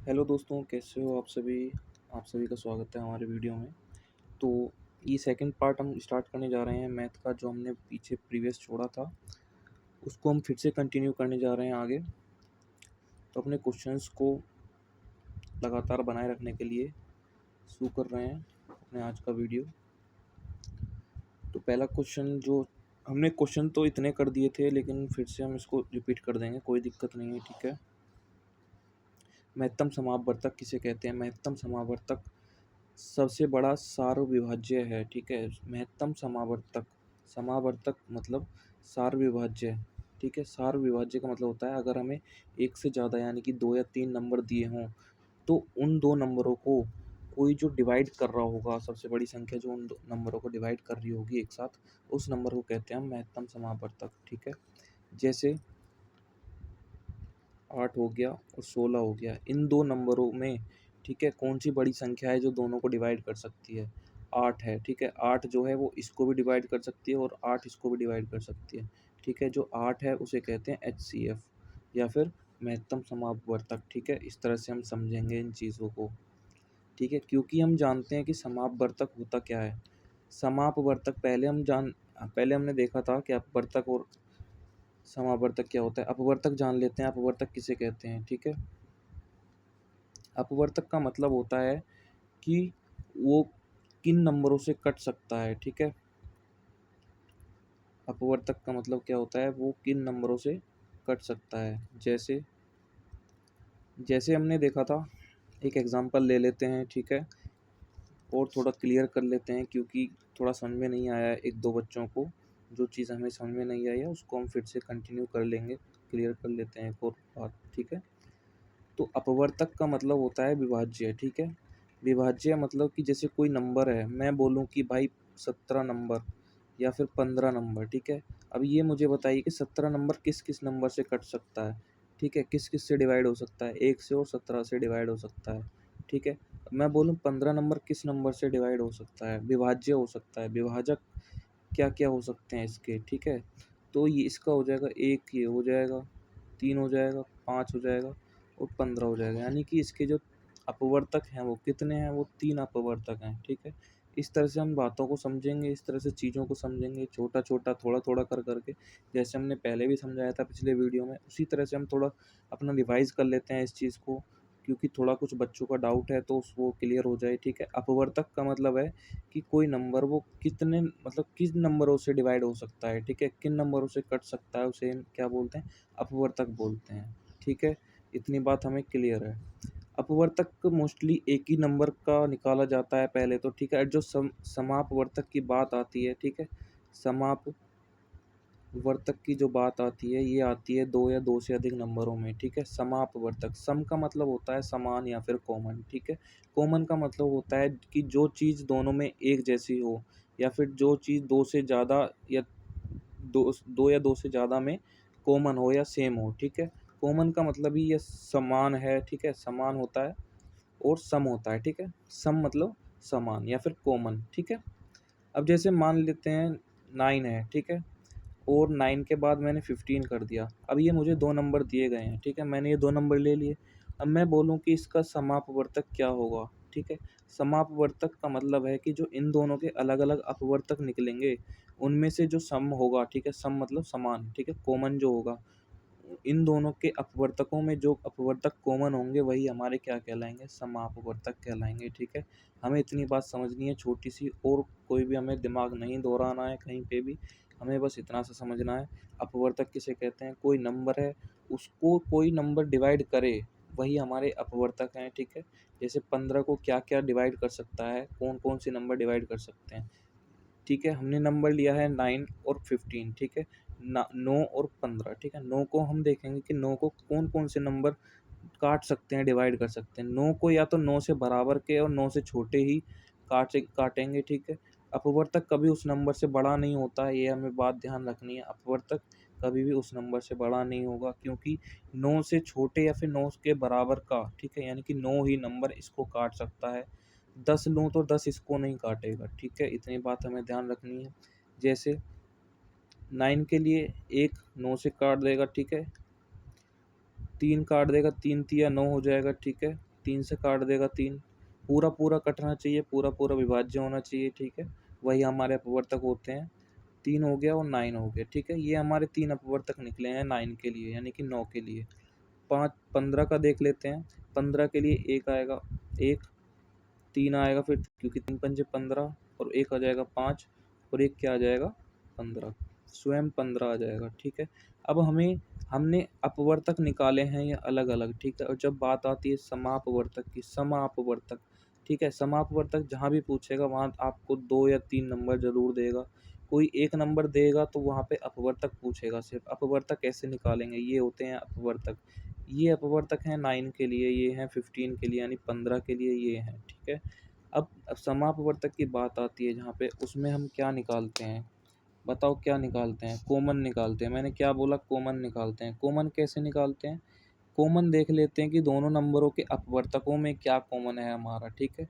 Hello दोस्तों, कैसे हो आप सभी। आप सभी का स्वागत है हमारे वीडियो में। तो ये सेकंड पार्ट हम स्टार्ट करने जा रहे हैं मैथ का। जो हमने पीछे प्रीवियस छोड़ा था उसको हम फिर से कंटिन्यू करने जा रहे हैं आगे। तो अपने क्वेश्चंस को लगातार बनाए रखने के लिए शुरू कर रहे हैं अपने आज का वीडियो। तो पहला क्वेश्चन जो हमने क्वेश्चन तो इतने कर दिए थे, लेकिन फिर से हम इसको रिपीट कर देंगे, कोई दिक्कत नहीं है, ठीक है। महत्तम समापवर्तक किसे कहते हैं? महत्तम समापवर्तक सबसे बड़ा सार्वविभाज्य है, ठीक है। महत्तम समावर्तक, समावर्तक मतलब सार्वविभाज्य, ठीक है। सार्वविभाज्य का मतलब होता है अगर हमें एक से ज़्यादा यानी कि 2 या 3 नंबर दिए हों, तो उन 2 नंबरों को कोई जो डिवाइड कर रहा होगा, सबसे बड़ी संख्या जो उन 2 नंबरों को डिवाइड कर रही होगी एक साथ, उस नंबर को कहते हैं हम महत्तम समावर्तक, ठीक है। जैसे 8 हो गया और 16 हो गया, इन 2 नंबरों में, ठीक है, कौन-सी बड़ी संख्या है जो दोनों को डिवाइड कर सकती है? 8 है, ठीक है। 8 जो है वो इसको भी डिवाइड कर सकती है और 8 इसको भी डिवाइड कर सकती है, ठीक है। जो 8 है उसे कहते हैं एचसीएफ या फिर महत्तम समापवर्तक, ठीक है। इस तरह से हम समझेंगे इन चीज़ों को, ठीक है। क्योंकि हम जानते हैं कि समापवर्तक होता क्या है। समापवर्तक पहले हमने देखा था कि अपवर्तक और समापवर्तक क्या होता है। अपवर्तक जान लेते हैं, अपवर्तक किसे कहते हैं, ठीक है। अपवर्तक का मतलब होता है कि वो किन नंबरों से कट सकता है, ठीक है। अपवर्तक का मतलब क्या होता है, वो किन नंबरों से कट सकता है। जैसे जैसे हमने देखा था, एक एग्जांपल ले लेते हैं, ठीक है, और थोड़ा क्लियर कर लेते हैं, क्योंकि थोड़ा समझ में नहीं आया एक दो बच्चों को। जो चीज़ हमें समझ में नहीं आई है उसको हम फिर से कंटिन्यू कर लेंगे, क्लियर कर लेते हैं एक और बात, ठीक है। तो अपवर्तक का मतलब होता है विभाज्य, ठीक है। विभाज्य मतलब कि जैसे कोई नंबर है, मैं बोलूँ कि भाई 17 नंबर या फिर 15 नंबर, ठीक है। अब ये मुझे बताइए कि 17 नंबर किस किस नंबर से कट सकता है, ठीक है, किस किस से डिवाइड हो सकता है, 1 से और 17 से डिवाइड हो सकता है, ठीक है। मैं बोलूँ 15 नंबर किस नंबर से डिवाइड हो सकता है, विभाज्य हो सकता है। विभाजक क्या क्या हो सकते हैं इसके, ठीक है। तो ये इसका हो जाएगा 1, ये हो जाएगा 3, हो जाएगा 5, हो जाएगा और 15 हो जाएगा। यानी कि इसके जो अपवर्तक हैं वो कितने हैं, वो 3 अपवर्तक हैं, ठीक है। इस तरह से हम बातों को समझेंगे, इस तरह से चीज़ों को समझेंगे, छोटा-छोटा, थोड़ा-थोड़ा कर कर के। जैसे हमने पहले भी समझाया था पिछले वीडियो में, उसी तरह से हम थोड़ा अपना रिवाइज़ कर लेते हैं इस चीज़ को, क्योंकि थोड़ा कुछ बच्चों का डाउट है तो वो क्लियर हो जाए, ठीक है। अपवर्तक का मतलब है कि कोई नंबर वो कितने मतलब किन नंबरों से डिवाइड हो सकता है, ठीक है, किन नंबरों से कट सकता है, उसे हम क्या बोलते हैं, अपवर्तक बोलते हैं, ठीक है। इतनी बात हमें क्लियर है। अपवर्तक मोस्टली एक ही नंबर का निकाला जाता है पहले तो, ठीक है। जो समापवर्तक की बात आती है, ठीक है, समापवर्तक की जो बात आती है, ये आती है 2 या 2 से अधिक नंबरों में, ठीक है। समापवर्तक, सम का मतलब होता है समान या फिर कॉमन, ठीक है। कॉमन का मतलब होता है कि जो चीज़ दोनों में एक जैसी हो, या फिर जो चीज़ 2 से ज़्यादा या 2 या 2 से ज़्यादा में कॉमन हो या सेम हो, ठीक है। कॉमन का मतलब ही ये समान है, ठीक है, समान होता है और सम होता है, ठीक है। सम मतलब समान या फिर कॉमन, ठीक है। अब जैसे मान लेते हैं 9 है, ठीक है, और 9 के बाद मैंने 15 कर दिया। अब ये मुझे 2 नंबर दिए गए हैं, ठीक है, मैंने ये 2 नंबर ले लिए। अब मैं बोलूँ कि इसका समापवर्तक क्या होगा, ठीक है। समापवर्तक का मतलब है कि जो इन दोनों के अलग-अलग अपवर्तक निकलेंगे, उनमें से जो सम होगा, ठीक है, सम मतलब समान, ठीक है, कॉमन जो होगा, इन दोनों के अपवर्तकों में जो अपवर्तक कॉमन होंगे वही हमारे क्या कहलाएँगे, समापवर्तक कहलाएँगे, ठीक है। हमें इतनी बात समझनी है छोटी-सी, और कोई भी हमें दिमाग नहीं दौड़ाना है कहीं पे भी, हमें बस इतना सा समझना है। अपवर्तक किसे कहते हैं? कोई नंबर है, उसको कोई नंबर डिवाइड करे, वही हमारे अपवर्तक हैं, ठीक है। जैसे 15 को क्या-क्या डिवाइड कर सकता है, कौन-कौन से नंबर डिवाइड कर सकते हैं, ठीक है। हमने नंबर लिया है 9 और 15, ठीक है। 9 और 15, ठीक है। 9 को हम देखेंगे कि 9 को कौन-कौन से नंबर काट सकते हैं, डिवाइड कर सकते हैं। 9 को या तो 9 से बराबर के और 9 से छोटे ही काटेंगे, ठीक है। अपवर्तक कभी उस नंबर से बड़ा नहीं होता है, ये हमें बात ध्यान रखनी है। अपवर्तक कभी भी उस नंबर से बड़ा नहीं होगा, क्योंकि 9 से छोटे या फिर 9 के बराबर का, ठीक है, यानी कि 9 ही नंबर इसको काट सकता है। 10 लूँ तो 10 इसको नहीं काटेगा, ठीक है, इतनी बात हमें ध्यान रखनी है। जैसे 9 के लिए 1 9 से काट देगा, ठीक है, 3 काट देगा, 3 तिया 9 हो जाएगा, ठीक है, 3 से काट देगा 3, पूरा पूरा कटना चाहिए, पूरा पूरा विभाज्य होना चाहिए, ठीक है। वही हमारे अपवर्तक होते हैं। 3 हो गया और 9 हो गया, ठीक है। ये हमारे 3 अपवर्तक निकले हैं 9 के लिए, यानी कि 9 के लिए। 5 15 का देख लेते हैं। 15 के लिए 1 आएगा, 1 3 आएगा फिर, क्योंकि 3 पंजे 15 और 1 आ जाएगा 5 और 1 क्या आ जाएगा 15, स्वयं 15 आ जाएगा, ठीक है। अब हमने अपवर्तक निकाले हैं ये अलग-अलग, ठीक है। और जब बात आती है समापवर्तक की, समापवर्तक, ठीक है। समापवर्तक जहाँ भी पूछेगा वहाँ आपको 2 या 3 नंबर ज़रूर देगा। कोई 1 नंबर देगा तो वहाँ पे अपवर्तक पूछेगा सिर्फ़। अपवर्तक कैसे निकालेंगे? ये होते हैं अपवर्तक। ये अपवर्तक हैं 9 के लिए, ये हैं 15 के लिए, यानी 15 के लिए ये हैं, ठीक है। अब समापवर्तक की बात आती है जहाँ पे, उसमें हम क्या निकालते हैं? बताओ क्या निकालते हैं? कॉमन निकालते हैं। मैंने क्या बोला? कॉमन निकालते हैं। कॉमन कैसे निकालते हैं? कॉमन देख लेते हैं कि दोनों नंबरों के अपवर्तकों में क्या कॉमन है हमारा, ठीक है।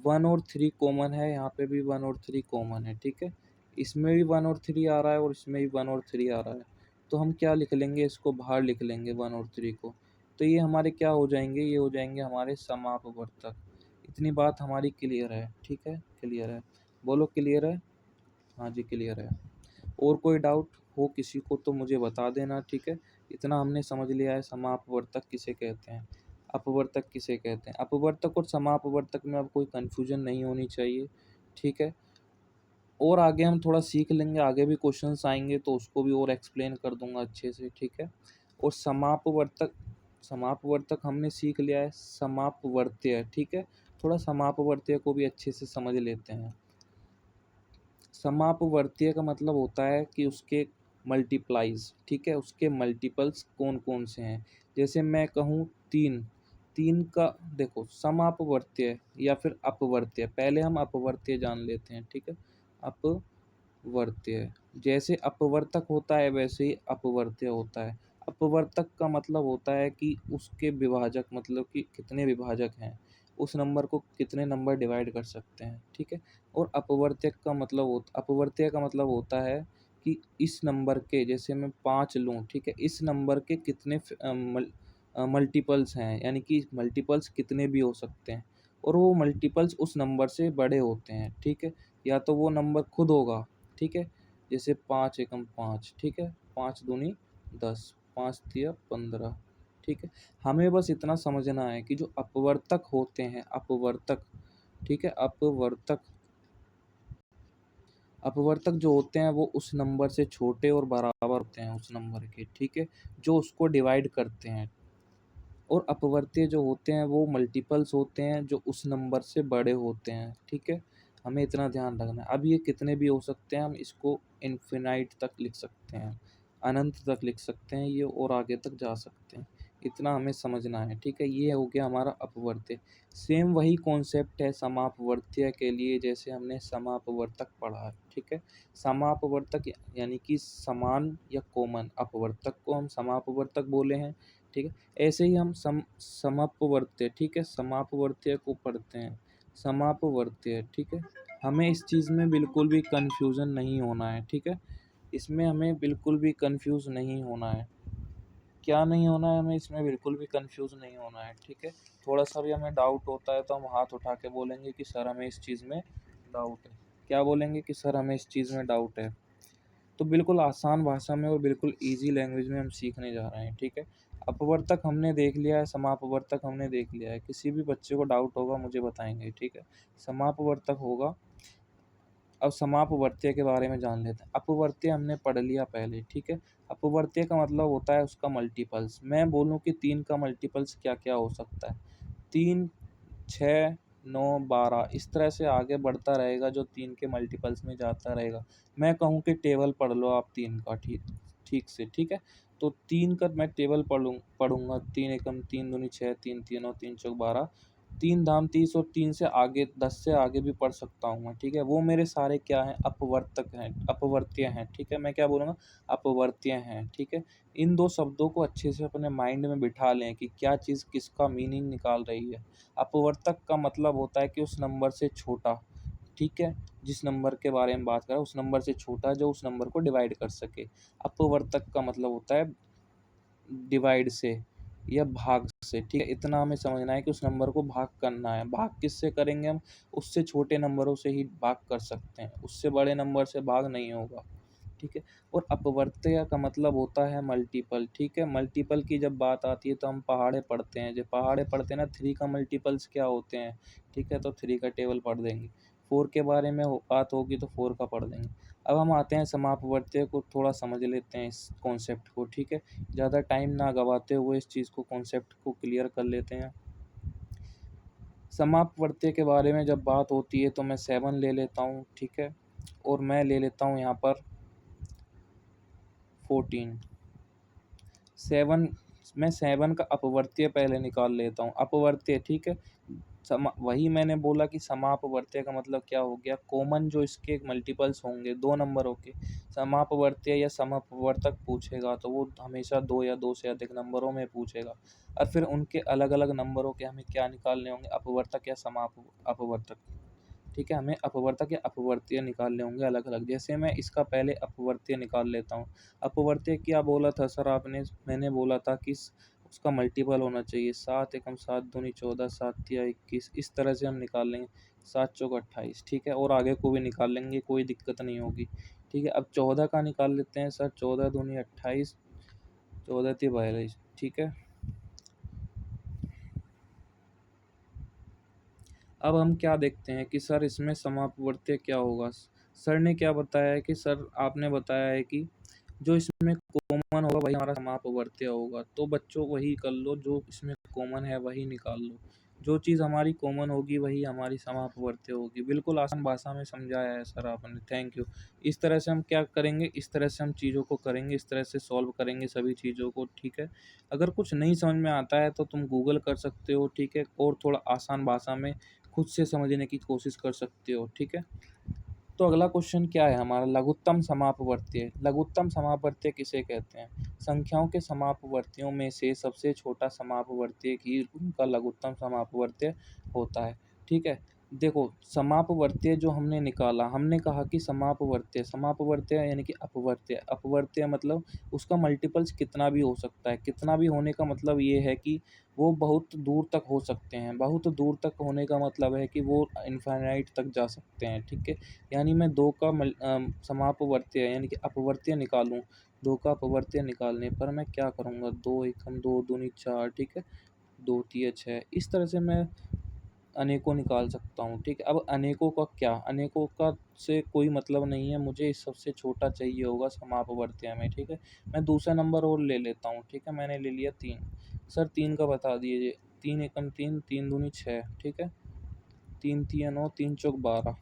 1 और 3 कॉमन है, यहाँ पे भी 1 और 3 कॉमन है, ठीक है। इसमें भी 1 और 3 आ रहा है और इसमें भी 1 और 3 आ रहा है। तो हम क्या लिख लेंगे? इसको बाहर लिख लेंगे 1 और 3 को। तो ये हमारे क्या हो जाएंगे? ये हो जाएंगे हमारे समापवर्तक। इतनी बात हमारी क्लियर है, ठीक है। क्लियर है, बोलो क्लियर है। हाँ जी क्लियर है। और कोई डाउट हो किसी को तो मुझे बता देना, ठीक है। इतना हमने समझ लिया है समापवर्तक किसे कहते हैं, अपवर्तक किसे कहते हैं। अपवर्तक और समापवर्तक में अब कोई कन्फ्यूजन नहीं होनी चाहिए, ठीक है। और आगे हम थोड़ा सीख लेंगे, आगे भी क्वेश्चंस आएंगे तो उसको भी और एक्सप्लेन कर दूंगा अच्छे से, ठीक है। और समापवर्तक, समापवर्तक हमने सीख लिया है। समापवर्त्य, ठीक है। थोड़ा समापवर्त्य को भी अच्छे से समझ लेते हैं। समापवर्तीय का मतलब होता है कि उसके मल्टीप्लाइज, ठीक है, उसके मल्टीपल्स कौन कौन से हैं। जैसे मैं कहूँ 3, 3 का देखो समापवर्तीय या फिर अपवर्तीय, पहले हम अपवर्तीय जान लेते हैं, ठीक है। अपवर्तीय, जैसे अपवर्तक होता है वैसे ही अपवर्तीय होता है। अपवर्तक का मतलब होता है कि उसके विभाजक, मतलब कि कितने विभाजक हैं, उस नंबर को कितने नंबर डिवाइड कर सकते हैं, ठीक है। और अपवर्त्य का मतलब होता है कि इस नंबर के, जैसे मैं 5 लूँ, ठीक है, इस नंबर के कितने मल्टीपल्स हैं, यानी कि मल्टीपल्स कितने भी हो सकते हैं और वो मल्टीपल्स उस नंबर से बड़े होते हैं, ठीक है। या तो वो नंबर खुद होगा, ठीक है, जैसे 5 एकम 5, ठीक है, 5 दूनी 10, 5 तिया 15, ठीक है। हमें बस इतना समझना है कि जो अपवर्तक होते हैं, अपवर्तक, ठीक है, अपवर्तक, अपवर्तक जो होते हैं वो उस नंबर से छोटे और बराबर होते हैं उस नंबर के, ठीक है, जो उसको डिवाइड करते हैं। और अपवर्त्य जो होते हैं वो मल्टीपल्स होते हैं जो उस नंबर से बड़े होते हैं, ठीक है। हमें इतना ध्यान रखना है। अब ये कितने भी हो सकते हैं, हम इसको इन्फिनाइट तक लिख सकते हैं, अनंत तक लिख सकते हैं ये, और आगे तक जा सकते हैं। इतना हमें समझना है, ठीक है। ये हो गया हमारा अपवर्त्य। सेम वही कॉन्सेप्ट है समापवर्त्य के लिए, जैसे हमने समापवर्तक पढ़ा है, ठीक है। समापवर्तक यानी कि समान या कॉमन अपवर्तक को हम समापवर्तक बोले हैं, ठीक है। ऐसे ही हम समापवर्त्य, ठीक है, समापवर्त्य को पढ़ते हैं, समापवर्त्य, ठीक है। हमें इस चीज़ में बिल्कुल भी कन्फ्यूज़न नहीं होना है, ठीक है। इसमें हमें बिल्कुल भी कन्फ्यूज़ नहीं होना है। क्या नहीं होना है? हमें इसमें बिल्कुल भी कन्फ्यूज़ नहीं होना है, ठीक है। थोड़ा-सा भी हमें डाउट होता है तो हम हाथ उठा के बोलेंगे कि सर हमें इस चीज़ में डाउट है। क्या बोलेंगे? कि सर हमें इस चीज़ में डाउट है। तो बिल्कुल आसान भाषा में और बिल्कुल ईज़ी लैंग्वेज में हम सीखने जा रहे हैं, ठीक है। अपवर्तक हमने देख लिया है, समापवर्तक हमने देख लिया है। किसी भी बच्चे को डाउट होगा मुझे बताएँगे, ठीक है। समापवर्तक होगा। अब समापवर्त्य के बारे में जान लेते हैं। अपवर्त्य हमने पढ़ लिया पहले, ठीक है। अपवर्त्य का मतलब होता है उसका मल्टीपल्स। मैं बोलूँ कि 3 का मल्टीपल्स क्या-क्या हो सकता है? 3, 6, 9, 12 इस तरह से आगे बढ़ता रहेगा, जो 3 के मल्टीपल्स में जाता रहेगा। मैं कहूँ कि टेबल पढ़ लो आप 3 का, ठीक ठीक से, ठीक है। तो 3 का मैं टेबल पढ़ूँगा, 3 एकम 3 दूनी 6, 3 तीनो 3 चौक 12, 3 धाम 30 और 3 से आगे 10 से आगे भी पढ़ सकता हूँ मैं, ठीक है। वो मेरे सारे क्या हैं? अपवर्तक हैं, अपवर्त्य हैं, ठीक है। मैं क्या बोलूँगा? अपवर्त्य हैं, ठीक है। इन 2 शब्दों को अच्छे से अपने माइंड में बिठा लें कि क्या चीज़ किसका मीनिंग निकाल रही है। अपवर्तक का मतलब होता है कि उस नंबर से छोटा, ठीक है, जिस नंबर के बारे में बात कर रहा है उस नंबर से छोटा जो उस नंबर को डिवाइड कर सके। अपवर्तक का मतलब होता है डिवाइड से, या भाग से, ठीक है? इतना हमें समझना है कि उस नंबर को भाग करना है। भाग किससे करेंगे हम? उससे छोटे नंबरों से ही भाग कर सकते हैं, उससे बड़े नंबर से भाग नहीं होगा, ठीक है? और अपवर्त्य का मतलब होता है मल्टीपल, ठीक है? मल्टीपल की जब बात आती है तो हम पहाड़े पढ़ते हैं, जब पहाड़े पढ़ते हैं ना 3 का मल्टीपल्स क्या होते हैं, ठीक है? तो 3 का टेबल पढ़ देंगे। 4 के बारे में बात होगी तो 4 का पढ़ देंगे। अब हम आते हैं समापवर्त्य को थोड़ा समझ लेते हैं इस कॉन्सेप्ट को, ठीक है? ज़्यादा टाइम ना गवाते हुए इस चीज़ को कॉन्सेप्ट को क्लियर कर लेते हैं। समापवर्त्य के बारे में जब बात होती है तो मैं 7 ले लेता हूँ, ठीक है? और मैं ले लेता हूँ यहाँ पर 14। 7 मैं 7 का अपवर्त्य पहले निकाल लेता हूँ। अपवर्त्य, ठीक है? वही मैंने बोला कि समापवर्त्य का मतलब क्या हो गया, कॉमन जो इसके मल्टीपल्स होंगे 2 नंबरों के, समापवर्त्य या समअपवर्तक पूछेगा तो वो हमेशा 2 या 2 से अधिक नंबरों में पूछेगा और फिर उनके अलग-अलग नंबरों के हमें क्या निकालने होंगे, अपवर्तक या अपवर्तक। ठीक है, हमें अपवर्तक या अपवर्तीय निकालने होंगे अलग-अलग। जैसे मैं इसका पहले अपवर्तीय निकाल लेता हूँ। अपवर्तीय क्या बोला था सर आपने? मैंने बोला था कि उसका मल्टीपल होना चाहिए। 7 एकम 7 दूनी 14, 7 तिया 21, इस तरह से हम निकाल लेंगे। 7 चौक 28, ठीक है? और आगे को भी निकाल लेंगे, कोई दिक्कत नहीं होगी। ठीक है, अब 14 का निकाल लेते हैं सर। 14 दूनी 28, 14 तिया 42, ठीक है? अब हम क्या देखते हैं कि सर इसमें समापवर्त्य क्या होगा? सर ने क्या बताया है कि सर आपने बताया है कि जो इसमें कॉमन होगा वही हमारा समापवर्त्य होगा। तो बच्चों वही कर लो, जो इसमें कॉमन है वही निकाल लो। जो चीज़ हमारी कॉमन होगी वही हमारी समापवर्त्य होगी। बिल्कुल आसान भाषा में समझाया है सर आपने, थैंक यू। इस तरह से हम क्या करेंगे, इस तरह से हम चीज़ों को करेंगे, इस तरह से सॉल्व करेंगे सभी चीज़ों को, ठीक है? अगर कुछ नहीं समझ में आता है तो तुम गूगल कर सकते हो, ठीक है? और थोड़ा आसान भाषा में खुद से समझने की कोशिश कर सकते हो, ठीक है? तो अगला क्वेश्चन क्या है हमारा? लघुत्तम समापवर्त्य। लघुत्तम समापवर्त्य किसे कहते हैं? संख्याओं के समापवर्तियों में से सबसे छोटा समापवर्त्य ही उनका लघुत्तम समापवर्त्य होता है, ठीक है? देखो, समापवर्त्य जो हमने निकाला, हमने कहा कि समापवर्त्य, समापवर्त्य यानी कि अपवर्त्य, अपवर्त्य मतलब उसका मल्टीपल्स कितना भी हो सकता है। कितना भी होने का मतलब ये है कि वो बहुत दूर तक हो सकते हैं। बहुत दूर तक होने का मतलब है कि वो इनफाइनाइट तक जा सकते हैं, ठीक है? यानी मैं 2 का समापवर्त्य यानी कि अपवर्त्य निकालूँ, 2 का अपवर्त्य निकालने पर मैं क्या करूँगा? 2 एकम 2 दूनी 4, ठीक है? 2 तिया 6, इस तरह से मैं अनेकों निकाल सकता हूँ, ठीक है? अब अनेकों का क्या? अनेकों का से कोई मतलब नहीं है, मुझे इस सबसे छोटा चाहिए होगा समापवर्त्य में, ठीक है? मैं दूसरा नंबर और ले लेता हूँ, ठीक है? मैंने ले लिया 3। सर 3 का बता दीजिए। 3 एकम 3, 3 दूनी 6, ठीक है? 3 तिया 9, 3 चौक 12।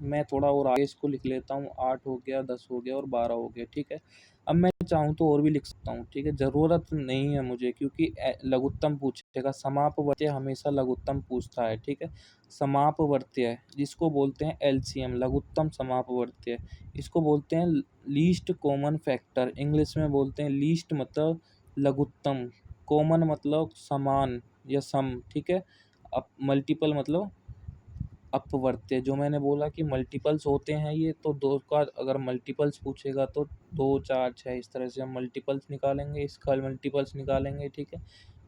मैं थोड़ा और आगे इसको लिख लेता हूँ, 8 हो गया, 10 हो गया और 12 हो गया, ठीक है? अब मैं चाहूँ तो और भी लिख सकता हूँ, ठीक है? ज़रूरत नहीं है मुझे, क्योंकि लघुत्तम पूछेगा, समापवर्त्य हमेशा लघुत्तम पूछता है, ठीक है? समापवर्त्य जिसको बोलते हैं एलसीएम, लघुत्तम समापवर्त्य, इसको बोलते हैं लीस्ट कॉमन फैक्टर, इंग्लिश में बोलते हैं लीस्ट मतलब लघुत्तम, कॉमन मतलब समान या सम, ठीक है? अब मल्टीपल मतलब अपवर्त्य, जो मैंने बोला कि मल्टीपल्स होते हैं ये, तो 2 का अगर मल्टीपल्स पूछेगा तो 2, 4, 6 इस तरह से हम मल्टीपल्स निकालेंगे, इसका मल्टीपल्स निकालेंगे, ठीक है?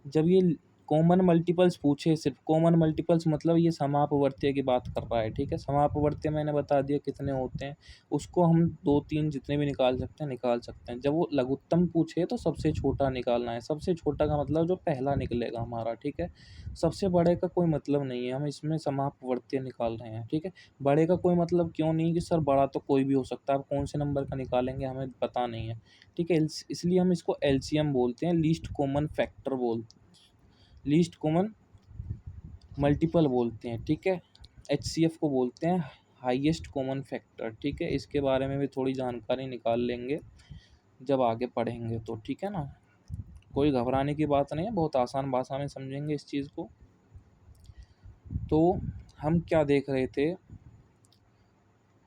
जब ये कॉमन मल्टीपल्स पूछे, सिर्फ कॉमन मल्टीपल्स मतलब ये समापवर्त्य की बात कर रहा है, ठीक है? समापवर्त्य मैंने बता दिया कितने होते हैं, उसको हम 2-3 जितने भी निकाल सकते हैं, निकाल सकते हैं। जब वो लघुत्तम पूछे तो सबसे छोटा निकालना है, सबसे छोटा का मतलब जो पहला निकलेगा हमारा, ठीक है? सबसे बड़े का कोई मतलब नहीं है, हम इसमें समापवर्त्य निकाल रहे हैं, ठीक है? बड़े का कोई मतलब क्यों नहीं कि सर बड़ा तो कोई भी हो सकता है, आप कौन से नंबर का निकालेंगे हमें पता नहीं है, ठीक है? इसलिए हम इसको एलसीएम बोलते हैं, लीस्ट कॉमन फैक्टर बोलते हैं, लीस्ट कॉमन मल्टीपल बोलते हैं, ठीक है? एचसीएफ को बोलते हैं हाईएस्ट कॉमन फैक्टर, ठीक है? इसके बारे में भी थोड़ी जानकारी निकाल लेंगे जब आगे पढ़ेंगे तो, ठीक है ना? कोई घबराने की बात नहीं है, बहुत आसान भाषा में समझेंगे इस चीज़ को। तो हम क्या देख रहे थे?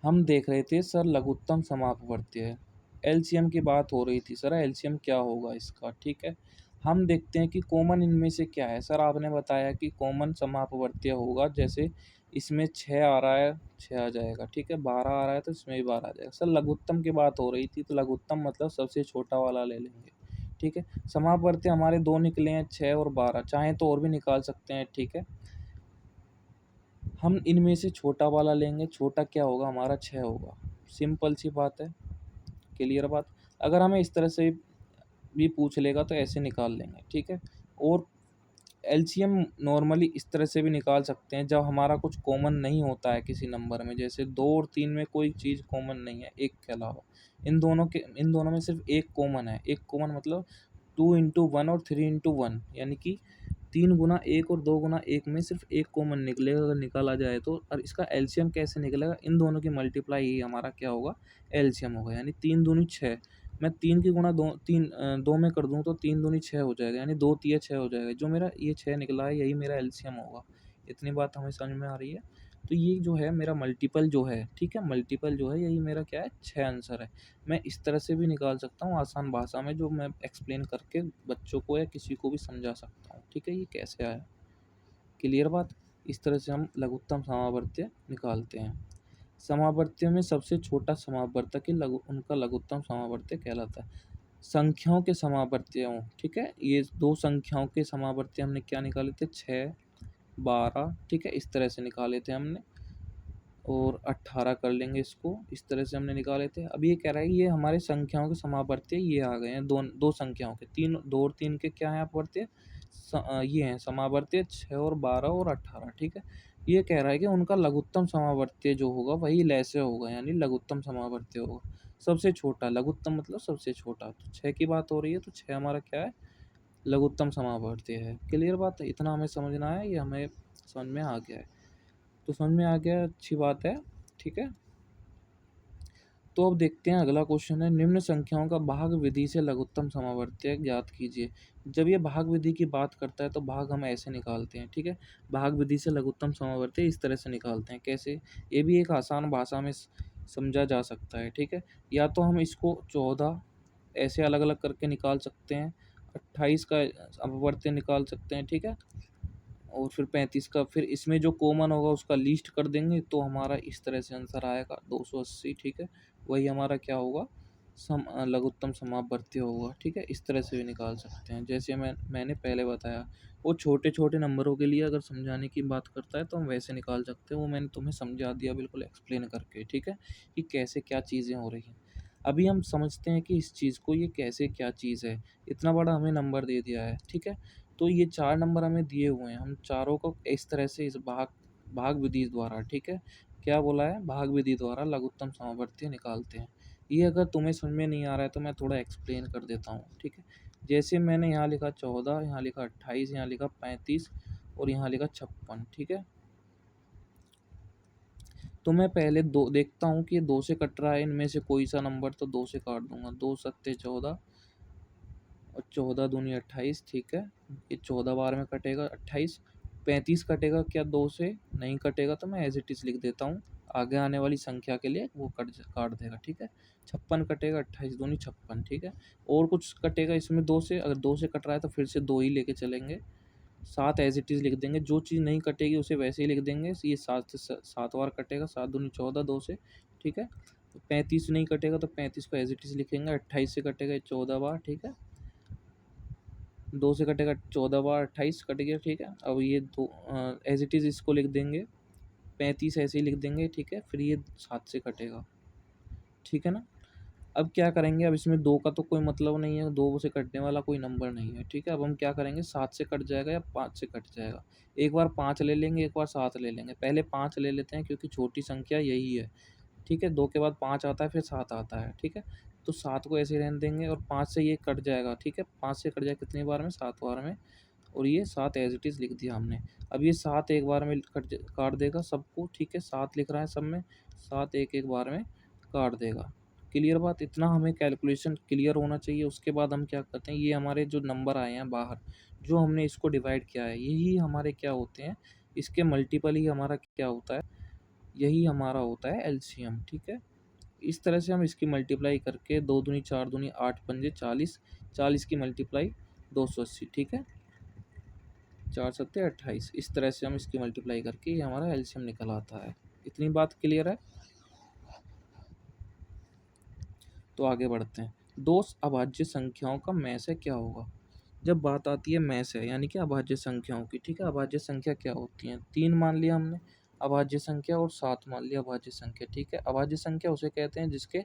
हम देख रहे थे सर लघुत्तम समापवर्त्य है। एलसीएम की बात हो रही थी, सर एलसीएम क्या होगा इसका, ठीक है? हम देखते हैं कि कॉमन इनमें से क्या है। सर आपने बताया कि कॉमन समापवर्त्य होगा, जैसे इसमें 6 आ रहा है, 6 आ जाएगा, ठीक है? 12 आ रहा है तो इसमें भी 12 आ जाएगा। सर लघुत्तम की बात हो रही थी, तो लघुत्तम मतलब सबसे छोटा वाला ले लेंगे, ठीक है। समापवर्ती हमारे 2 निकले हैं 6 और 12, चाहें तो और भी निकाल सकते हैं, ठीक है। हम इनमें से छोटा वाला लेंगे, छोटा क्या होगा हमारा 6 होगा, सिंपल सी बात है, क्लियर बात। अगर हमें इस तरह से भी पूछ लेगा तो ऐसे निकाल लेंगे, ठीक है। और एलसीएम नॉर्मली इस तरह से भी निकाल सकते हैं जब हमारा कुछ कॉमन नहीं होता है किसी नंबर में, जैसे 2 और 3 में कोई चीज़ कॉमन नहीं है एक के अलावा, इन दोनों में सिर्फ एक कॉमन है। एक कॉमन मतलब 2 इंटू वन और 3 इंटू वन, यानी कि 3 गुना एक और 2 गुना एक में सिर्फ एक कॉमन निकलेगा अगर निकाला जाए तो। और इसका एलसीएम कैसे निकलेगा, इन दोनों की मल्टीप्लाई ही हमारा क्या होगा, एलसीएम होगा। यानी 3 दूनी 6, मैं 3 की गुणा 2 में कर दूँ तो 3 दूनी 6 हो जाएगा, यानी 2 तिया 6 हो जाएगा। जो मेरा ये 6 निकला है यही मेरा एलसीएम होगा। इतनी बात हमें समझ में आ रही है। तो ये जो है मेरा मल्टीपल जो है, ठीक है, मल्टीपल जो है यही मेरा क्या है, 6 आंसर है। मैं इस तरह से भी निकाल सकता हूँ आसान भाषा में, जो मैं एक्सप्लेन करके बच्चों को या किसी को भी समझा सकता हूँ, ठीक है। ये कैसे आया, क्लियर बात। इस तरह से हम लघुत्तम समावर्त्य निकालते हैं। समावर्त्य में सबसे छोटा समावर्तक ही उनका लघुत्तम समावर्त्य कहलाता है। संख्याओं के समावर्त्यों, ठीक है, ये 2 संख्याओं के समावर्त्य हमने क्या निकाले थे, 6, 12, ठीक है, इस तरह से निकाले थे हमने। और 18 कर लेंगे इसको, इस तरह से हमने निकाले थे। अब ये कह रहा है ये हमारे संख्याओं के समावर्त्य ये आ गए हैं, दो संख्याओं के, 2 और 3 के क्या हैं अपवर्त्य, ये हैं समावर्त्य 6 और 12 और 18, ठीक है। ये कह रहा है कि उनका लघुत्तम समावर्त्य जो होगा वही लैसे होगा, यानी लघुत्तम समावर्त्य होगा। सबसे छोटा, लघुत्तम मतलब सबसे छोटा, तो 6 की बात हो रही है तो 6 हमारा क्या है, लघुत्तम समावर्त्य है। क्लियर बात है, इतना हमें समझना है, ये हमें समझ में आ गया है। तो समझ में आ गया, अच्छी बात है, ठीक है। तो अब देखते हैं अगला क्वेश्चन है, निम्न संख्याओं का भाग विधि से लघुत्तम समावर्त्य ज्ञात कीजिए। जब ये भाग विधि की बात करता है तो भाग हम ऐसे निकालते हैं, ठीक है। भाग विधि से लघुत्तम समावर्त्य इस तरह से निकालते हैं, कैसे, ये भी एक आसान भाषा में समझा जा सकता है, ठीक है। या तो हम इसको 14 ऐसे अलग अलग करके निकाल सकते हैं, 28 का अपवर्त्य निकाल सकते हैं, ठीक है। और फिर 35 का, फिर इसमें जो कॉमन होगा उसका लीस्ट कर देंगे तो हमारा इस तरह से आंसर आएगा 280, ठीक है। वही हमारा क्या होगा, लघुत्तम समापवर्ती होगा, ठीक है। इस तरह से भी निकाल सकते हैं, जैसे मैंने पहले बताया। वो छोटे छोटे नंबरों के लिए अगर समझाने की बात करता है तो हम वैसे निकाल सकते हैं, वो मैंने तुम्हें समझा दिया बिल्कुल एक्सप्लेन करके, ठीक है, कि कैसे क्या चीज़ें हो रही हैं। अभी हम समझते हैं कि इस चीज़ को, ये कैसे क्या चीज़ है। इतना बड़ा हमें नंबर दे दिया है, ठीक है। तो ये 4 नंबर हमें दिए हुए हैं, हम चारों को इस तरह से इस भाग भाग विधि द्वारा, ठीक है, क्या बोला है, भाग विधि द्वारा लघुत्तम समावर्ती निकालते हैं। ये अगर तुम्हें समझ में नहीं आ रहा है तो मैं थोड़ा एक्सप्लेन कर देता हूँ, ठीक है। जैसे मैंने यहाँ लिखा 14, यहाँ लिखा 28, यहाँ लिखा 35 और यहाँ लिखा 56, ठीक है। तो मैं पहले दो देखता हूँ कि ये 2 से कट रहा है, इनमें से कोई सा नंबर, तो 2 से काट दूंगा, 2 सत्ते 14 और 14 दूनी 28, ठीक है। ये 14 बार में कटेगा 28, 35 कटेगा क्या 2 से, नहीं कटेगा, तो मैं एज इट इज़ लिख देता हूँ, आगे आने वाली संख्या के लिए वो काट देगा, ठीक है। 56 कटेगा, 28 दूनी 56, ठीक है। और कुछ कटेगा इसमें 2 से, अगर 2 से कट रहा है तो फिर से 2 ही लेके चलेंगे। 7 एज इट इज़ लिख देंगे, जो चीज़ नहीं कटेगी उसे वैसे ही लिख देंगे। ये 7 से 7 बार कटेगा, 7 दूनी 14 2 से, ठीक है। 35 नहीं कटेगा तो 35 को एज इट इज़ लिखेंगे, 28 से कटेगा 14 बार, ठीक है। 2 से कटेगा 14 बार, 28 कट गया, ठीक है। अब ये दो एज इट इज़ इसको लिख देंगे, 35 ऐसे ही लिख देंगे, ठीक है। फिर ये 7 से कटेगा, ठीक है ना। अब क्या करेंगे, अब इसमें 2 का तो कोई मतलब नहीं है, 2 से कटने वाला कोई नंबर नहीं है, ठीक है। अब हम क्या करेंगे, 7 से कट जाएगा या 5 से कट जाएगा। एक बार 5 ले लेंगे, एक बार 7 ले लेंगे। पहले 5 ले लेते हैं क्योंकि छोटी संख्या यही है, ठीक है। 2 के बाद 5 आता है, फिर 7 आता है, ठीक है। तो 7 को ऐसे ही रहने देंगे और 5 से ये कट जाएगा, ठीक है। 5 से कट जाएगा कितनी बार में, 7 बार में। और ये 7 एज़ इट इज़ लिख दिया हमने। अब ये 7 एक बार में काट देगा सबको, ठीक है। 7 लिख रहा है सब में, 7 एक-एक बार में काट देगा। क्लियर बात, इतना हमें कैलकुलेशन क्लियर होना चाहिए। उसके बाद हम क्या करते हैं, ये हमारे जो नंबर आए हैं बाहर, जो हमने इसको डिवाइड किया है, यही हमारे क्या होते हैं, इसके मल्टीपल ही हमारा क्या होता है, यही हमारा होता है एलसीएम, ठीक है। इस तरह से हम इसकी मल्टीप्लाई करके 2 दूनी 4 दूनी 8 पंजे 40, 40 की मल्टीप्लाई 280, ठीक है। 4 सत्ते 28, इस तरह से हम इसकी मल्टीप्लाई करके ये हमारा एलसीएम निकल आता है। इतनी बात क्लियर है। तो आगे बढ़ते हैं। दो अभाज्य संख्याओं का में से क्या होगा। जब बात आती है में से यानी कि अभाज्य संख्याओं की, ठीक है, अभाज्य संख्या क्या होती हैं, 3 मान लिया हमने अभाज्य संख्या और 7 मान लिया अभाज्य संख्या, ठीक है। अभाज्य संख्या उसे कहते हैं जिसके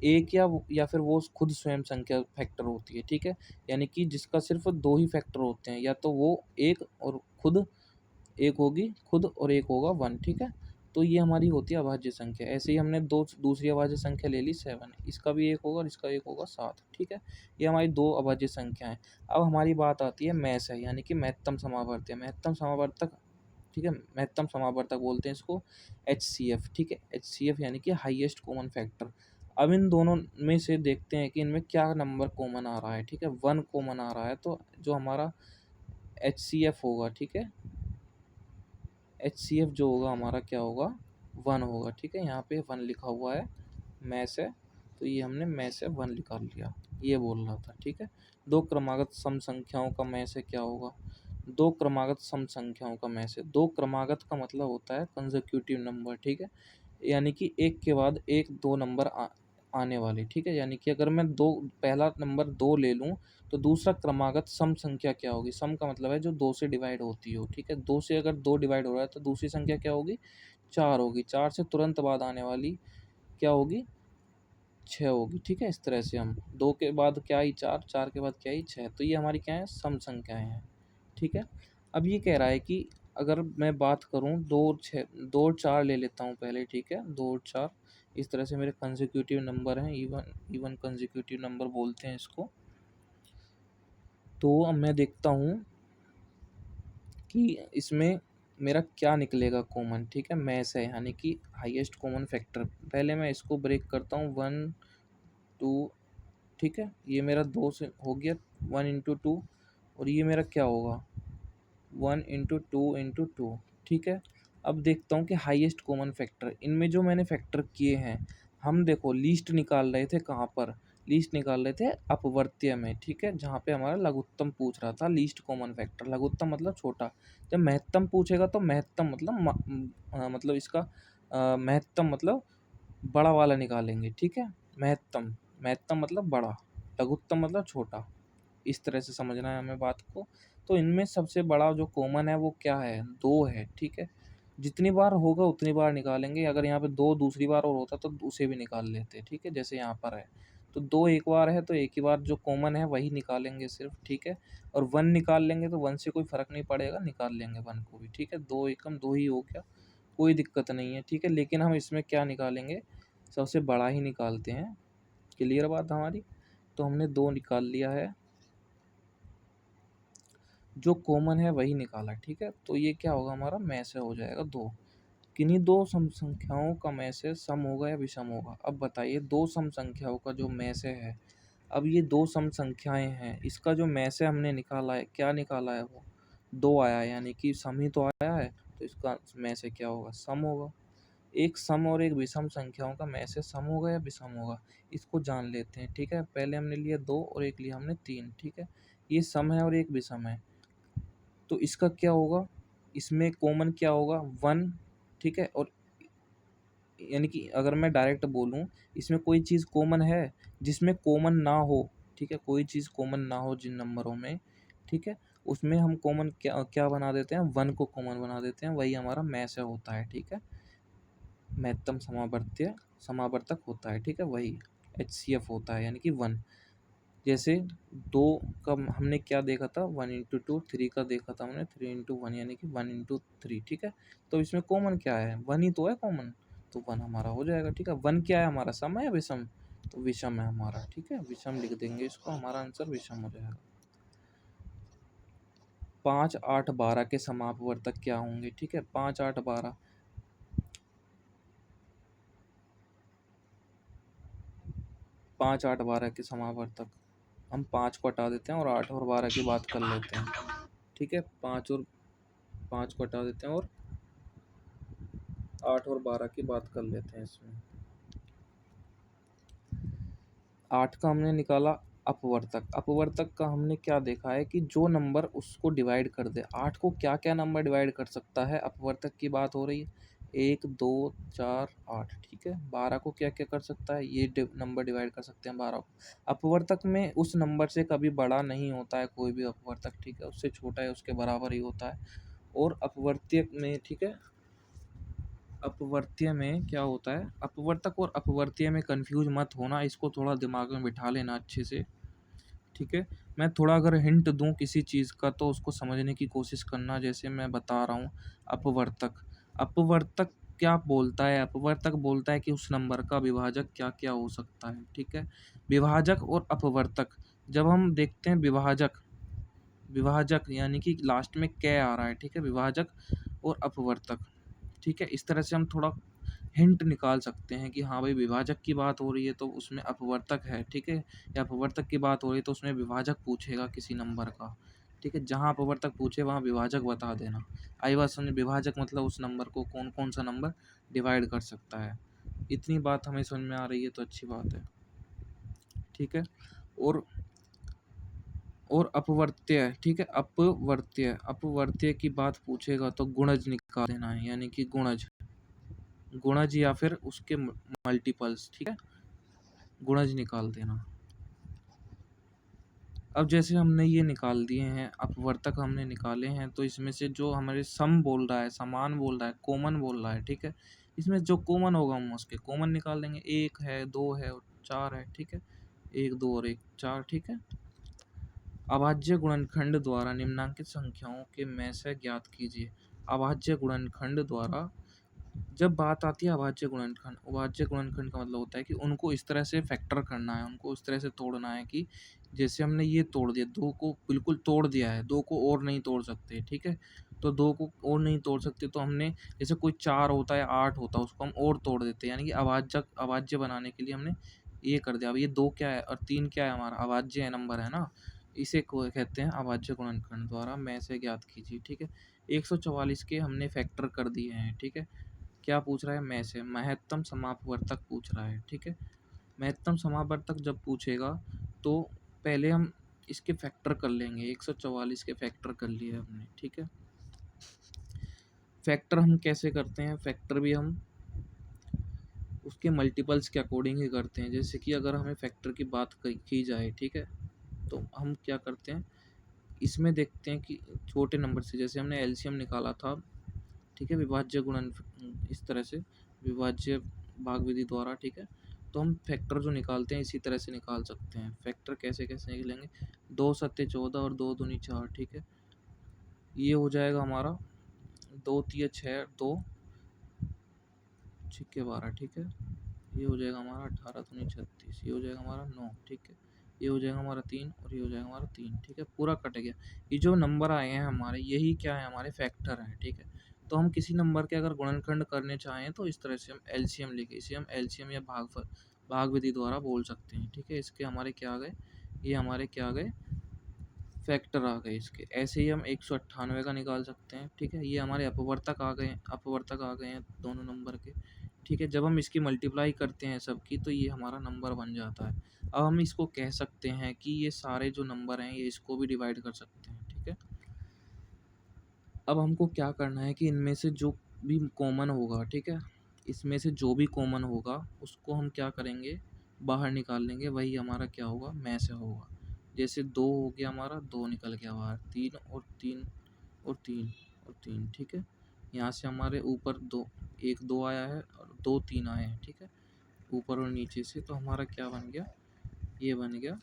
एक या फिर वो खुद स्वयं संख्या फैक्टर होती है, ठीक है। यानी कि जिसका सिर्फ 2 ही फैक्टर होते हैं, या तो वो एक और खुद एक होगी खुद और एक होगा 1, ठीक है। तो ये हमारी होती है अभाज्य संख्या। ऐसे ही हमने दो दूसरी अभाज्य संख्या ले ली 7, इसका भी एक होगा और इसका एक होगा 7, ठीक है। ये हमारी दो अभाज्य संख्या हैं। अब हमारी बात आती है में से यानी कि महत्तम समावर्त, महत्तम समावर्तक, ठीक है। महत्तम समावर्तक बोलते हैं इसको HCF, ठीक है। HCF यानी कि हाईएस्ट कॉमन फैक्टर। अब इन दोनों में से देखते हैं कि इनमें क्या नंबर कॉमन आ रहा है, ठीक है। 1 कॉमन आ रहा है, तो जो हमारा HCF होगा, ठीक है, HCF जो होगा हमारा क्या होगा, 1 होगा, ठीक है। यहाँ पे 1 लिखा हुआ है में से, तो ये हमने में से 1 निकाल लिया, ये बोल रहा था, ठीक है। दो क्रमागत सम संख्याओं का में से क्या होगा, दो क्रमागत सम संख्याओं का में से। दो क्रमागत का मतलब होता है कंसेक्यूटिव नंबर, ठीक है। यानी कि एक के बाद एक दो नंबर आने वाले, ठीक है। यानी कि अगर मैं दो पहला नंबर 2 ले लूँ, तो दूसरा क्रमागत सम संख्या क्या होगी, सम का मतलब है जो 2 से डिवाइड होती हो, ठीक है। 2 से अगर 2 डिवाइड हो रहा है तो दूसरी संख्या क्या होगी, 4 होगी। 4 से तुरंत बाद आने वाली क्या होगी, 6 होगी, ठीक है। इस तरह से हम 2 के बाद क्या आई 4, 4 के बाद क्या आई 6, तो ये हमारी क्या है, सम संख्याएँ हैं, ठीक है। अब ये कह रहा है कि अगर मैं बात करूँ 2 और 6, 2 और 4 ले लेता हूँ पहले, ठीक है। 2 और 4 इस तरह से मेरे कंसेक्यूटिव नंबर हैं, इवन कंसेक्यूटिव नंबर बोलते हैं इसको। तो अब मैं देखता हूँ कि इसमें मेरा क्या निकलेगा कॉमन, ठीक है, में से यानी कि हाईएस्ट कॉमन फैक्टर। पहले मैं इसको ब्रेक करता हूँ, 1 2, ठीक है। ये मेरा 2 से हो गया 1 इंटू 2, और ये मेरा क्या होगा 1 इंटू 2 इंटू 2, ठीक है। अब देखता हूँ कि हाईएस्ट कॉमन फैक्टर इनमें जो मैंने फैक्टर किए हैं, हम देखो लीस्ट निकाल रहे थे कहाँ पर, लीस्ट निकाल रहे थे अपवर्त्य में, ठीक है। जहाँ पे हमारा लघुत्तम पूछ रहा था, लीस्ट कॉमन फैक्टर, लघुत्तम मतलब छोटा। जब महत्तम पूछेगा तो महत्तम मतलब मतलब इसका महत्तम मतलब बड़ा वाला निकालेंगे, ठीक है। महत्तम, महत्तम मतलब बड़ा, लघुत्तम मतलब छोटा। इस तरह से समझना है हमें बात को। तो इनमें सबसे बड़ा जो कॉमन है वो क्या है, 2 है, ठीक है। जितनी बार होगा उतनी बार निकालेंगे, अगर यहाँ पे 2 दूसरी बार और होता तो उसे भी निकाल लेते, ठीक है, जैसे यहाँ पर है। तो 2 एक बार है तो एक ही बार जो कॉमन है वही निकालेंगे सिर्फ, ठीक है। और 1 निकाल लेंगे तो 1 से कोई फ़र्क नहीं पड़ेगा, निकाल लेंगे 1 को भी, ठीक है। 2 एकम 2 ही हो गया, कोई दिक्कत नहीं है, ठीक है। लेकिन हम इसमें क्या निकालेंगे, सबसे बड़ा ही निकालते हैं। क्लियर बात हमारी। तो हमने 2 निकाल लिया है, जो कॉमन है वही निकाला, ठीक है। तो ये क्या होगा हमारा में से हो जाएगा 2। किन्हीं दो सम संख्याओं का में से सम होगा या विषम होगा। अब बताइए दो सम संख्याओं का जो में से है, अब ये दो सम संख्याएं हैं, इसका जो में से हमने निकाला है, क्या निकाला है वो 2 आया है, यानी कि सम ही तो आया है, तो इसका में से क्या होगा, सम होगा। एक सम और एक विषम संख्याओं का में से सम होगा या विषम होगा, इसको जान लेते हैं, ठीक है। पहले हमने लिया 2 और एक लिया हमने 3, ठीक है। ये सम है और एक विषम है, तो इसका क्या होगा, इसमें कॉमन क्या होगा 1, ठीक है। और यानी कि अगर मैं डायरेक्ट बोलूँ, इसमें कोई चीज़ कॉमन है, जिसमें कॉमन ना हो, ठीक है, कोई चीज़ कॉमन ना हो जिन नंबरों में, ठीक है, उसमें हम कॉमन क्या क्या बना देते हैं, 1 को कॉमन बना देते हैं, वही हमारा में से होता है, ठीक है। महत्तम समावर्त्य समावर्तक होता है, ठीक है, वही HCF होता है, यानी कि 1। जैसे 2 का हमने क्या देखा था, 1 इंटू 2, 3 का देखा था हमने 3 इंटू 1 यानी कि 1 इंटू 3, ठीक है। तो इसमें कॉमन क्या है, 1 ही तो है कॉमन, तो 1 हमारा हो जाएगा, ठीक है। 1 क्या है हमारा, सम है या विषम, तो विषम है हमारा, ठीक है। विषम लिख देंगे इसको, हमारा आंसर विषम हो जाएगा। 5 8 12 के समापवर्तक क्या होंगे, ठीक है। 5 8 12, 5 8 12 के समापवर्तक, हम 5 को हटा देते हैं और 8 और 12 की बात कर लेते हैं, ठीक है। 5 को हटा देते हैं और 8 और 12 की बात कर लेते हैं इसमें। 8 का हमने निकाला अपवर्तक, अपवर्तक का हमने क्या देखा है कि जो नंबर उसको डिवाइड कर दे, 8 को क्या क्या नंबर डिवाइड कर सकता है, अपवर्तक की बात हो रही है, 1, 2, 4, 8 ठीक है। 12 को क्या-क्या कर सकता है, ये नंबर डिवाइड कर सकते हैं 12 को। अपवर्तक में उस नंबर से कभी बड़ा नहीं होता है कोई भी अपवर्तक, ठीक है, उससे छोटा है उसके बराबर ही होता है। और अपवर्त्य में, ठीक है, अपवर्त्य में क्या होता है, अपवर्तक और अपवर्त्य में कंफ्यूज मत होना, इसको थोड़ा दिमाग में बिठा लेना अच्छे से, ठीक है। मैं थोड़ा अगर हिंट दूँ किसी चीज़ का तो उसको समझने की कोशिश करना। जैसे मैं बता रहा हूँ अपवर्तक, अपवर्तक क्या बोलता है, अपवर्तक बोलता है कि उस नंबर का विभाजक क्या-क्या हो सकता है, ठीक है। विभाजक और अपवर्तक, जब हम देखते हैं विभाजक, विभाजक यानी कि लास्ट में कै आ रहा है, ठीक है, विभाजक और अपवर्तक, ठीक है। इस तरह से हम थोड़ा हिंट निकाल सकते हैं कि हाँ भाई विभाजक की बात हो रही है तो उसमें अपवर्तक है, ठीक है, या अपवर्तक की बात हो रही है तो उसमें विभाजक पूछेगा किसी नंबर का, ठीक है। जहाँ अपवर्तक पूछे वहाँ विभाजक बता देना। आई बात समझ, विभाजक मतलब उस नंबर को कौन कौन सा नंबर डिवाइड कर सकता है। इतनी बात हमें समझ में आ रही है तो अच्छी बात है, ठीक है। और अपवर्त्य, ठीक है, अपवर्त्य, अपवर्त्य की बात पूछेगा तो गुणज निकाल देना है, यानी कि गुणज, गुणज या फिर उसके मल्टीपल्स, ठीक है, गुणज निकाल देना। अब जैसे हमने ये निकाल दिए हैं, अपवर्तक हमने निकाले हैं, तो इसमें से जो हमारे सम बोल रहा है, समान बोल रहा है, कॉमन बोल रहा है, ठीक है, इसमें जो कॉमन होगा हम उसके कॉमन निकाल देंगे। 1 है, 2 है और 4 है, ठीक है, 1, 2 और 1, 4, ठीक है। अभाज्य गुणनखंड द्वारा निम्नांकित संख्याओं के में से ज्ञात कीजिए। अभाज्य गुणनखंड द्वारा, जब बात आती है अभाज्य गुणनखंड, अभाज्य गुणनखंड का मतलब होता है कि उनको इस तरह से फैक्टर करना है, उनको इस तरह से तोड़ना है कि जैसे हमने ये तोड़ दिया, 2 को बिल्कुल तोड़ दिया है, 2 को और नहीं तोड़ सकते, ठीक है। तो 2 को और नहीं तोड़ सकते तो हमने, जैसे कोई 4 होता है, 8 होता है, उसको हम और तोड़ देते हैं, यानी कि अभाज्य बनाने के लिए हमने ये कर दिया। अब ये 2 क्या है और 3 क्या है, हमारा अभाज्य है, नंबर है ना, इसे को कहते हैं अभाज्य गुणनखंड द्वारा में से ज्ञात कीजिए, ठीक है। 144 के हमने फैक्टर कर दिए हैं, ठीक है। क्या पूछ रहा है, में से महत्तम समापवर्तक पूछ रहा है, ठीक है। महत्तम समापवर्तक जब पूछेगा तो पहले हम इसके फैक्टर कर लेंगे। 144 के फैक्टर कर लिए हमने, ठीक है। फैक्टर हम कैसे करते हैं, फैक्टर भी हम उसके मल्टीपल्स के अकॉर्डिंग ही करते हैं। जैसे कि अगर हमें फैक्टर की बात की जाए, ठीक है, तो हम क्या करते हैं, इसमें देखते हैं कि छोटे नंबर से, जैसे हमने एलसीएम निकाला था, ठीक है, विभाज्य गुणन, इस तरह से विभाज्य भाग विधि द्वारा, ठीक है। तो हम फैक्टर जो निकालते हैं इसी तरह से निकाल सकते हैं। फैक्टर कैसे कैसे निकलेंगे, 2 सत्ते 14 और 2 दूनी 4, ठीक है। ये हो जाएगा हमारा 2 तिया 6, 2 छिक्के 12, ठीक है। ये हो जाएगा हमारा 18 दूनी 36, ये हो जाएगा हमारा 9, ठीक है। ये हो जाएगा हमारा 3 और ये हो जाएगा हमारा 3, ठीक है, पूरा कट गया। ये जो नंबर आए हैं हमारे, यही क्या है, हमारे फैक्टर हैं, ठीक है। तो हम किसी नंबर के अगर गुणनखंड करने चाहें तो इस तरह से हम एलसीएम लेके, इसे हम एलसीएम या भाग विधि द्वारा बोल सकते हैं, ठीक है। इसके हमारे क्या आ गए, ये हमारे क्या आ गए, फैक्टर आ गए इसके। ऐसे ही हम 198 का निकाल सकते हैं, ठीक है। ये हमारे अपवर्तक आ गए, अपवर्तक आ गए हैं दोनों नंबर के, ठीक है। जब हम इसकी मल्टीप्लाई करते हैं सबकी तो ये हमारा नंबर बन जाता है। अब हम इसको कह सकते हैं कि ये सारे जो नंबर हैं ये इसको भी डिवाइड कर सकते हैं, ठीक है। अब हमको क्या करना है कि इनमें से जो भी कॉमन होगा, ठीक है, इसमें से जो भी कॉमन होगा उसको हम क्या करेंगे, बाहर निकाल लेंगे, वही हमारा क्या होगा, में से होगा। जैसे 2 हो गया हमारा, 2 निकल गया बाहर, 3 और 3 और 3 और 3, ठीक है। यहाँ से हमारे ऊपर 2, 1 2 आया है और 2 3 आए हैं, ठीक है, ऊपर और नीचे से। तो हमारा क्या बन गया, ये बन गया,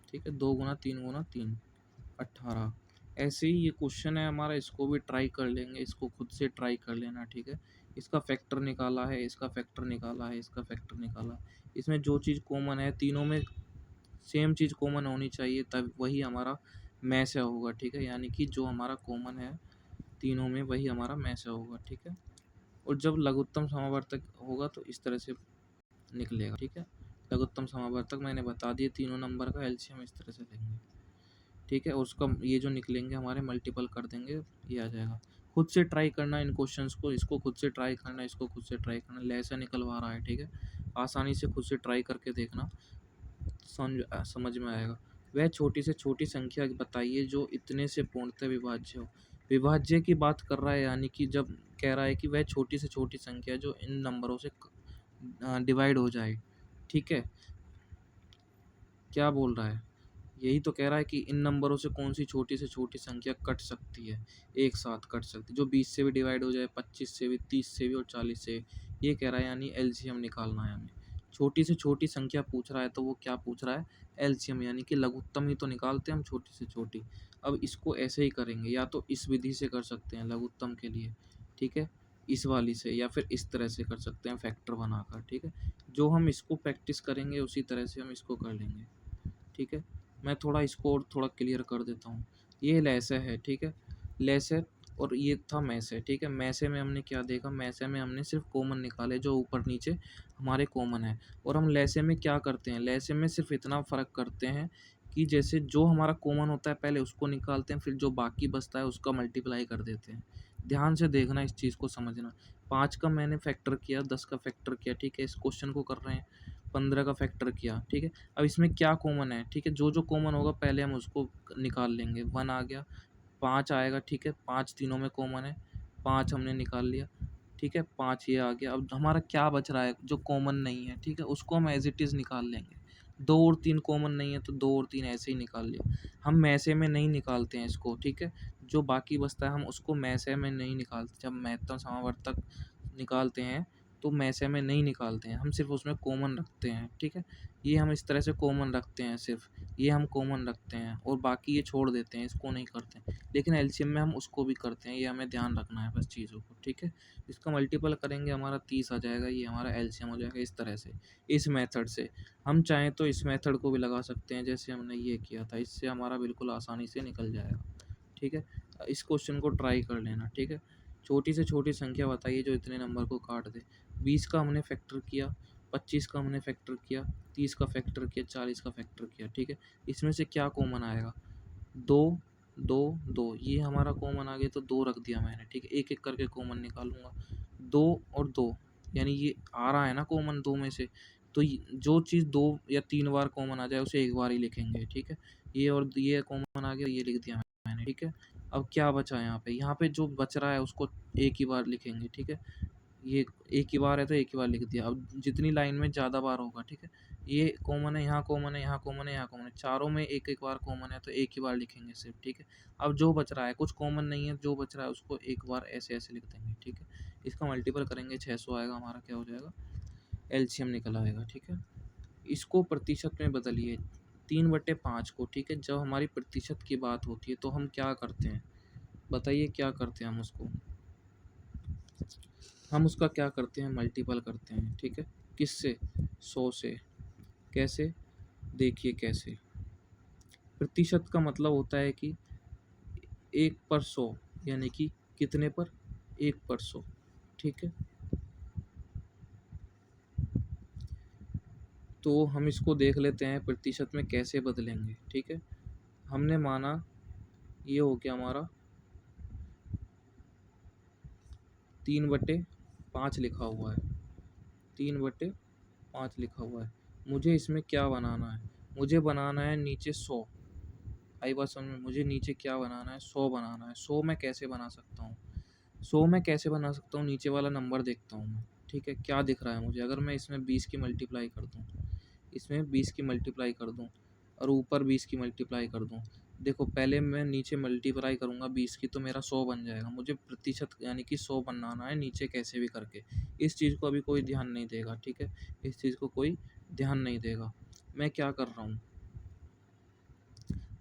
ठीक है, 2 गुना 3 गुना 3, 18। ऐसे ही ये क्वेश्चन है हमारा, इसको भी ट्राई कर लेंगे, इसको खुद से ट्राई कर लेना, ठीक है। इसका फैक्टर निकाला है, इसका फैक्टर निकाला है, इसका फैक्टर निकाला है। इसमें जो चीज़ कॉमन है, तीनों में सेम चीज़ कॉमन होनी चाहिए, तब वही हमारा में से होगा, ठीक है। यानी कि जो हमारा कॉमन है तीनों में वही हमारा में से होगा, ठीक है। और जब लघुत्तम समावर्तक होगा तो इस तरह से निकलेगा, ठीक है। लघुत्तम समावर्तक मैंने बता दिए, तीनों नंबर का एलसीएम इस तरह से लेंगे, ठीक है। और उसका ये जो निकलेंगे हमारे मल्टीपल कर देंगे, ये आ जाएगा। खुद से ट्राई करना इन क्वेश्चंस को, इसको खुद से ट्राई करना, इसको खुद से ट्राई करना, लैसा निकलवा रहा है, ठीक है। आसानी से खुद से ट्राई करके देखना, समझ में आएगा। वह छोटी से छोटी संख्या बताइए जो इतने से पूर्णतः विभाज्य हो। विभाज्य की बात कर रहा है, यानी कि जब कह रहा है कि वह छोटी से छोटी संख्या जो इन नंबरों से डिवाइड हो जाए, ठीक है? क्या बोल रहा है? यही तो कह रहा है कि इन नंबरों से कौन-सी छोटी से छोटी संख्या कट सकती है, एक साथ कट सकती है, जो 20 से भी डिवाइड हो जाए, 25 से भी, 30 से भी और 40 से। ये कह रहा है, यानी एलसीएम निकालना है हमें। छोटी से छोटी संख्या पूछ रहा है, तो वो क्या पूछ रहा है? एलसीएम, यानी कि लघुत्तम ही तो निकालते हैं हम छोटी से छोटी। अब इसको ऐसे ही करेंगे, या तो इस विधि से कर सकते हैं लघुत्तम के लिए, ठीक है? इस वाली से, या फिर इस तरह से कर सकते हैं फैक्टर बनाकर, ठीक है? जो हम इसको प्रैक्टिस करेंगे उसी तरह से हम इसको कर लेंगे, ठीक है? मैं थोड़ा इसको और थोड़ा क्लियर कर देता हूँ। ये लैसे है, ठीक है? लैसे और ये था मैसे, ठीक है? मैसे में हमने क्या देखा? मैसे में हमने सिर्फ़ कॉमन निकाले जो ऊपर-नीचे हमारे कॉमन है, और हम लैसे में क्या करते हैं? लैसे में सिर्फ़ इतना फ़र्क करते हैं कि जैसे जो हमारा कॉमन होता है पहले उसको निकालते हैं, फिर जो बाकी बचता है उसका मल्टीप्लाई कर देते हैं। ध्यान से देखना, इस चीज़ को समझना। 5 का मैंने फैक्टर किया, 10 का फैक्टर किया, ठीक है? इस क्वेश्चन को कर रहे हैं। 15 का फैक्टर किया, ठीक है? अब इसमें क्या कॉमन है, ठीक है? जो-जो कॉमन होगा पहले हम उसको निकाल लेंगे। 1 आ गया, 5 आएगा, ठीक है? 5 तीनों में कॉमन है, 5 हमने निकाल लिया, ठीक है? 5 ये आ गया। अब हमारा क्या बच रहा है जो कॉमन नहीं है, ठीक है? उसको हम एज़ इट इज़ निकाल लेंगे। 2 और 3 कॉमन नहीं है, तो 2 और 3 ऐसे ही निकाल लिया। हम मैसे में नहीं निकालते हैं इसको, ठीक है? जो बाकी बचता है हम उसको मैसे में नहीं निकालते। जब महत्तम समावर्तक निकालते हैं तो मैसे में नहीं निकालते हैं, हम सिर्फ़ उसमें कॉमन रखते हैं, ठीक है? ये हम इस तरह से कॉमन रखते हैं सिर्फ़, ये हम कॉमन रखते हैं और बाकी ये छोड़ देते हैं, इसको नहीं करते हैं। लेकिन एलसीएम में हम उसको भी करते हैं, ये हमें ध्यान रखना है बस चीज़ों को, ठीक है? इसका मल्टीपल करेंगे हमारा 30 आ जाएगा, ये हमारा एलसीएम हो जाएगा इस तरह से, इस मेथड से। हम चाहें तो इस मेथड को भी लगा सकते हैं जैसे हमने ये किया था, इससे हमारा बिल्कुल आसानी से निकल जाएगा, ठीक है? इस क्वेश्चन को ट्राई कर लेना, ठीक है? छोटी से छोटी संख्या बताइए जो इतने नंबर को काट दे। 20 का हमने फैक्टर किया, 25 का हमने फैक्टर किया, 30 का फैक्टर किया, 40 का फैक्टर किया, ठीक है? इसमें से क्या कॉमन आएगा? 2, 2, 2, ये हमारा कॉमन आ गया तो 2 रख दिया मैंने, ठीक है? एक-एक करके कॉमन निकालूँगा। 2 और 2, यानी ये आ रहा है ना कॉमन 2 में से, तो य जो चीज़ 2 या 3 बार कॉमन आ जाए उसे एक बार ही लिखेंगे, ठीक है? ये और ये कॉमन आ गया, ये लिख दिया मैंने, ठीक है? अब क्या बचा यहाँ पे? यहाँ पे जो बच रहा है उसको एक ही बार लिखेंगे, ठीक है? ये एक ही बार है तो एक ही बार लिख दिया। अब जितनी लाइन में ज़्यादा बार होगा, ठीक है? ये कॉमन है, यहाँ कॉमन है, यहाँ कॉमन है, यहाँ कॉमन है। चारों में एक-एक बार कॉमन है तो एक ही बार लिखेंगे सिर्फ़, ठीक है? अब जो बच रहा है, कुछ कॉमन नहीं है, जो बच रहा है उसको एक बार ऐसे-ऐसे लिख देंगे, ठीक है? इसका मल्टीपल करेंगे 600 आएगा हमारा, क्या हो जाएगा? एलसीएम निकल आएगा, ठीक है? इसको प्रतिशत में बदलिए 3/5 को, ठीक है? जब हमारी प्रतिशत की बात होती है तो हम क्या करते हैं? बताइए क्या करते हैं हम उसको? हम उसका क्या करते हैं? मल्टीपल करते हैं, ठीक है? किससे? 100 से। कैसे? देखिए कैसे। प्रतिशत का मतलब होता है कि 1 पर 100, यानी कि कितने पर? 1 पर 100, ठीक है? तो हम इसको देख लेते हैं प्रतिशत में कैसे बदलेंगे, ठीक है? हमने माना ये हो गया हमारा 3/5 लिखा हुआ है, 3/5 लिखा हुआ है। मुझे इसमें क्या बनाना है? मुझे बनाना है नीचे 100। आई बात समझ में? मुझे नीचे क्या बनाना है? 100 बनाना है। 100 मैं कैसे बना सकता हूँ? 100 मैं कैसे बना सकता हूँ? नीचे वाला नंबर देखता हूँ मैं, ठीक है? क्या दिख रहा है मुझे? अगर मैं इसमें 20 की मल्टीप्लाई कर दूँ, इसमें 20 की मल्टीप्लाई कर दूँ और ऊपर 20 की मल्टीप्लाई कर दूँ। देखो पहले मैं नीचे मल्टीप्लाई करूँगा 20 की तो मेरा 100 बन जाएगा। मुझे प्रतिशत यानी कि 100 बनाना है नीचे कैसे भी करके। इस चीज़ को अभी कोई ध्यान नहीं देगा, ठीक है? इस चीज़ को कोई ध्यान नहीं देगा। मैं क्या कर रहा हूँ?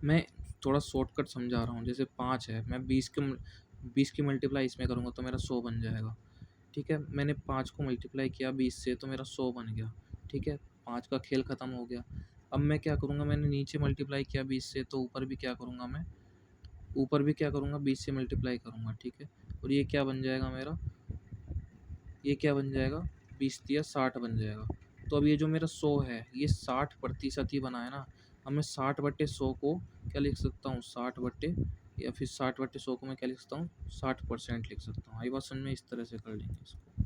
मैं थोड़ा शॉर्टकट समझा रहा हूँ। जैसे 5 है, मैं 20 की मल्टीप्लाई इसमें करूँगा तो मेरा 100 बन जाएगा, ठीक है? मैंने 5 को मल्टीप्लाई किया 20 से तो मेरा 100 बन गया, ठीक है? 5 का खेल ख़त्म हो गया। अब मैं क्या करूँगा? मैंने नीचे मल्टीप्लाई किया 20 से तो ऊपर भी क्या करूँगा मैं? ऊपर भी क्या करूँगा? 20 से मल्टीप्लाई करूँगा, ठीक है? और ये क्या बन जाएगा मेरा? ये क्या बन जाएगा? 20 तिया 60 बन जाएगा। तो अब ये जो मेरा 100 है, ये 60% ही बना है ना। अब मैं 60/100 को क्या लिख सकता हूँ? 60 बट्टे या फिर 60/100 को मैं क्या लिख सकता हूँ? 60% लिख सकता हूँ। आई बात समझ में? इस तरह से कर लेंगे इसको।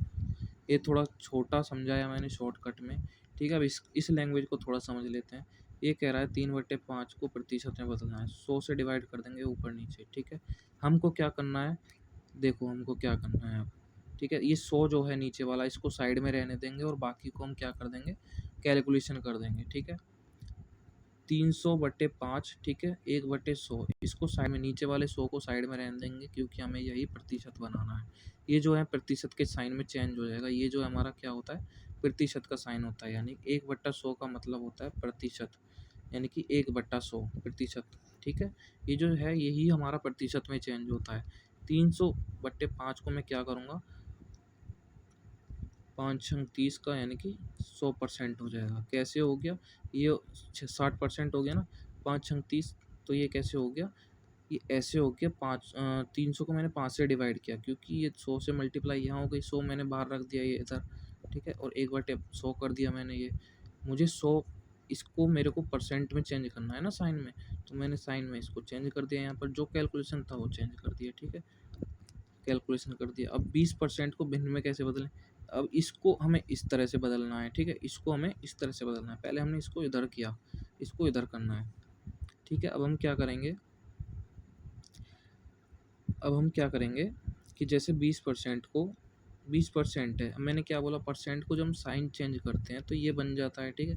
ये थोड़ा छोटा समझाया मैंने शॉर्टकट में, ठीक है? अब इस लैंग्वेज को थोड़ा समझ लेते हैं। ये कह रहा है 3/5 को प्रतिशत में बदलना है, 100 से डिवाइड कर देंगे ऊपर नीचे, ठीक है। हमको क्या करना है, देखो हमको क्या करना है अब, ठीक है। ये 100 जो है नीचे वाला इसको साइड में रहने देंगे और बाकी को हम क्या कर देंगे, कैलकुलेशन कर देंगे, ठीक है। 300/5, ठीक है, 1/100 इसको साइड में, नीचे वाले 100 को साइड में रहने देंगे क्योंकि हमें यही प्रतिशत बनाना है। ये जो है प्रतिशत के साइन में चेंज हो जाएगा, ये जो हमारा क्या होता है, प्रतिशत का साइन होता है, यानी 1/100 का मतलब होता है प्रतिशत, यानी कि 1/100 प्रतिशत, ठीक है। ये जो है यही हमारा प्रतिशत में चेंज होता है। 300/5 को मैं क्या करूँगा, 5×30 का, यानी कि 100% हो जाएगा। कैसे हो गया ये, 60% हो गया ना, 5×30, तो ये कैसे हो गया, ये ऐसे हो गया, 300 को मैंने 5 से डिवाइड किया क्योंकि ये 100 से मल्टीप्लाई यहाँ हो गई, 100 मैंने बाहर रख दिया ये इधर, ठीक है, और 1/100 कर दिया मैंने ये। मुझे 100, इसको मेरे को परसेंट में चेंज करना है ना साइन में, तो मैंने साइन में इसको चेंज कर दिया, यहाँ पर जो कैलकुलेशन था वो चेंज कर दिया, ठीक है, कैलकुलेशन कर दिया। अब 20% को भिन्न में कैसे बदलें, अब इसको हमें इस तरह से बदलना है, ठीक है, इसको हमें इस तरह से बदलना है। पहले हमने इसको इधर किया, इसको इधर करना है, ठीक है। अब हम क्या करेंगे कि जैसे 20% को, 20% है, मैंने क्या बोला, परसेंट को जब हम साइन चेंज करते हैं तो ये बन जाता है, ठीक है।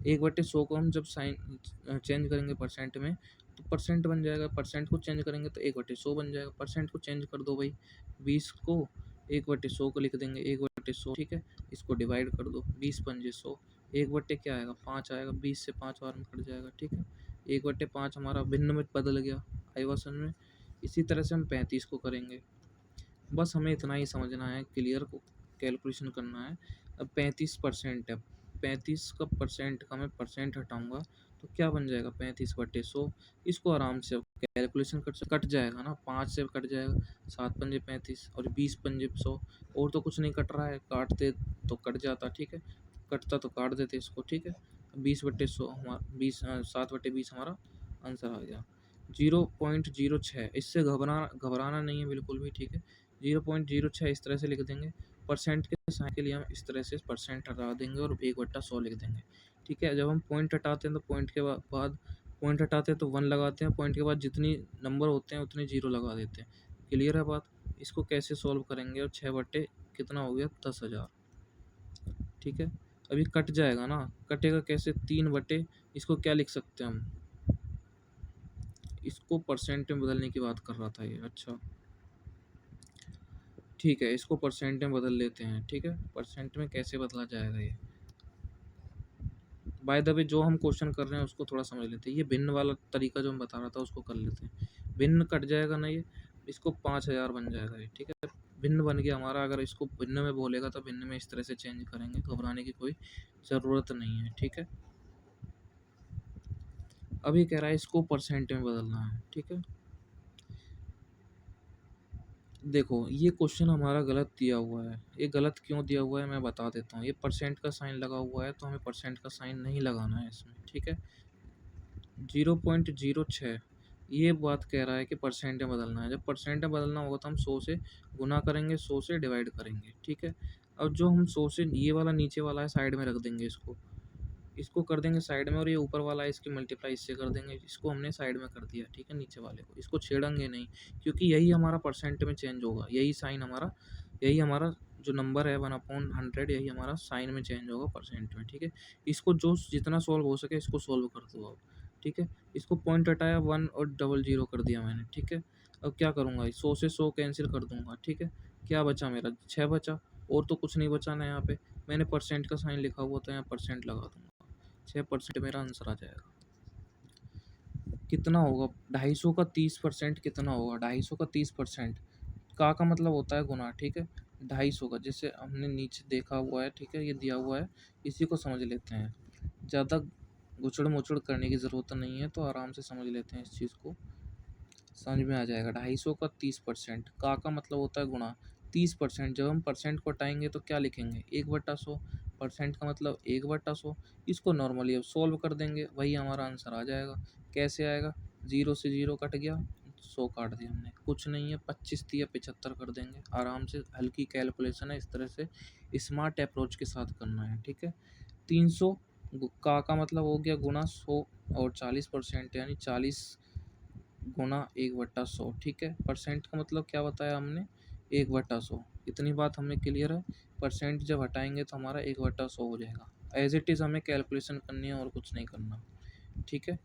1/100 को हम जब साइन चेंज करेंगे परसेंट में तो परसेंट बन जाएगा, परसेंट को चेंज करेंगे तो 1/100 बन जाएगा। परसेंट को चेंज कर दो भाई, 20 को 1/100 को लिख देंगे 1/100, ठीक है। इसको डिवाइड कर दो, 20×5 100, 1/, क्या आएगा, 5 आएगा, 20 से 5 बार में कट जाएगा, ठीक है। 1/5 हमारा भिन्न में बदल गया, आई बात समझ में। इसी तरह से हम 35 को करेंगे। बस हमें इतना ही समझना है, क्लियर को कैलकुलेशन करना है। अब 35% है, 35 का परसेंट का मैं परसेंट हटाऊंगा तो क्या बन जाएगा, 35/100। इसको आराम से कैलकुलेशन कट जाएगा ना, 5 से कट जाएगा, 7×5 35 और 20×100, और तो कुछ नहीं कट रहा है, काटते तो कट जाता, ठीक है, कटता तो काट देते इसको, ठीक है। 20/100 हमारा 7/20 हमारा आंसर आ गया। 0.06, इससे घबराना नहीं है बिल्कुल भी, ठीक है। 0.06 इस तरह से लिख देंगे, परसेंट के साइन के लिए हम इस तरह से परसेंट हटा देंगे और 1/100 लिख देंगे, ठीक है। जब हम पॉइंट हटाते हैं तो पॉइंट के बाद पॉइंट हटाते हैं तो 1 लगाते हैं, पॉइंट के बाद जितनी नंबर होते हैं उतने 0 लगा देते हैं। क्लियर है बात। इसको कैसे सॉल्व करेंगे, और 6 बट्टे कितना हो गया, 10,000, ठीक है। अभी कट जाएगा ना, कटेगा कैसे, 3 बटे, इसको क्या लिख सकते हैं हम, इसको परसेंट में बदलने की बात कर रहा था ये, अच्छा ठीक है, इसको परसेंट में बदल लेते हैं, ठीक है। परसेंट में कैसे बदला जाएगा ये, बाय द वे जो हम क्वेश्चन कर रहे हैं उसको थोड़ा समझ लेते हैं। ये भिन्न वाला तरीका जो मैं बता रहा था उसको कर लेते हैं। भिन्न कट जाएगा ना ये, इसको 5,000 बन जाएगा ये, ठीक है। भिन्न बन गया हमारा। अगर इसको भिन्न में बोलेगा तो भिन्न में इस तरह से चेंज करेंगे, घबराने की कोई ज़रूरत नहीं है, ठीक है। अभी कह रहा है इसको परसेंट में बदलना है, ठीक है। देखो ये क्वेश्चन हमारा गलत दिया हुआ है। ये गलत क्यों दिया हुआ है मैं बता देता हूँ। ये परसेंट का साइन लगा हुआ है तो हमें परसेंट का साइन नहीं लगाना है इसमें, ठीक है। 0.06 ये बात कह रहा है कि परसेंट में बदलना है। जब परसेंट में बदलना होगा तो हम 100 से गुना करेंगे, 100 से डिवाइड करेंगे, ठीक है। अब जो हम 100 से, ये वाला नीचे वाला है साइड में रख देंगे, इसको कर देंगे साइड में, और ये ऊपर वाला है इसकी मल्टीप्लाई इससे कर देंगे। इसको हमने साइड में कर दिया, ठीक है। नीचे वाले को इसको छेड़ेंगे नहीं क्योंकि यही हमारा परसेंट में चेंज होगा, यही साइन हमारा, यही हमारा जो नंबर है 1/100, यही हमारा साइन में चेंज होगा परसेंट में, ठीक है। इसको जो जितना सॉल्व हो सके इसको सॉल्व कर दो अब, ठीक है। इसको पॉइंट हटाया, 1 और 00 कर दिया मैंने, ठीक है। अब क्या करूँगा, 100 से 100 कैंसिल कर दूंगा, ठीक है। क्या बचा मेरा, 6 बचा, और तो कुछ नहीं बचा ना। यहाँ पे मैंने परसेंट का साइन लिखा हुआ था, यहाँ परसेंट लगा दूंगा, 6% मेरा आंसर आ जाएगा। कितना होगा 250 का 30% कितना होगा, 250 का 30%, का मतलब होता है गुना, ठीक है। 250 का, जैसे हमने नीचे देखा हुआ है, ठीक है, ये दिया हुआ है, इसी को समझ लेते हैं। ज़्यादा गुचड़ मुचड़ करने की ज़रूरत नहीं है, तो आराम से समझ लेते हैं इस चीज़ को, समझ में आ जाएगा। 250 का 30%, का मतलब होता है गुणा, 30%। जब हम परसेंट को हटाएंगे तो क्या लिखेंगे, 1/100, परसेंट का मतलब 1/100। इसको नॉर्मली अब सॉल्व कर देंगे, वही हमारा आंसर आ जाएगा। कैसे आएगा, 0 से 0 कट गया, 100 काट दिया हमने, कुछ नहीं है, 25 या 75 कर देंगे आराम से। हल्की कैलकुलेशन है, इस तरह से स्मार्ट अप्रोच के साथ करना है, ठीक है। 300 का मतलब हो गया गुना 100 और 40% यानी 40 गुना 1/100, ठीक है। परसेंट का मतलब क्या बताया हमने, 1/100। इतनी बात हमें क्लियर है। परसेंट जब हटाएंगे तो हमारा 1/100 हो जाएगा। एज इट इज़ हमें कैलकुलेशन करनी है और कुछ नहीं करना, ठीक है।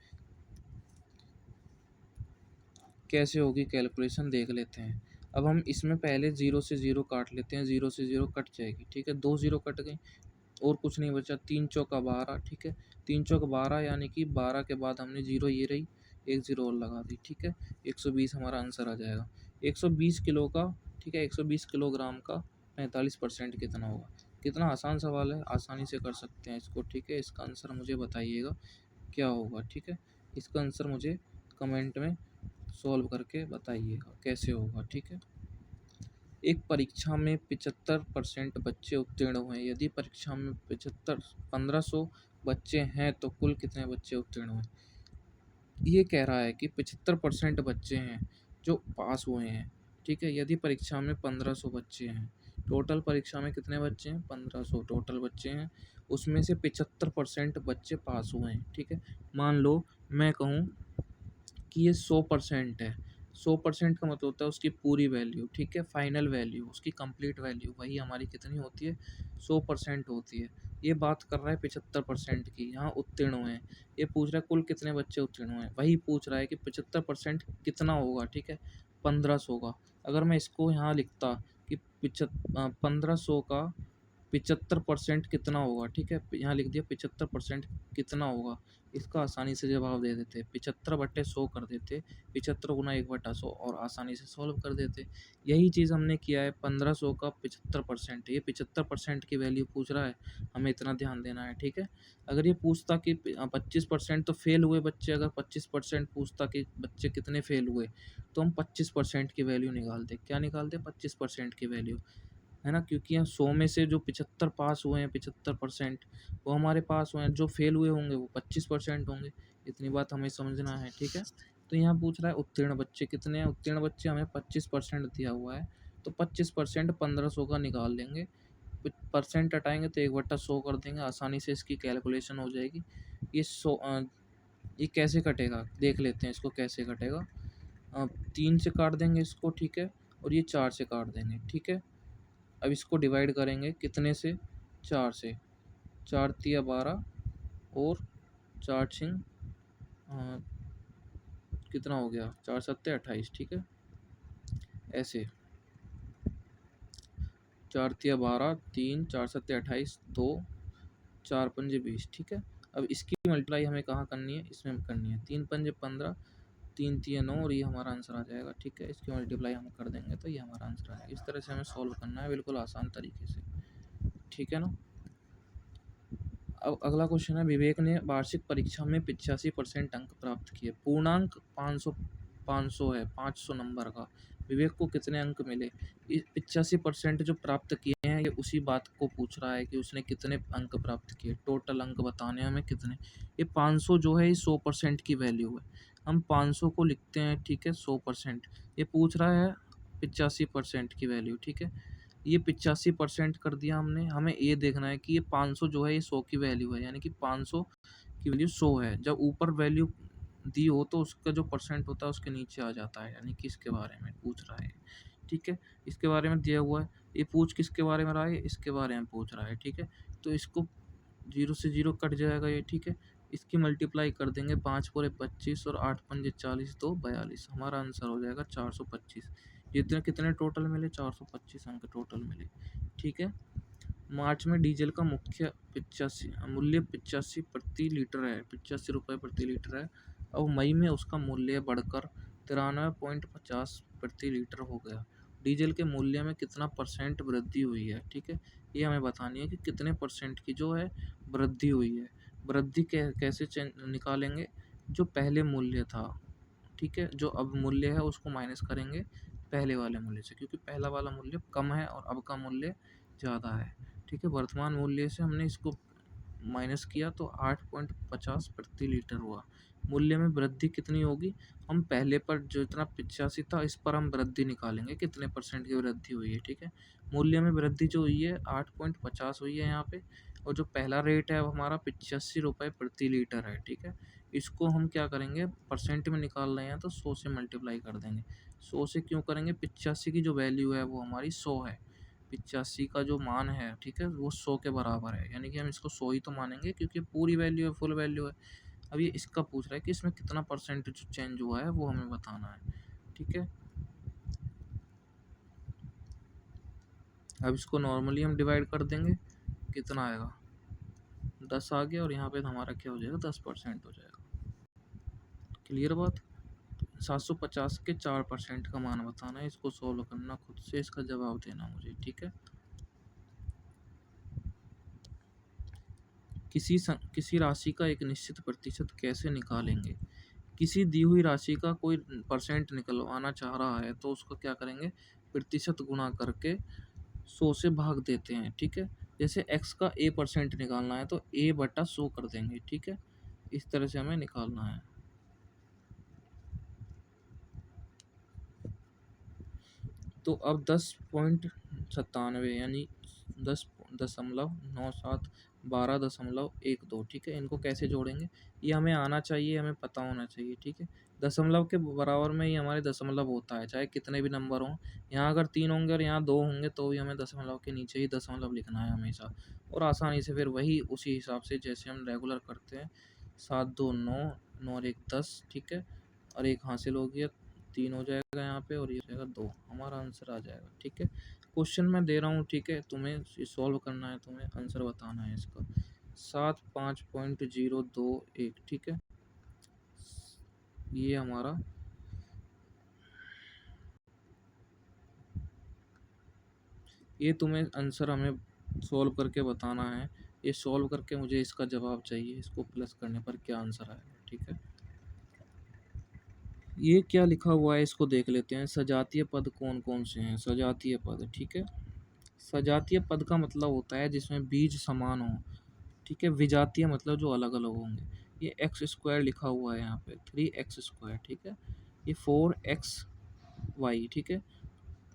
कैसे होगी कैलकुलेशन देख लेते हैं। अब हम इसमें पहले ज़ीरो से ज़ीरो काट लेते हैं, ज़ीरो से ज़ीरो कट जाएगी, ठीक है। दो ज़ीरो कट गई और कुछ नहीं बचा, 3 चौका 12, ठीक है। 3 चौका 12 यानी कि 12 के बाद हमने ज़ीरो ये रही, एक ज़ीरो और लगा दी, ठीक है। 120 हमारा आंसर आ जाएगा। 120 किलो का, ठीक है, 120 किलोग्राम का 45% कितना होगा। कितना आसान सवाल है, आसानी से कर सकते हैं इसको, ठीक है। इसका आंसर मुझे बताइएगा क्या होगा, ठीक है। इसका आंसर मुझे कमेंट में सॉल्व करके बताइएगा कैसे होगा, ठीक है। एक परीक्षा में 75% बच्चे उत्तीर्ण हुए। यदि परीक्षा में 1500 बच्चे हैं तो कुल कितने बच्चे उत्तीर्ण हुए। ये कह रहा है कि 75% बच्चे हैं जो पास हुए हैं, ठीक है। यदि परीक्षा में 1500 बच्चे हैं, टोटल परीक्षा में कितने बच्चे हैं, 1500 टोटल बच्चे हैं, उसमें से 75% बच्चे पास हुए हैं, ठीक है। मान लो मैं कहूँ कि ये 100% है। 100% का मतलब होता है उसकी पूरी वैल्यू, ठीक है, फाइनल वैल्यू, उसकी कंप्लीट वैल्यू, वही हमारी कितनी होती है, 100% होती है। ये बात कर रहा है 75% की, यहाँ उत्तीर्ण हुए हैं। ये पूछ रहा है कुल कितने बच्चे उत्तीर्ण हुए हैं, वही पूछ रहा है कि 75% कितना होगा, ठीक है, 1500 का। अगर मैं इसको यहाँ लिखता कि 1500 का 75% कितना होगा, ठीक है, यहाँ लिख दिया 75% कितना होगा, इसका आसानी से जवाब दे देते, 75/100 कर देते, 75 गुना 1/100 और आसानी से सॉल्व कर देते। यही चीज़ हमने किया है, 1500 का 75%, ये 75% की वैल्यू पूछ रहा है, हमें इतना ध्यान देना है, ठीक है। अगर ये पूछता कि 25% तो फेल हुए बच्चे, अगर 25% पूछता कि बच्चे कितने फेल हुए, तो हम 25% की वैल्यू निकालते। क्या निकालते, 25% की वैल्यू, है ना, क्योंकि यहाँ 100 में से जो 75 पास हुए हैं, 75% वो हमारे पास हुए हैं, जो फेल हुए होंगे वो 25% होंगे। इतनी बात हमें समझना है, ठीक है। तो यहाँ पूछ रहा है उत्तीर्ण बच्चे कितने हैं, उत्तीर्ण बच्चे हमें 25% दिया हुआ है, तो 25% 1500 का निकाल लेंगे, परसेंट हटाएंगे तो 1/100 कर देंगे, आसानी से इसकी कैलकुलेशन हो जाएगी। ये ये कैसे कटेगा देख लेते हैं, इसको कैसे कटेगा। 3 से काट देंगे इसको, ठीक है, और ये 4 से काट देंगे, ठीक है। अब इसको डिवाइड करेंगे कितने से, 4 से, 4 तिया 12 और 4 छिंग कितना हो गया, 4 सत्ते 28, ठीक है। ऐसे 4 तिया 12, 3, 4 सत्ते 28, 2, 4 पंजे 20, ठीक है। अब इसकी मल्टीप्लाई हमें कहाँ करनी है, इसमें करनी है, 3 पंजे 15, 3 तिया 9 और ये हमारा आंसर आ जाएगा, ठीक है। इसकी मल्टीप्लाई हम कर देंगे तो ये हमारा आंसर आएगा। इस तरह से हमें सॉल्व करना है, बिल्कुल आसान तरीके से, ठीक है ना। अब अगला क्वेश्चन है, विवेक ने वार्षिक परीक्षा में 85% अंक प्राप्त किए। पूर्णांक 500 है, 500 नंबर का। विवेक को कितने अंक मिले। 85% जो प्राप्त किए हैं, ये उसी बात को पूछ रहा है कि उसने कितने अंक प्राप्त किए, टोटल अंक बताने हमें कितने। ये 500 जो है ये 100% की वैल्यू है, हम 500 को लिखते हैं, ठीक है, 100%। ये पूछ रहा है 85% की वैल्यू, ठीक है। ये 85% कर दिया हमने, हमें ये देखना है कि ये 500 जो है ये 100 की वैल्यू है, यानी कि 500 की वैल्यू 100 है। जब ऊपर वैल्यू दी हो तो उसका जो परसेंट होता है उसके नीचे आ जाता है, यानी कि इसके बारे में पूछ रहा है, ठीक है। इसके बारे में दिया हुआ है, ये पूछ किसके बारे में रहा है, इसके बारे में पूछ रहा है, ठीक है। तो इसको 0 से 0 कट जाएगा ये, ठीक है। इसकी मल्टीप्लाई कर देंगे, 5 पूरे 25 और 8 पंजे 40, 2 42, हमारा आंसर हो जाएगा 425। जितने कितने टोटल मिले, 425 अंक टोटल मिले, ठीक है। मार्च में डीजल का मुख्य 85 मूल्य 85 प्रति लीटर है, 85 रुपये प्रति लीटर है। अब मई में उसका मूल्य बढ़कर 93.50 प्रति लीटर हो गया। डीजल के मूल्य में कितना परसेंट वृद्धि हुई है, ठीक है। ये हमें बतानी है कि कितने परसेंट की जो है वृद्धि हुई है। वृद्धि कैसे निकालेंगे, जो पहले मूल्य था, ठीक है, जो अब मूल्य है उसको माइनस करेंगे पहले वाले मूल्य से, क्योंकि पहला वाला मूल्य कम है और अब का मूल्य ज़्यादा है, ठीक है। वर्तमान मूल्य से हमने इसको माइनस किया तो 8.50 प्रति लीटर हुआ। मूल्य में वृद्धि कितनी होगी, हम पहले पर जो इतना 85 था इस पर हम वृद्धि निकालेंगे, कितने परसेंट की वृद्धि हुई है, ठीक है। मूल्य में वृद्धि जो हुई है 8.50 हुई है यहाँ पे, और जो पहला रेट है वो हमारा 85 रुपये प्रति लीटर है, ठीक है। इसको हम क्या करेंगे, परसेंट में निकाल रहे हैं तो 100 से मल्टीप्लाई कर देंगे। 100 से क्यों करेंगे, 85 की जो वैल्यू है वो हमारी 100 है। 85 का जो मान है, ठीक है, वो 100 के बराबर है, यानी कि हम इसको 100 ही तो मानेंगे क्योंकि पूरी वैल्यू है, फुल वैल्यू है। अब ये इसका पूछ रहा है कि इसमें कितना परसेंटेज चेंज हुआ है वो हमें बताना है, ठीक है। अब इसको नॉर्मली हम डिवाइड कर देंगे, कितना आएगा, 10 आ गया, और यहाँ पे हमारा क्या हो जाएगा, 10% हो जाएगा। क्लियर बात। 750 के 4% का मान बताना है, इसको सोल्व करना खुद से, इसका जवाब देना मुझे, ठीक है। किसी राशि का एक निश्चित प्रतिशत कैसे निकालेंगे। किसी दी हुई राशि का कोई परसेंट निकलवाना चाह रहा है तो उसको क्या करेंगे, प्रतिशत गुणा करके 100 से भाग देते हैं, ठीक है। जैसे x का a% निकालना है तो a बटा 100 कर देंगे, ठीक है। इस तरह से हमें निकालना है। तो अब 10.97 यानी 10.97 12.12, ठीक है। इनको कैसे जोड़ेंगे, ये हमें आना चाहिए, हमें पता होना चाहिए, ठीक है। दशमलव के बराबर में ही हमारे दशमलव होता है, चाहे कितने भी नंबर हों। यहाँ अगर 3 होंगे और यहाँ 2 होंगे तो भी हमें दशमलव के नीचे ही दशमलव लिखना है हमेशा, और आसानी से फिर वही उसी हिसाब से जैसे हम रेगुलर करते हैं, 7 2 9, 9 और 1 10, ठीक है। और एक हासिल हो गया, 3 हो जाएगा यहाँ पे, और ये हो जाएगा 2, हमारा आंसर आ जाएगा, ठीक है। क्वेश्चन मैं दे रहा हूँ, ठीक है, तुम्हें सॉल्व करना है, तुम्हें आंसर बताना है इसका। 75.021, ठीक है, ये हमारा ये तुम्हें आंसर हमें सॉल्व करके बताना है। ये सॉल्व करके मुझे इसका जवाब चाहिए, इसको प्लस करने पर क्या आंसर आएगा, ठीक है। ये क्या लिखा हुआ है इसको देख लेते हैं। सजातीय पद कौन कौन से हैं, सजातीय पद, ठीक है। सजातीय पद का मतलब होता है जिसमें बीज समान हो, ठीक है। विजातीय मतलब जो अलग अलग होंगे। ये एक्स स्क्वायर लिखा हुआ है यहाँ पे, 3x², ठीक है। ये 4xy, ठीक है,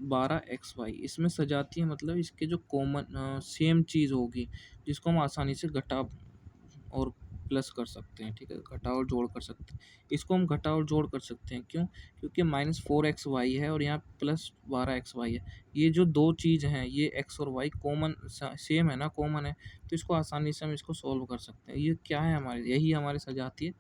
12xy। इसमें सजातीय मतलब इसके जो कॉमन सेम चीज़ होगी, जिसको हम आसानी से घटा और प्लस कर सकते हैं, ठीक है, घटा और जोड़ कर सकते हैं। इसको हम घटा और जोड़ कर सकते हैं, क्यों, क्योंकि -4xy है और यहाँ +12xy है। ये जो दो चीज़ हैं, ये x और y कॉमन सेम है ना, कॉमन है, तो इसको आसानी से हम इसको सॉल्व कर सकते हैं। ये क्या है, हमारे यही हमारे सजातीय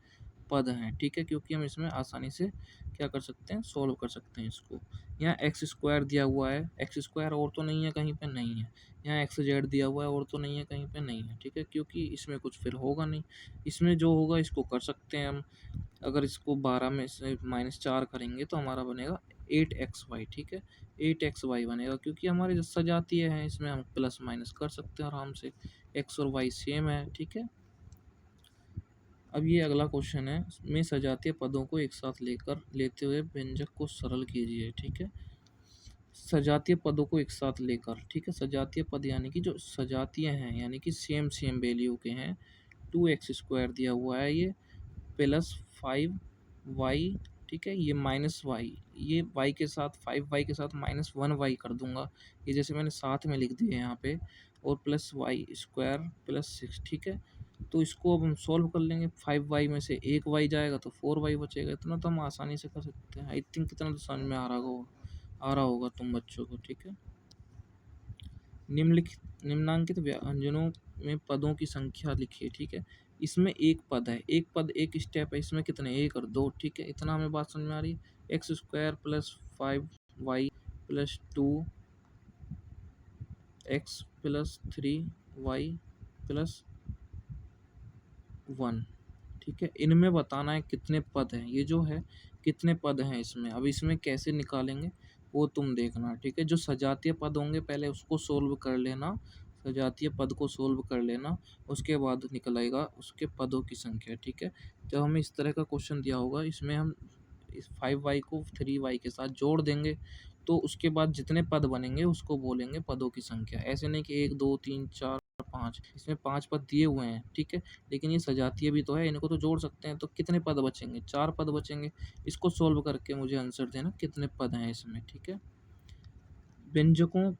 पद हैं, ठीक है, क्योंकि हम इसमें आसानी से क्या कर सकते हैं, सॉल्व कर सकते हैं इसको। यहाँ x² दिया हुआ है, x² और तो नहीं है, कहीं पे नहीं है। यहाँ xz दिया हुआ है, और तो नहीं है, कहीं पे नहीं है, ठीक है, क्योंकि इसमें कुछ फिर होगा नहीं। इसमें जो होगा इसको कर सकते हैं हम। अगर इसको 12 में से -4 करेंगे तो हमारा बनेगा 8xy, ठीक है। 8xy बनेगा, क्योंकि हमारे जो सजातीय हैं इसमें हम प्लस माइनस कर सकते हैं आराम से। x और y सेम है, ठीक है। अब ये अगला क्वेश्चन है, में सजातीय पदों को एक साथ लेते हुए व्यंजक को सरल कीजिए, ठीक है। सजातीय पदों को एक साथ लेकर, ठीक है, सजातीय पद यानी कि जो सजातीय हैं, यानी कि सेम सेम वैल्यू के हैं। 2x² दिया हुआ है, ये +5y, ठीक है, ये -y, ये y के साथ 5y के साथ -1y कर दूंगा, ये जैसे मैंने साथ में लिख दिया यहाँ पे, और +y² +6, ठीक है। तो इसको अब हम सॉल्व कर लेंगे। 5y में से एक y जाएगा तो 4y बचेगा। इतना तो हम आसानी से कर सकते हैं। आई थिंक कितना तो समझ में आ रहा होगा तुम बच्चों को, ठीक है। निम्नांकित व्यंजनों में पदों की संख्या लिखिए, ठीक है। इसमें एक पद है, एक पद एक स्टेप है, इसमें कितने, 1 और 2, ठीक है। इतना हमें बात समझ में आ रही है। x² +5y +2 x +3y +1, ठीक है। इनमें बताना है कितने पद हैं, ये जो है कितने पद हैं इसमें। अब इसमें कैसे निकालेंगे वो तुम देखना, ठीक है। जो सजातीय पद होंगे पहले उसको सोल्व कर लेना, सजातीय पद को सोल्व कर लेना, उसके बाद निकलेगा उसके पदों की संख्या, ठीक है। जब हमें इस तरह का क्वेश्चन दिया होगा, इसमें हम इस 5y को 3y के साथ जोड़ देंगे, तो उसके बाद जितने पद बनेंगे उसको बोलेंगे पदों की संख्या। ऐसे नहीं कि 1 2 3 4 5, इसमें 5 पद दिए हुए हैं, ठीक है, लेकिन ये सजातीय भी तो है, इनको तो जोड़ सकते हैं। तो कितने पद बचेंगे, 4 पद बचेंगे। इसको सोल्व करके मुझे आंसर देना कितने पद हैं इसमें, ठीक है। व्यंजकों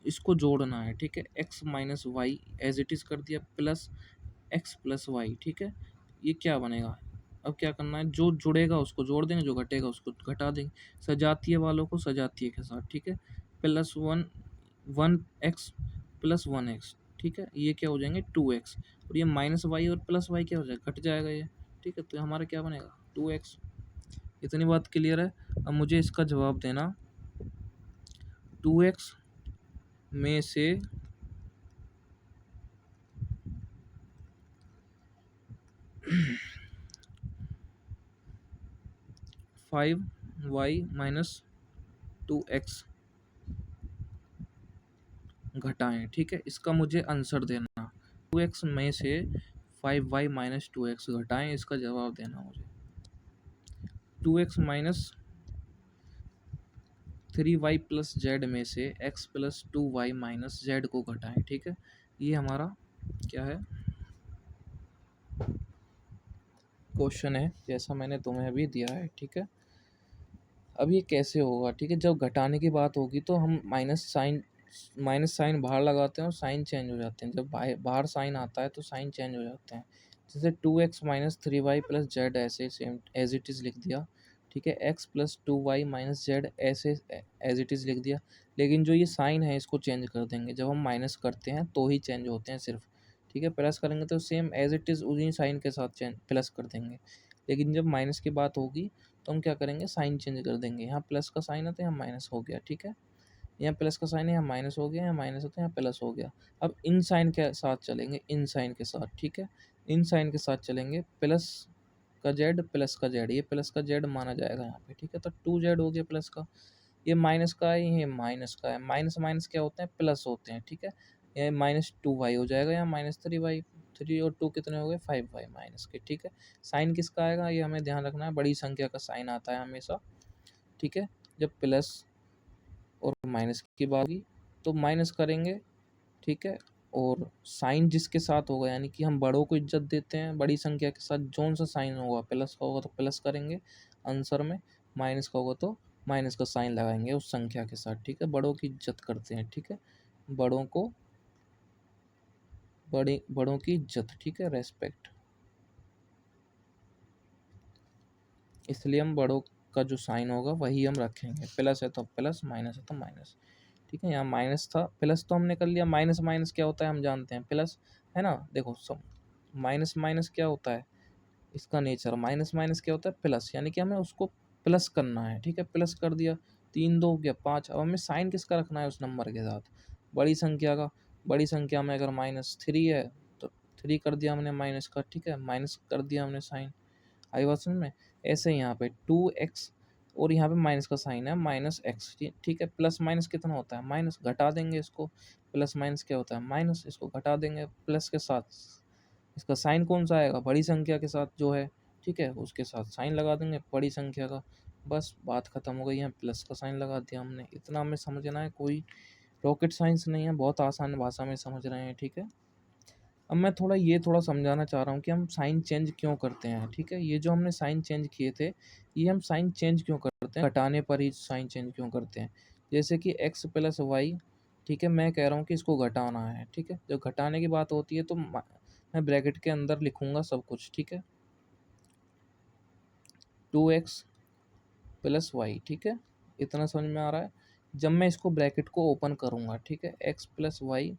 इसको जोड़ना है, ठीक है। X minus y as it is कर दिया, प्लस एक्स प्लस वाई, ठीक है। ये क्या बनेगा, अब क्या करना है, जो जुड़ेगा उसको जोड़ देंगे, जो घटेगा उसको घटा देंगे, सजातीय वालों को सजातीय के साथ, ठीक है। Plus one, one x plus one x, ठीक है, ये क्या हो जाएंगे 2x, और ये माइनस वाई और प्लस वाई क्या हो जाएगा, घट जाएगा ये, ठीक है। तो हमारा क्या बनेगा 2x। इतनी बात क्लियर है। अब मुझे इसका जवाब देना, 2x में से 5y माइनस 2x घटाएं, ठीक है। इसका मुझे आंसर देना, 2x में से 5y माइनस 2x घटाएं, इसका जवाब देना मुझे। 2x minus 3y plus Z में से x plus 2y minus Z को घटाएं, ठीक है। ये हमारा क्या है, क्वेश्चन है, जैसा मैंने तुम्हें अभी दिया है, ठीक है। अब ये कैसे होगा, ठीक है, जब घटाने की बात होगी तो हम माइनस साइन बाहर लगाते हैं और साइन चेंज हो जाते हैं, जब बाहर साइन आता है तो साइन चेंज हो जाते हैं। जैसे 2x minus 3y plus Z ऐसे सेम एज इट इज़ लिख दिया, ठीक है। x plus 2y minus Z ऐसे एज इट इज़ लिख दिया, लेकिन जो ये साइन है इसको चेंज कर देंगे, जब हम माइनस करते हैं तो ही चेंज होते हैं सिर्फ, ठीक है। प्लस करेंगे तो सेम एज इट इज़ उन्हीं साइन के साथ चेंज प्लस कर देंगे, लेकिन जब माइनस की बात होगी तो हम क्या करेंगे, साइन चेंज कर देंगे। यहाँ प्लस का साइन है तो यहाँ माइनस हो गया, ठीक है। यहाँ प्लस का साइन है, यहाँ माइनस हो गया, यहाँ माइनस है तो यहाँ प्लस हो गया। अब इन साइन के साथ चलेंगे, इन साइन के साथ, ठीक है। इन साइन के साथ चलेंगे, प्लस का जेड प्लस का जेड, ये प्लस का जेड माना जाएगा यहाँ पे, ठीक है। तो 2z हो गया प्लस का, ये माइनस का है, ये माइनस का है, माइनस माइनस क्या होते हैं, प्लस होते हैं, ठीक है। ये माइनस 2y हो जाएगा, यहाँ माइनस 3y, 3 और 2 कितने हो गए 5y माइनस के, ठीक है। साइन किसका आएगा ये हमें ध्यान रखना है, बड़ी संख्या का साइन आता है हमेशा, ठीक है। जब प्लस और माइनस की बात होगी तो माइनस करेंगे, ठीक है। और साइन जिसके साथ होगा, यानी कि हम बड़ों को इज्जत देते हैं, बड़ी संख्या के साथ जोन सा साइन होगा, प्लस का होगा तो प्लस करेंगे आंसर में, माइनस का होगा तो माइनस का साइन लगाएंगे उस संख्या के साथ, ठीक है। बड़ों की इज्जत करते हैं, ठीक है, बड़ों को, बड़ों की इज्जत, ठीक है, रेस्पेक्ट, इसलिए हम बड़ों का जो साइन होगा वही हम रखेंगे, प्लस है तो प्लस, माइनस है तो माइनस, ठीक है। यहाँ माइनस था, प्लस तो हमने कर लिया, माइनस माइनस क्या होता है हम जानते हैं, प्लस है ना। देखो सब माइनस माइनस क्या होता है, इसका नेचर माइनस माइनस क्या होता है प्लस, यानी कि हमें उसको प्लस करना है, ठीक है। प्लस कर दिया, 3 2 हो गया 5। अब हमें साइन किसका रखना है उस नंबर के साथ, बड़ी संख्या का। बड़ी संख्या में अगर -3 है तो 3 कर दिया हमने माइनस का, ठीक है, माइनस कर दिया हमने साइन, आई बात समझ में। ऐसे ही यहाँ पे 2x और यहाँ पे माइनस का साइन है -x, ठीक है। प्लस माइनस कितना होता है माइनस, घटा देंगे इसको, प्लस माइनस क्या होता है माइनस, इसको घटा देंगे प्लस के साथ, इसका साइन कौन सा आएगा, बड़ी संख्या के साथ जो है, ठीक है, उसके साथ साइन लगा देंगे बड़ी संख्या का, बस बात खत्म हो गई। यहाँ प्लस का साइन लगा दिया हमने, इतना हमें समझना है, कोई रॉकेट साइंस नहीं है, बहुत आसान भाषा में समझ रहे हैं, ठीक है। अब मैं थोड़ा समझाना चाह रहा हूँ कि हम साइन चेंज क्यों करते हैं, ठीक है। ये जो हमने साइन चेंज किए थे, ये हम साइन चेंज क्यों करते हैं, घटाने पर ही साइन चेंज क्यों करते हैं। जैसे कि एक्स प्लस वाई, ठीक है, मैं कह रहा हूँ कि इसको घटाना है, ठीक है। जब घटाने की बात होती है तो मैं ब्रैकेट के अंदर लिखूंगा सब कुछ, ठीक है, 2x प्लस वाई, ठीक है, इतना समझ में आ रहा है। जब मैं इसको ब्रैकेट को ओपन करूँगा, ठीक है, एक्स प्लस वाई,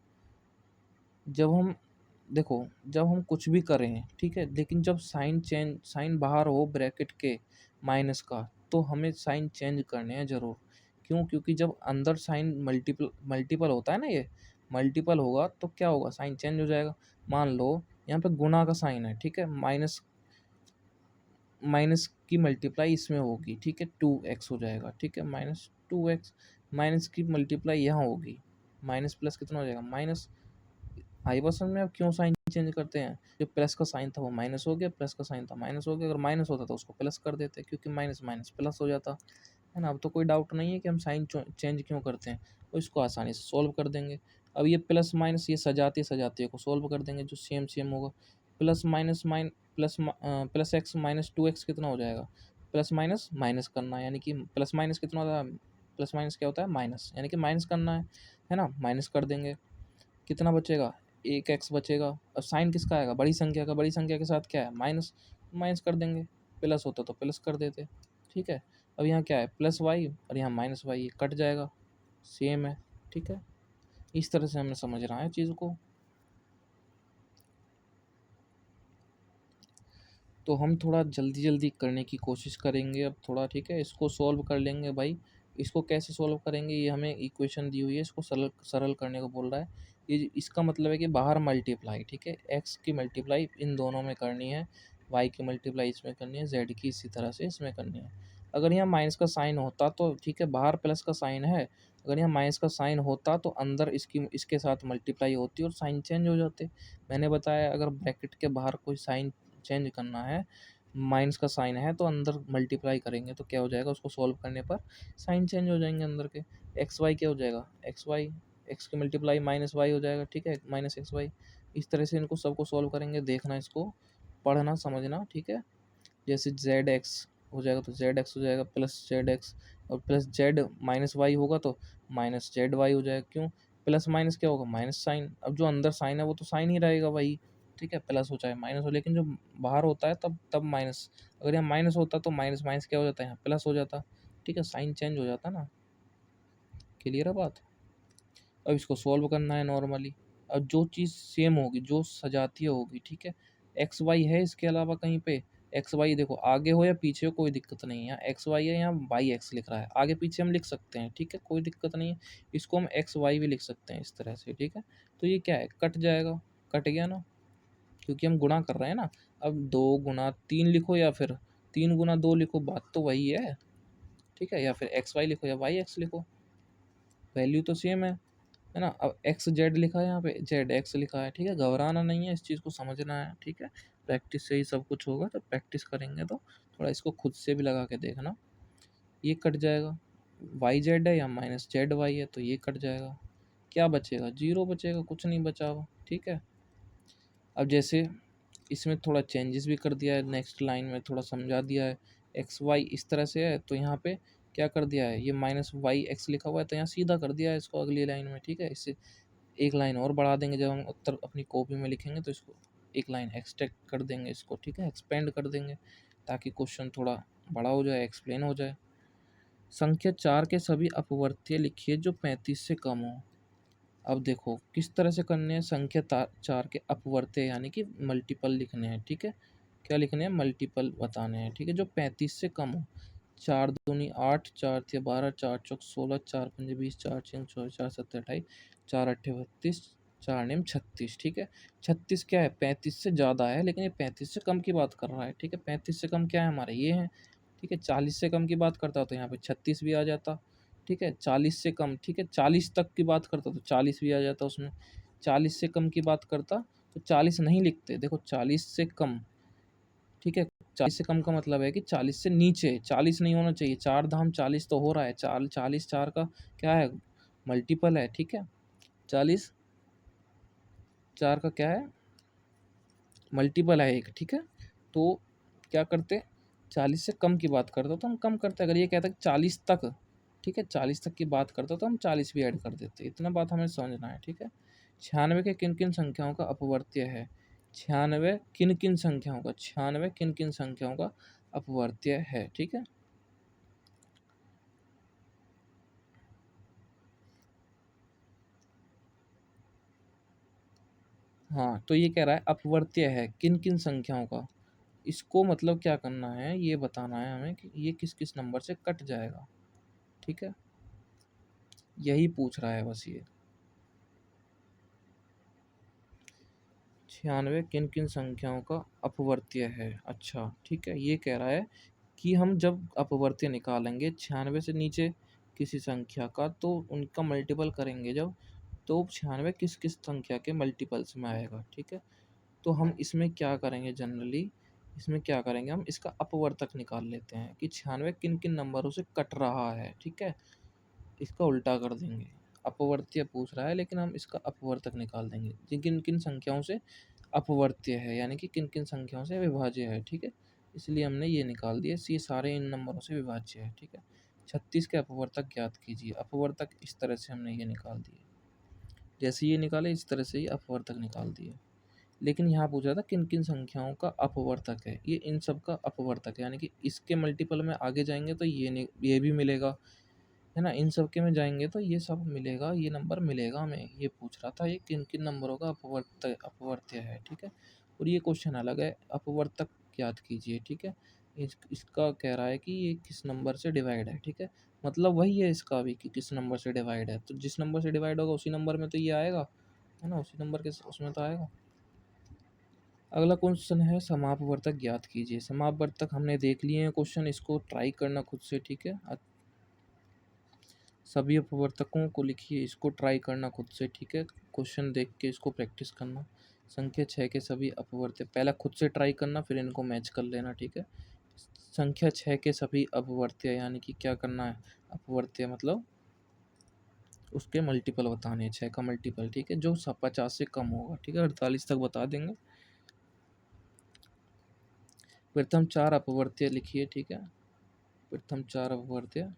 जब हम देखो, जब हम कुछ भी करें, ठीक है, लेकिन जब साइन बाहर हो ब्रैकेट के माइनस का, तो हमें साइन चेंज करने हैं ज़रूर। क्यों, क्योंकि जब अंदर साइन मल्टीपल मल्टीपल होता है ना, ये मल्टीपल होगा तो क्या होगा, साइन चेंज हो जाएगा। मान लो यहाँ पे गुना का साइन है, ठीक है, माइनस माइनस की मल्टीप्लाई इसमें होगी, ठीक है, 2x हो जाएगा, ठीक है, -2x, माइनस की मल्टीप्लाई यहाँ होगी, माइनस प्लस कितना हो जाएगा माइनस। आई बात समझ में, अब क्यों साइन चेंज करते हैं, जो प्लस का साइन था वो माइनस हो गया, प्लस का साइन था माइनस हो गया, अगर माइनस होता तो उसको प्लस कर देते, क्योंकि माइनस माइनस प्लस हो जाता है ना। अब तो कोई डाउट नहीं है कि हम साइन चेंज क्यों करते हैं, तो इसको आसानी से सोल्व कर देंगे। अब ये प्लस माइनस ये सजाती सजाती को सोल्व कर देंगे, जो सेम सेम होगा, plus minus plus x minus 2x कितना हो जाएगा, प्लस माइनस माइनस करना है, यानी कि प्लस माइनस कितना होता है, प्लस माइनस क्या होता है माइनस, यानी कि माइनस करना है। है ना, माइनस कर देंगे, कितना बचेगा, एक एक्स बचेगा। अब साइन किसका आएगा, बड़ी संख्या का, बड़ी संख्या के साथ क्या है माइनस, माइनस कर देंगे, प्लस होता तो प्लस कर देते, ठीक है। अब यहाँ क्या है प्लस वाई और यहाँ माइनस वाई, ये कट जाएगा, सेम है, ठीक है। इस तरह से हमें समझना है चीज़ को। तो हम थोड़ा जल्दी जल्दी करने की कोशिश करेंगे अब थोड़ा, ठीक है। इसको सॉल्व कर लेंगे भाई। इसको कैसे सॉल्व करेंगे, ये हमें इक्वेशन दी हुई है, इसको सरल सरल करने को बोल रहा है। ये इसका मतलब है कि बाहर मल्टीप्लाई, ठीक है, एक्स की मल्टीप्लाई इन दोनों में करनी है, वाई की मल्टीप्लाई इसमें करनी है, जेड की इसी तरह से इसमें करनी है। अगर यहाँ माइनस का साइन होता तो ठीक है, बाहर प्लस का साइन है, अगर यहाँ माइनस का साइन होता तो अंदर इसकी इसके साथ मल्टीप्लाई होती और साइन चेंज हो जाते। मैंने बताया अगर ब्रैकेट के बाहर कोई साइन चेंज करना है, माइनस का साइन है तो अंदर मल्टीप्लाई करेंगे तो क्या हो जाएगा, उसको सॉल्व करने पर साइन चेंज हो जाएंगे अंदर के। एक्स वाई क्या हो जाएगा, एक्स वाई, एक्स की मल्टीप्लाई माइनस वाई हो जाएगा, ठीक है, माइनस एक्स वाई। इस तरह से इनको सबको सॉल्व करेंगे, देखना इसको, पढ़ना समझना, ठीक है। जैसे जेड एक्स हो जाएगा तो जेड एक्स हो जाएगा प्लस जेड एक्स, और प्लस जेड माइनस वाई होगा तो माइनस जेड वाई हो जाएगा। क्यों, प्लस माइनस क्या होगा, माइनस साइन। अब जो अंदर साइन है वो तो साइन ही रहेगा वही, ठीक है, प्लस हो चाहे माइनस हो, लेकिन जो बाहर होता है तब तब माइनस, अगर यहाँ माइनस होता तो माइनस माइनस क्या हो जाता है, यहाँ प्लस हो जाता, ठीक है, साइन चेंज हो जाता ना। क्लियर है बात। अब इसको सॉल्व करना है नॉर्मली। अब जो चीज़ सेम होगी, जो सजातीय होगी, ठीक है, एक्स वाई है इसके अलावा कहीं पे, एक्स वाई देखो आगे हो या पीछे हो कोई दिक्कत नहीं है, यहाँ एक्स वाई है, यहाँ वाई एक्स लिख रहा है, आगे पीछे हम लिख सकते हैं, ठीक है, कोई दिक्कत नहीं है। इसको हम एक्स वाई भी लिख सकते हैं इस तरह से, ठीक है। तो ये क्या है, कट जाएगा, कट गया ना, क्योंकि हम गुणा कर रहे हैं ना। अब 2 गुना 3 लिखो या फिर 3 गुना 2 लिखो, बात तो वही है, ठीक है, या फिर एक्स वाई लिखो या वाई एक्स लिखो, वैल्यू तो सेम है ना। अब एक्स जेड लिखा है, यहाँ पे जेड एक्स लिखा है, ठीक है, घबराना नहीं है, इस चीज़ को समझना है, ठीक है। प्रैक्टिस से ही सब कुछ होगा, तो प्रैक्टिस करेंगे तो थोड़ा इसको खुद से भी लगा के देखना। ये कट जाएगा, वाई जेड है या माइनस जेड वाई है तो ये कट जाएगा, क्या बचेगा, जीरो बचेगा, कुछ नहीं बचा हुआ, ठीक है। अब जैसे इसमें थोड़ा चेंजेस भी कर दिया है, नेक्स्ट लाइन में थोड़ा समझा दिया है, एक्स वाई इस तरह से है तो यहाँ पे क्या कर दिया है, ये माइनस वाई एक्स लिखा हुआ है तो यहाँ सीधा कर दिया है इसको अगली लाइन में, ठीक है। इससे एक लाइन और बढ़ा देंगे, जब हम उत्तर अपनी कॉपी में लिखेंगे तो इसको एक लाइन एक्सटेंड कर देंगे इसको, ठीक है, एक्सपेंड कर देंगे, ताकि क्वेश्चन थोड़ा बड़ा हो जाए, एक्सप्लेन हो जाए। संख्या 4 के सभी अपवर्त्य लिखिए जो 35 से कम हो। अब देखो किस तरह से करने हैं, संख्या 4 के अपवर्त्य यानी कि मल्टीपल लिखने हैं, ठीक है, क्या लिखने हैं, मल्टीपल बताने हैं, ठीक है, जो 35 से कम हो। 4 दूनी 8, 4 तिया 12, 4 चौक 16, 4 पंजे 20, 4 6 24, 4 7 28, 4 8 32, 4 9 36, ठीक है। 36 क्या है, 35 से ज़्यादा है, लेकिन ये 35 से कम की बात कर रहा है, ठीक है। 35 से कम क्या है हमारे, ये है, ठीक है। 40 से कम की बात करता तो यहाँ पे 36 भी आ जाता, ठीक है। 40 से कम, ठीक है, 40 तक की बात करता तो 40 भी आ जाता उसमें। 40 से कम की बात करता तो 40 नहीं लिखते, देखो 40 से कम, ठीक है। 40 से कम का मतलब है कि 40 से नीचे, 40 नहीं होना चाहिए, 4 धाम 40 तो हो रहा है, 40 4 का क्या है, मल्टीपल है, ठीक है। 40 4 का क्या है, मल्टीपल है एक, ठीक है। तो क्या करते, 40 से कम की बात करते तो हम कम करते, अगर ये कहता है 40 तक, ठीक है, 40 तक की बात करते तो हम 40 भी ऐड कर देते, इतना बात हमें समझना है, ठीक है। 96 के किन किन संख्याओं का अपवर्त्य है, 96 किन किन संख्याओं का, 96 किन किन संख्याओं का अपवर्त्य है, ठीक है। हाँ तो ये कह रहा है अपवर्त्य है किन किन संख्याओं का, इसको मतलब क्या करना है, ये बताना है हमें कि ये किस किस नंबर से कट जाएगा, ठीक है, यही पूछ रहा है बस ये। 96 किन किन संख्याओं का अपवर्त्य है, अच्छा ठीक है, ये कह रहा है कि हम जब अपवर्त्य निकालेंगे 96 से नीचे किसी संख्या का तो उनका मल्टीपल करेंगे जब, तो 96 किस किस संख्या के मल्टीपल्स में आएगा, ठीक है। तो हम इसमें क्या करेंगे जनरली, इसमें क्या करेंगे, हम इसका अपवर्तक निकाल लेते हैं कि 96 किन किन नंबरों से कट रहा है, ठीक है। इसका उल्टा कर देंगे, अपवर्त्य पूछ रहा है लेकिन हम इसका अपवर्तक निकाल देंगे कि किन किन संख्याओं से अपवर्त्य है, यानी कि किन किन संख्याओं से विभाज्य है, ठीक है। इसलिए हमने ये निकाल दिया, ये सारे इन नंबरों से विभाज्य है, ठीक है। 36 के अपवर्तक ज्ञात कीजिए, अपवर्तक इस तरह से हमने ये निकाल दिए। जैसे ये निकाले इस तरह से ही अपवर्तक निकाल दिए। लेकिन यहाँ पूछ रहा था किन किन संख्याओं का अपवर्तक है, ये इन सब का अपवर्तक है, यानी कि इसके मल्टीपल में आगे जाएंगे तो ये नहीं, ये भी मिलेगा, है ना, इन सब के में जाएंगे तो ये सब मिलेगा, ये नंबर मिलेगा हमें, ये पूछ रहा था ये किन किन नंबरों का अपवर्त्य है, ठीक है। और ये क्वेश्चन अलग है, अपवर्तक याद कीजिए, ठीक है। इसका कह रहा है कि ये किस नंबर से डिवाइड है, ठीक है। मतलब वही है इसका भी कि किस नंबर से डिवाइड है, तो जिस नंबर से डिवाइड होगा उसी नंबर में तो ये आएगा, है ना, उसी नंबर के उसमें तो आएगा। अगला क्वेश्चन है समापवर्तक ज्ञात कीजिए। समापवर्तक हमने देख लिए हैं क्वेश्चन, इसको ट्राई करना खुद से, ठीक है। सभी अपवर्तकों को लिखिए, इसको ट्राई करना खुद से, ठीक है। क्वेश्चन देख के इसको प्रैक्टिस करना। संख्या 6 के सभी अपवर्त्य, पहला खुद से ट्राई करना फिर इनको मैच कर लेना, ठीक है। संख्या 6 के सभी अपवर्त्य यानी कि क्या करना है, अपवर्त्य मतलब उसके मल्टीपल बताने हैं, 6 का मल्टीपल, ठीक है, जो 50 से कम होगा, ठीक है, 48 तक बता देंगे। प्रथम 4 अपवर्त्य लिखिए, ठीक है। प्रथम 4 अपवर्त्य,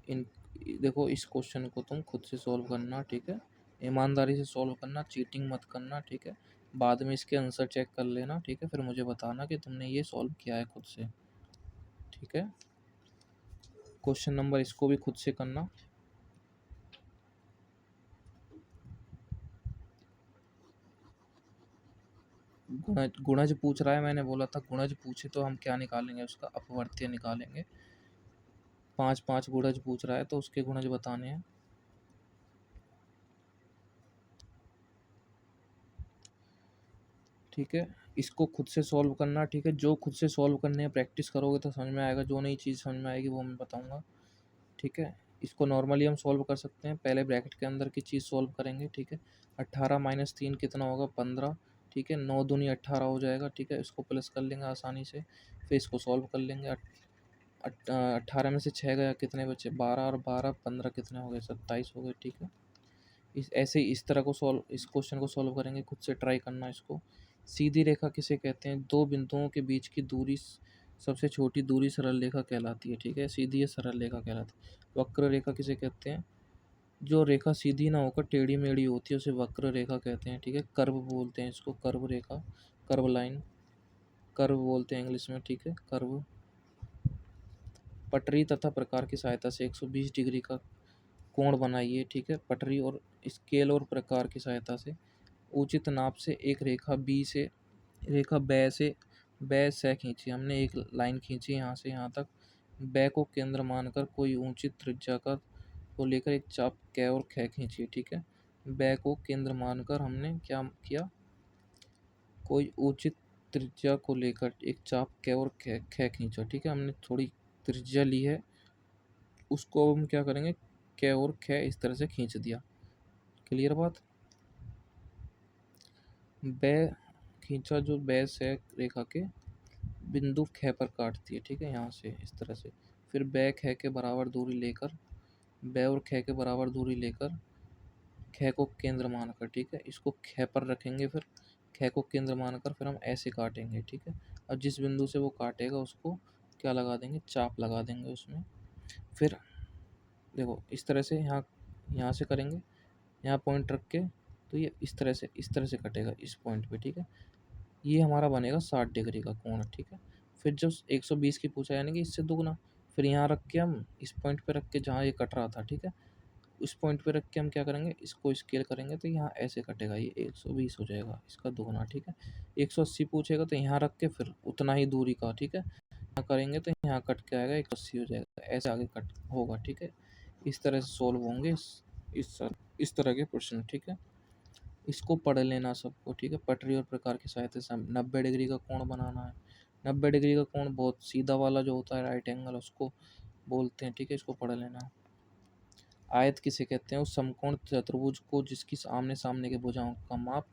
इन देखो इस क्वेश्चन को तुम खुद से सॉल्व करना, ठीक है। ईमानदारी से सॉल्व करना, चीटिंग मत करना, ठीक है। बाद में इसके आंसर चेक कर लेना, ठीक है, फिर मुझे बताना कि तुमने ये सॉल्व किया है खुद से, ठीक है। क्वेश्चन नंबर इसको भी खुद से करना। गुणज गुणज पूछ रहा है, मैंने बोला था गुणज पूछे तो हम क्या निकालेंगे, उसका अपवर्त्य निकालेंगे। 5 5 गुणज पूछ रहा है तो उसके गुणज बताने हैं, ठीक है। इसको खुद से सॉल्व करना, ठीक है। जो खुद से सॉल्व करने हैं प्रैक्टिस करोगे तो समझ में आएगा, जो नई चीज़ समझ में आएगी वो मैं बताऊंगा, ठीक है। इसको नॉर्मली हम सॉल्व कर सकते हैं, पहले ब्रैकेट के अंदर की चीज़ सॉल्व करेंगे, ठीक है। 18 माइनस 3 कितना होगा, 15, ठीक है। 9 दूनी 18 हो जाएगा, ठीक है। इसको प्लस कर लेंगे आसानी से, फिर इसको सॉल्व कर लेंगे। 18 में से 6 गया, कितने बचे, 12, और 12 15 कितने हो गए, 27 हो गए, ठीक है। इस ऐसे ही इस तरह को सॉल्व, इस क्वेश्चन को सॉल्व करेंगे, खुद से ट्राई करना इसको। सीधी रेखा किसे कहते हैं, दो बिंदुओं के बीच की दूरी, सबसे छोटी दूरी सरल रेखा कहलाती है, ठीक है। सीधी या सरल रेखा कहलाती है। वक्र रेखा किसे कहते हैं, जो रेखा सीधी ना होकर टेढ़ी मेढ़ी होती है उसे वक्र रेखा कहते हैं, ठीक है। कर्व बोलते हैं इसको, कर्व रेखा, कर्व लाइन, कर्व बोलते हैं इंग्लिश में, ठीक है, कर्व। पटरी तथा प्रकार की सहायता से 120 डिग्री का कोण बनाइए, ठीक है। पटरी और स्केल और प्रकार की सहायता से उचित नाप से एक रेखा बी से, रेखा बै से, बै से खींची, हमने एक लाइन खींची यहाँ से यहाँ तक। बै को केंद्र मानकर कोई ऊंची त्रिज्या का को लेकर एक चाप कै और ख खींची, ठीक है। बै को केंद्र मानकर हमने क्या किया, कोई उचित त्रिज्या को लेकर एक चाप कै और ख खींचा, ठीक है। हमने थोड़ी त्रिज्या ली है, उसको हम क्या करेंगे, कै और ख इस तरह से खींच दिया। क्लियर बात। बै खींचा जो बेस है रेखा के, बिंदु ख पर काटती है, ठीक है, यहाँ से इस तरह से। फिर बै ख के बराबर दूरी लेकर, बै और ख के बराबर दूरी लेकर ख को केंद्र मानकर, ठीक है, इसको ख पर रखेंगे, फिर ख को केंद्र मानकर फिर हम ऐसे काटेंगे, ठीक है। अब जिस बिंदु से वो काटेगा उसको क्या लगा देंगे, चाप लगा देंगे उसमें। फिर देखो इस तरह से यहाँ, यहाँ से करेंगे, यहाँ पॉइंट रख के, तो ये इस तरह से कटेगा इस पॉइंट पे, ठीक है। ये हमारा बनेगा 60 डिग्री का कोण, ठीक है। फिर जब 120 की पूछा यानी कि इससे दुगना, फिर यहाँ रख के हम इस पॉइंट पे रख के जहाँ ये कट रहा था, ठीक है, उस पॉइंट पे रख के हम क्या करेंगे, इसको स्केल करेंगे तो यहाँ ऐसे कटेगा, ये 120 हो जाएगा इसका दुगना, ठीक है। 180 पूछेगा तो यहाँ रख के फिर उतना ही दूरी का, ठीक है, यहाँ करेंगे तो यहाँ कट के आएगा, 180 हो जाएगा, ऐसे आगे कट होगा, ठीक है। इस तरह से सोल्व होंगे इस इस तरह के प्रश्न, ठीक है। इसको पढ़ लेना सबको, ठीक है। पटरी और प्रकार की सहायता से 90 डिग्री का कोण बनाना है। 90 डिग्री का कोण बहुत सीधा वाला जो होता है राइट एंगल, उसको बोलते हैं, ठीक है, इसको पढ़ लेना। आयत किसे कहते हैं, उस समकोण चतुर्भुज को जिसकी आमने सामने के भुजाओं का माप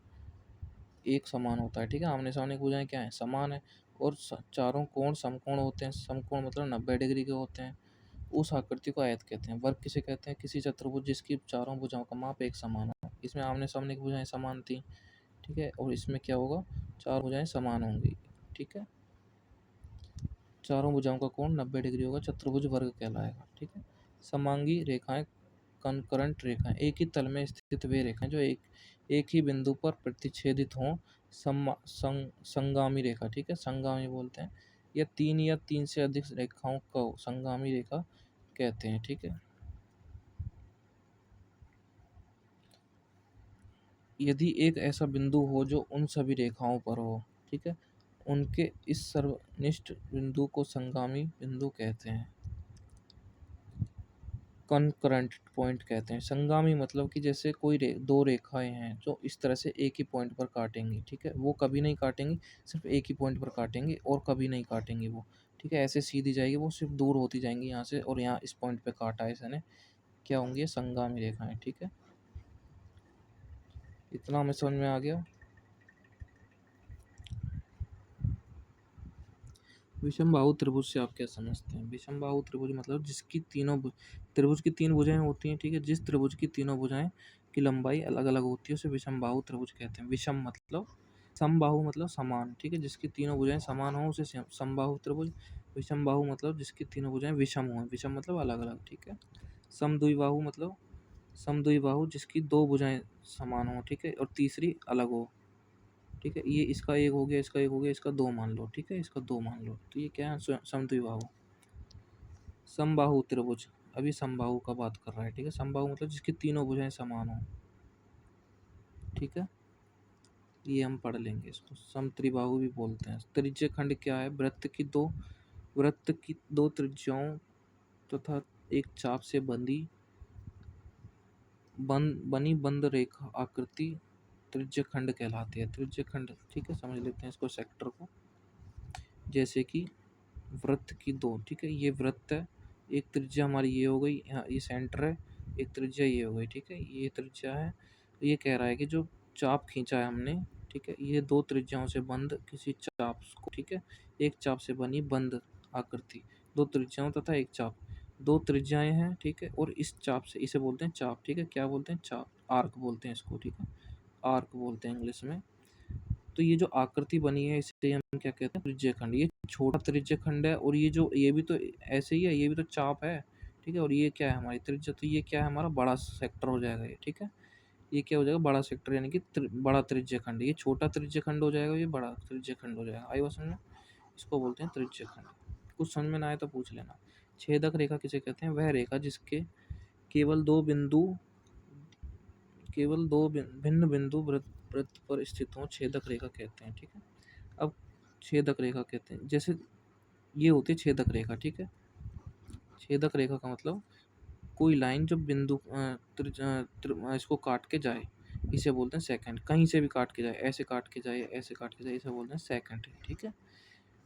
एक समान होता है, ठीक है। आमने सामने की भुजाएं क्या है, समान है, और चारों कोण समकोण होते हैं, समकोण मतलब 90 डिग्री के होते हैं, उस आकृति को आयत कहते हैं। वर्ग किसे कहते हैं, किसी चतुर्भुज जिसकी चारों भुजाओं का माप एक समान हो। इसमें आमने सामने की भुजाएं समान थी, ठीक है, और इसमें क्या होगा, चार भुजाएं समान होंगी, ठीक है। चारों भुजाओं का कोण 90 डिग्री होगा, चतुर्भुज वर्ग कहलाएगा, ठीक है। समांगी रेखाएं कनकरंट रेखाएं, एक ही तल में स्थित वे रेखाएं जो एक एक ही बिंदु पर प्रतिच्छेदित हों, संगामी रेखा, ठीक है, संगामी बोलते हैं। या तीन से अधिक रेखाओं को संगामी रेखा कहते हैं, ठीक है। यदि एक ऐसा बिंदु हो जो उन सभी रेखाओं पर हो, ठीक है, उनके इस सर्वनिष्ठ बिंदु को संगामी बिंदु कहते हैं, कनकरंट पॉइंट कहते हैं। संगामी मतलब कि जैसे कोई दो रेखाएं हैं जो इस तरह से एक ही पॉइंट पर काटेंगी, ठीक है, वो कभी नहीं काटेंगी, सिर्फ एक ही पॉइंट पर काटेंगी और कभी नहीं काटेंगी वो, ठीक है, ऐसे सीधी जाएगी वो, सिर्फ दूर होती जाएंगी यहाँ से, और यहाँ इस पॉइंट पे काटा है इसने, क्या होंगी ये संगामी रेखाएं, ठीक है। इतना हमें समझ में आ गया। विषमबाहु त्रिभुज से आप क्या समझते हैं? विषमबाहु त्रिभुज मतलब जिसकी त्रिभुज की तीन भुजाएं होती हैं, ठीक है, जिस त्रिभुज की तीनों भुजाएं की लंबाई अलग अलग होती है उसे विषमबाहु त्रिभुज कहते हैं। विषम मतलब, समबाहु मतलब समान, ठीक है, जिसकी तीनों भुजाएं समान हो उसे समबाहु त्रिभुज। विषमबाहु मतलब जिसकी तीनों भुजाएं विषम हो, विषम मतलब अलग अलग, ठीक है। समद्विबाहु मतलब, समद्विबाहु जिसकी दो भुजाएं समान हो, ठीक है, और तीसरी अलग हो, ठीक है, ये इसका एक हो गया, इसका एक हो गया, इसका दो मान लो, ठीक है, इसका दो मान लो, तो ये क्या है, समद्विबाहु। समबाहु त्रिभुज, अभी समबाहु का बात कर रहा है, ठीक है, समबाहु मतलब जिसकी तीनों भुजाएं समान हो, ठीक है, ये हम पढ़ लेंगे इसको। समत्रिबाहु भी बोलते हैं। त्रिज्य खंड क्या है? वृत्त की दो त्रिज्याओं तथा एक चाप से बनी बंद रेखा आकृति त्रिज्य खंड कहलाती है। त्रिज्य खंड, ठीक है, समझ लेते हैं इसको, सेक्टर को। जैसे कि वृत्त की दो, ठीक है, ये वृत्त है, एक त्रिज्या हमारी ये हो गई, यहाँ ये सेंटर है, एक त्रिज्या ये हो गई, ठीक है, ये त्रिज्या है। ये कह रहा है कि जो चाप खींचा है हमने, ठीक है, ये दो त्रिज्याओं से बंद किसी चाप को, ठीक है, एक चाप से बनी बंद आकृति, दो त्रिज्याओं तथा एक चाप, दो त्रिज्याएं हैं, ठीक है, और इस चाप से, इसे बोलते हैं चाप, ठीक है, क्या बोलते हैं? चाप, आर्क बोलते हैं इसको, ठीक है, आर्क बोलते हैं इंग्लिश में। तो ये जो आकृति बनी है इसे हम क्या कहते हैं? त्रिज्य खंड। ये छोटा त्रिज्य खंड है, और ये भी तो ऐसे ही है, ये भी तो चाप है, ठीक है, और ये क्या है? हमारी त्रिज्या, तो ये क्या है? हमारा बड़ा सेक्टर हो जाएगा ये, ठीक है, ये क्या हो जाएगा? बड़ा सेक्टर, यानी कि बड़ा त्रिज्य खंड। ये छोटा त्रिज्य खंड हो जाएगा, ये बड़ा त्रिज्य खंड हो जाएगा। आई बात समझ में? इसको बोलते हैं त्रिज्य खंड। कुछ समझ में ना आए तो पूछ लेना। छेदक रेखा किसे कहते हैं? वह रेखा जिसके केवल दो बिंदु भिन्न बिंदु वृत्त पर स्थित हों, छेदक रेखा कहते हैं, ठीक है। अब छेदक रेखा कहते हैं, जैसे ये होती है छेदक रेखा, ठीक है। छेदक रेखा का मतलब कोई लाइन जो बिंदु इसको काट के जाए, इसे बोलते हैं सेकंड। कहीं से भी काट के जाए, ऐसे काट के जाए, ऐसे काट के जाए, इसे बोलते हैं सेकंड, ठीक है।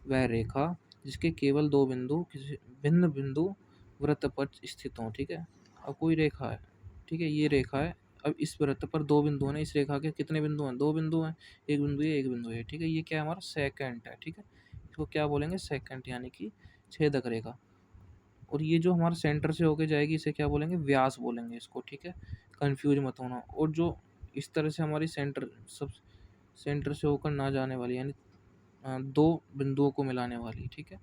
वह रेखा जिसके केवल दो बिंदु किसी भिन्न बिंदु वृत्त पर स्थित हों, ठीक है। अब कोई रेखा है, ठीक है, ये रेखा है, अब इस वृत्त पर दो बिंदु हैं, इस रेखा के कितने बिंदु हैं? दो बिंदु हैं, एक बिंदु ये, एक बिंदु ये, ठीक है, ये क्या है? हमारा सेकंड है, ठीक है, इसको क्या बोलेंगे? सेकंड, यानी कि छेदक रेखा। और ये जो हमारा सेंटर से होके जाएगी इसे क्या बोलेंगे? व्यास बोलेंगे इसको, ठीक है, कंफ्यूज मत होना। और जो इस तरह से हमारी सेंटर से होकर ना जाने वाली, यानी दो बिंदुओं को मिलाने वाली, ठीक है,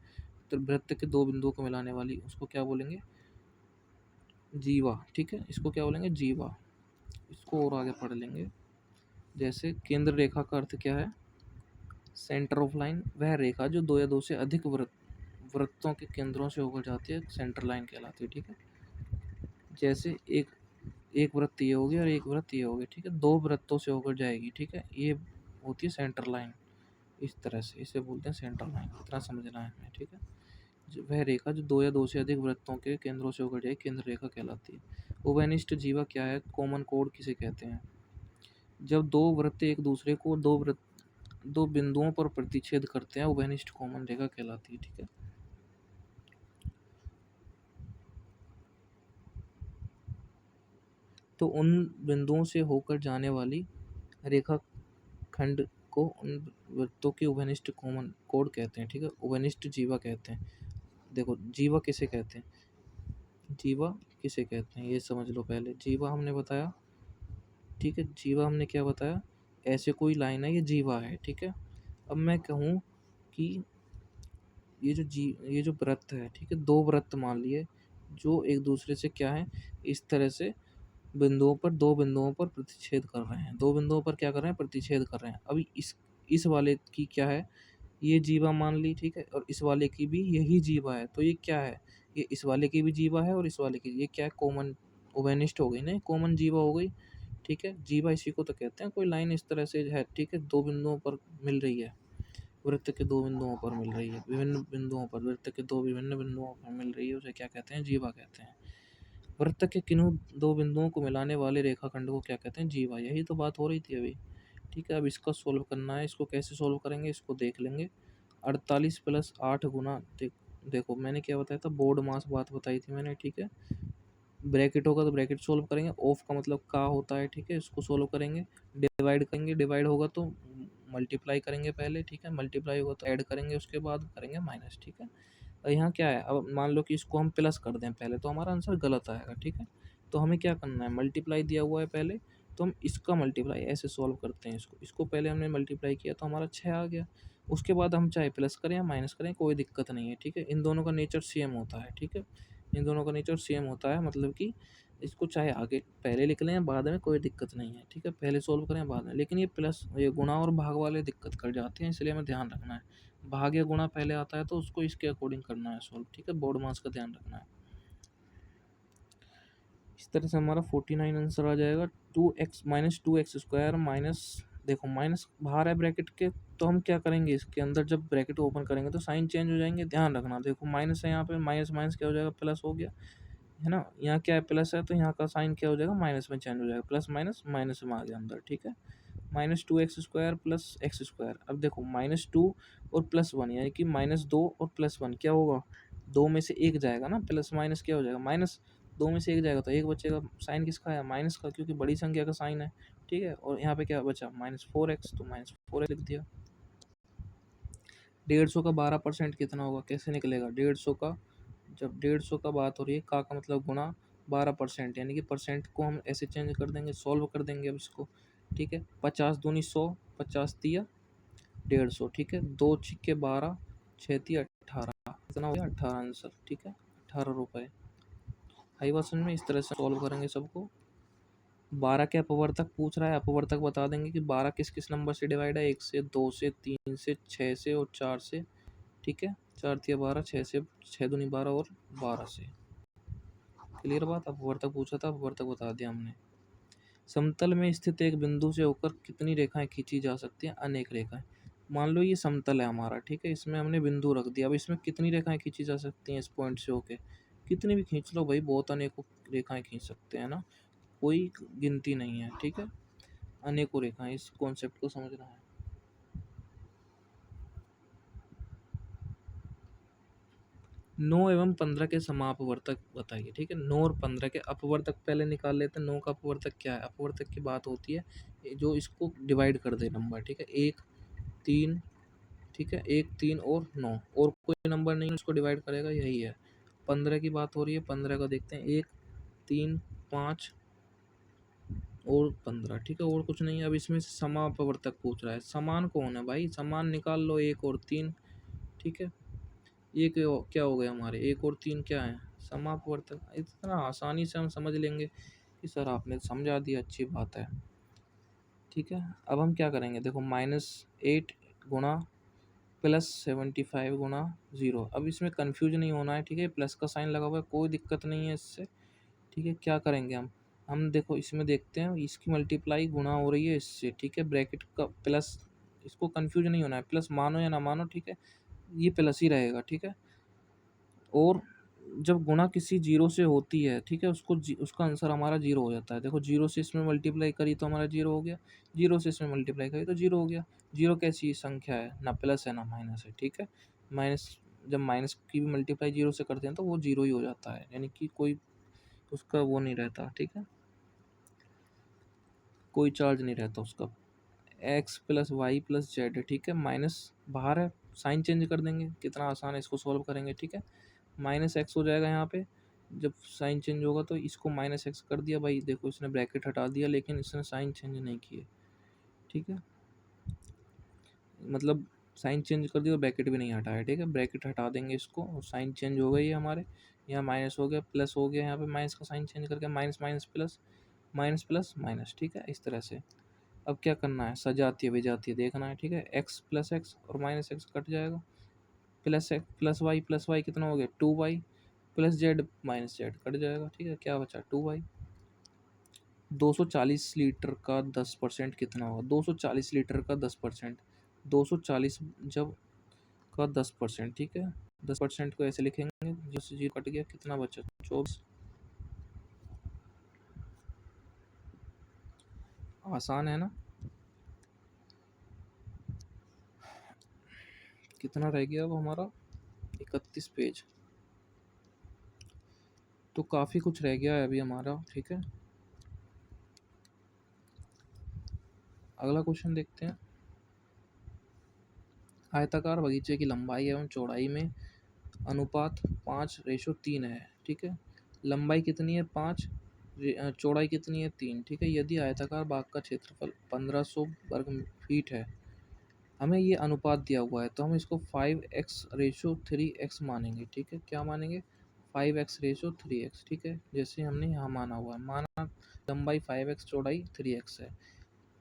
तो वृत्त के दो बिंदुओं को मिलाने वाली, उसको क्या बोलेंगे? जीवा, ठीक है, इसको क्या बोलेंगे? जीवा। इसको और आगे पढ़ लेंगे। जैसे केंद्र रेखा का अर्थ क्या है? सेंटर ऑफ लाइन, वह रेखा जो दो या दो से अधिक वृत्तों के केंद्रों से होकर जाती है, सेंटर लाइन कहलाती है, ठीक है। जैसे एक एक वृत्त ये हो गया और एक वृत्त ये हो गया, ठीक है, दो वृत्तों से होकर जाएगी, ठीक है, ये होती है सेंटर लाइन। इस तरह से इसे बोलते हैं सेंटर लाइन, इतना समझना है हमें, ठीक है। वह रेखा जो दो या दो से अधिक वृत्तों के केंद्रों से होकर जाए, केंद्र रेखा कहलाती है। उभयनिष्ठ जीवा क्या है? कॉमन कोड किसे कहते हैं? जब दो वृत्त एक दूसरे को दो बिंदुओं पर प्रतिच्छेद करते हैं, उभयनिष्ठ कॉमन रेखा कहलाती है, ठीक है। तो उन बिंदुओं से होकर जाने वाली रेखा खंड को उन वृत्तों के उभयनिष्ठ कॉमन कोड कहते हैं, ठीक है, उभयनिष्ठ जीवा कहते हैं। देखो, जीवा किसे कहते हैं? जीवा किसे कहते हैं ये समझ लो पहले। जीवा हमने बताया, ठीक है, जीवा हमने क्या बताया? ऐसे कोई लाइन है, ये जीवा है, ठीक है। अब मैं कहूँ कि ये जो वृत्त है, ठीक है, दो वृत्त मान लिए जो एक दूसरे से क्या है, इस तरह से दो बिंदुओं पर प्रतिच्छेद कर रहे हैं, दो बिंदुओं पर क्या कर रहे हैं, प्रतिच्छेद कर रहे हैं। अभी इस वाले की क्या है, ये जीवा मान ली, ठीक है, और इस वाले की भी यही जीवा है, तो ये क्या है, ये इस वाले की भी जीवा है और इस वाले की, ये क्या है, कॉमन ओवेनिस्ट हो गई ना, कॉमन जीवा हो गई, ठीक है। जीवा इसी को तो कहते हैं, कोई लाइन इस तरह से है, ठीक है, दो बिंदुओं पर मिल रही है, वृत्त के दो बिंदुओं पर मिल रही है, विभिन्न बिंदुओं पर, वृत्त के दो विभिन्न बिंदुओं पर मिल रही है, उसे क्या कहते हैं, जीवा कहते हैं। वृत्त के किन्हीं दो बिंदुओं को मिलाने वाले रेखाखंड को क्या कहते हैं, जीवा। यही तो बात हो रही थी अभी, ठीक है। अब इसका सोल्व करना है, इसको कैसे सोल्व करेंगे इसको देख लेंगे। 48 प्लस 8 गुना देखो मैंने क्या बताया था, बोर्ड मास बात बताई थी मैंने, ठीक है। ब्रैकेट होगा तो ब्रैकेट सोल्व करेंगे, ऑफ का मतलब का होता है, ठीक है, इसको सोल्व करेंगे। डिवाइड करेंगे, डिवाइड होगा तो मल्टीप्लाई करेंगे पहले, ठीक है, मल्टीप्लाई होगा तो ऐड करेंगे, उसके बाद करेंगे माइनस, ठीक है। और यहाँ क्या है, अब मान लो कि इसको हम प्लस कर दें पहले, तो हमारा आंसर गलत आएगा, ठीक है। तो हमें क्या करना है, मल्टीप्लाई दिया हुआ है पहले, तो हम इसका मल्टीप्लाई ऐसे सॉल्व करते हैं, इसको पहले हमने मल्टीप्लाई किया तो हमारा 6 आ गया। उसके बाद हम चाहे प्लस करें या माइनस करें, कोई दिक्कत नहीं है, ठीक है। इन दोनों का नेचर सेम होता है, ठीक है, इन दोनों का नेचर सेम होता है, मतलब कि इसको चाहे आगे पहले लिख लें या बाद में, कोई दिक्कत नहीं है, ठीक है। पहले सॉल्व करें बाद में, लेकिन ये प्लस, ये गुणा और भाग वाले दिक्कत कर जाते हैं, इसलिए हमें ध्यान रखना है। भाग या गुणा पहले आता है तो उसको इसके अकॉर्डिंग करना है सॉल्व, ठीक है, बोर्ड मास का ध्यान रखना है। इस तरह से हमारा 49 आंसर आ जाएगा। 2x - 2x² माइनस, देखो माइनस बाहर है ब्रैकेट के, तो हम क्या करेंगे, इसके अंदर जब ब्रैकेट ओपन करेंगे तो साइन चेंज हो जाएंगे, ध्यान रखना। देखो माइनस है यहाँ पे, माइनस माइनस क्या हो जाएगा, प्लस हो गया, है ना। यहाँ क्या है, प्लस है, तो यहाँ का साइन क्या हो जाएगा, माइनस में चेंज हो जाएगा, प्लस माइनस माइनस में आ गया अंदर, ठीक है। -2x² plus x²। अब देखो -2 और +1 यानी कि -2 और +1 क्या होगा, दो में से एक जाएगा ना, प्लस माइनस क्या हो जाएगा, माइनस, दो में से एक जाएगा तो एक बचेगा। साइन किसका है, माइनस का, क्योंकि बड़ी संख्या का साइन है, ठीक है। और यहाँ पे क्या बचा, -4x, तो -4x लिख दिया। 150 का 12% कितना होगा, कैसे निकलेगा, 150 का, जब 150 का बात हो रही है, का मतलब गुणा 12%, यानी कि परसेंट को हम ऐसे चेंज कर देंगे, सॉल्व कर देंगे अब इसको, ठीक है। 50 दूनी 100, 50 तिया 150, ठीक है, 2 छिक्के 12, 6 तिया 18, कितना हो गया, 18 आंसर, ठीक है, 18 रुपये। आई बात समझ में, इस तरह से सॉल्व करेंगे सबको। 12 के अपवर्तक पूछ रहा है, अपवर्तक बता देंगे कि 12 किस किस नंबर से डिवाइड है, 1 से, 2 से, 3 से, 6 से और 4 से, ठीक है। 4 तिया 12, 6 से, 6 दूनी 12 और 12 से। क्लियर बात, अपवर्तक पूछा था, अपवर्तक बता दिया हमने। समतल में स्थित एक बिंदु से होकर कितनी रेखाएं खींची जा सकती हैं, अनेक रेखाएं। मान लो ये समतल है हमारा, ठीक है, इसमें हमने बिंदु रख दिया, अब इसमें कितनी रेखाएं खींची जा सकती हैं इस पॉइंट से होके, कितनी भी खींच लो भाई, बहुत अनेकों रेखाएं खींच सकते हैं ना, कोई गिनती नहीं है, ठीक है, अनेकों रेखाएं, इस कॉन्सेप्ट को समझना है। 9 एवं 15 के समापवर्तक बताइए, ठीक है। 9 और 15 के अपवर्तक पहले निकाल लेते हैं। 9 का अपवर्तक क्या है, अपवर्तक की बात होती है जो इसको डिवाइड कर दे नंबर, ठीक है, 1 3, ठीक है, 1 3 और 9, और कोई नंबर नहीं उसको डिवाइड करेगा, यही है। 15 की बात हो रही है, 15 का देखते हैं, 1 3 5 और 15, ठीक है, और कुछ नहीं है। अब इसमें से समापवर्तक पूछ रहा है, समान कौन है भाई, समान निकाल लो, 1 और 3, ठीक है। ये क्या हो गए हमारे, 1 और 3 क्या है, समापवर्तक। इतना आसानी से हम समझ लेंगे कि सर आपने समझा दिया, अच्छी बात है, ठीक है। अब हम क्या करेंगे, देखो -8 गुणा +75 गुणा 0। अब इसमें कन्फ्यूज नहीं होना है, ठीक है, प्लस का साइन लगा हुआ है, कोई दिक्कत नहीं है इससे, ठीक है। क्या करेंगे हम देखो इसमें देखते हैं, इसकी मल्टीप्लाई गुणा हो रही है इससे, ठीक है, ब्रैकेट का प्लस, इसको कन्फ्यूज नहीं होना है, प्लस मानो या ना मानो, ठीक है, ये प्लस ही रहेगा, ठीक है। और जब गुणा किसी जीरो से होती है, ठीक है, उसका आंसर हमारा जीरो हो जाता है। देखो जीरो से इसमें मल्टीप्लाई करी तो हमारा जीरो हो गया, जीरो से इसमें मल्टीप्लाई करी तो जीरो हो गया। जीरो कैसी संख्या है, ना प्लस है ना माइनस है, ठीक है। माइनस, जब माइनस की भी मल्टीप्लाई जीरो से करते हैं तो वो जीरो ही हो जाता है, यानी कि कोई उसका वो नहीं रहता, ठीक है, कोई चार्ज नहीं रहता उसका। X plus y plus z, ठीक है, माइनस बाहर है, साइन चेंज कर देंगे, कितना आसान है, इसको सॉल्व करेंगे, ठीक है। -x हो जाएगा यहाँ पे, जब साइन चेंज होगा तो इसको -x कर दिया भाई, देखो इसने ब्रैकेट हटा दिया लेकिन इसने साइन चेंज नहीं किए, ठीक है, मतलब साइन चेंज कर दिया और ब्रैकेट भी नहीं हटाया, ठीक है। ब्रैकेट हटा देंगे इसको और साइन चेंज हो गई है हमारे, यहाँ माइनस हो गया, प्लस हो गया, यहाँ पे माइनस का साइन चेंज करके minus minus plus, minus plus minus, ठीक है, इस तरह से। अब क्या करना है, सजातीय विजातीय देखना है, ठीक है। एक्स प्लस एक्स और माइनस एक्स कट जाएगा, प्लस एक्स प्लस वाई कितना हो गया 2y, plus Z minus Z cut जाएगा, ठीक है, क्या बचा 2y। 240 लीटर का 10% कितना होगा, 240 लीटर का 10%, 240 जब का 10%, ठीक है। 10% को ऐसे लिखेंगे, जैसे जी कट गया, कितना बचा 24। आसान है ना। कितना रह गया अब हमारा, 31 पेज। तो काफ़ी कुछ रह गया है अभी हमारा, ठीक है। अगला क्वेश्चन देखते हैं। आयताकार बगीचे की लंबाई एवं चौड़ाई में अनुपात 5:3 है, ठीक है। लंबाई कितनी है 5, चौड़ाई कितनी है 3, ठीक है। यदि आयताकार बाग का क्षेत्रफल 1500 वर्ग फीट है, हमें ये अनुपात दिया हुआ है, तो हम इसको 5x/3x मानेंगे, ठीक है। क्या मानेंगे, 5x/3x, ठीक है। जैसे हमने यहाँ माना हुआ है, माना लंबाई 5x चौड़ाई 3x है,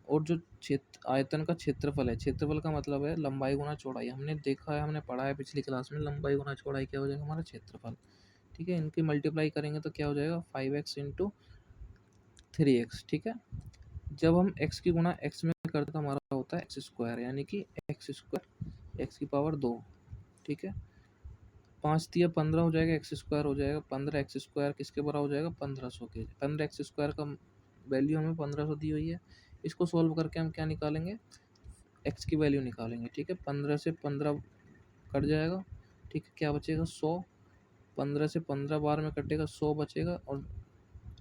और जो क्षेत्र आयतन का क्षेत्रफल है, क्षेत्रफल का मतलब है लंबाई गुना चौड़ाई। हमने देखा है, हमने पढ़ा है पिछली क्लास में, लंबाई गुना चौड़ाई क्या हो जाएगा हमारा क्षेत्रफल, ठीक है। इनकी मल्टीप्लाई करेंगे तो क्या हो जाएगा 5x/3x, ठीक है। जब हम x की गुणा x में करते तो हमारा होता है एक्स स्क्वायर, यानी कि एक्स स्क्वायर एक्स की पावर 2, ठीक है। 5×3 = 15 हो जाएगा, एक्स स्क्वायर हो जाएगा 15, एक्स स्क्वायर किसके बराबर हो जाएगा 1500 के। 15 एक्स स्क्वायर का वैल्यू हमें 1500 दी हुई है। इसको सोल्व करके हम क्या निकालेंगे, एक्स की वैल्यू निकालेंगे, ठीक है। 15 से 15 कट जाएगा, ठीक है, क्या बचेगा 100। 15 से 15 बार में कटेगा, 100 बचेगा, और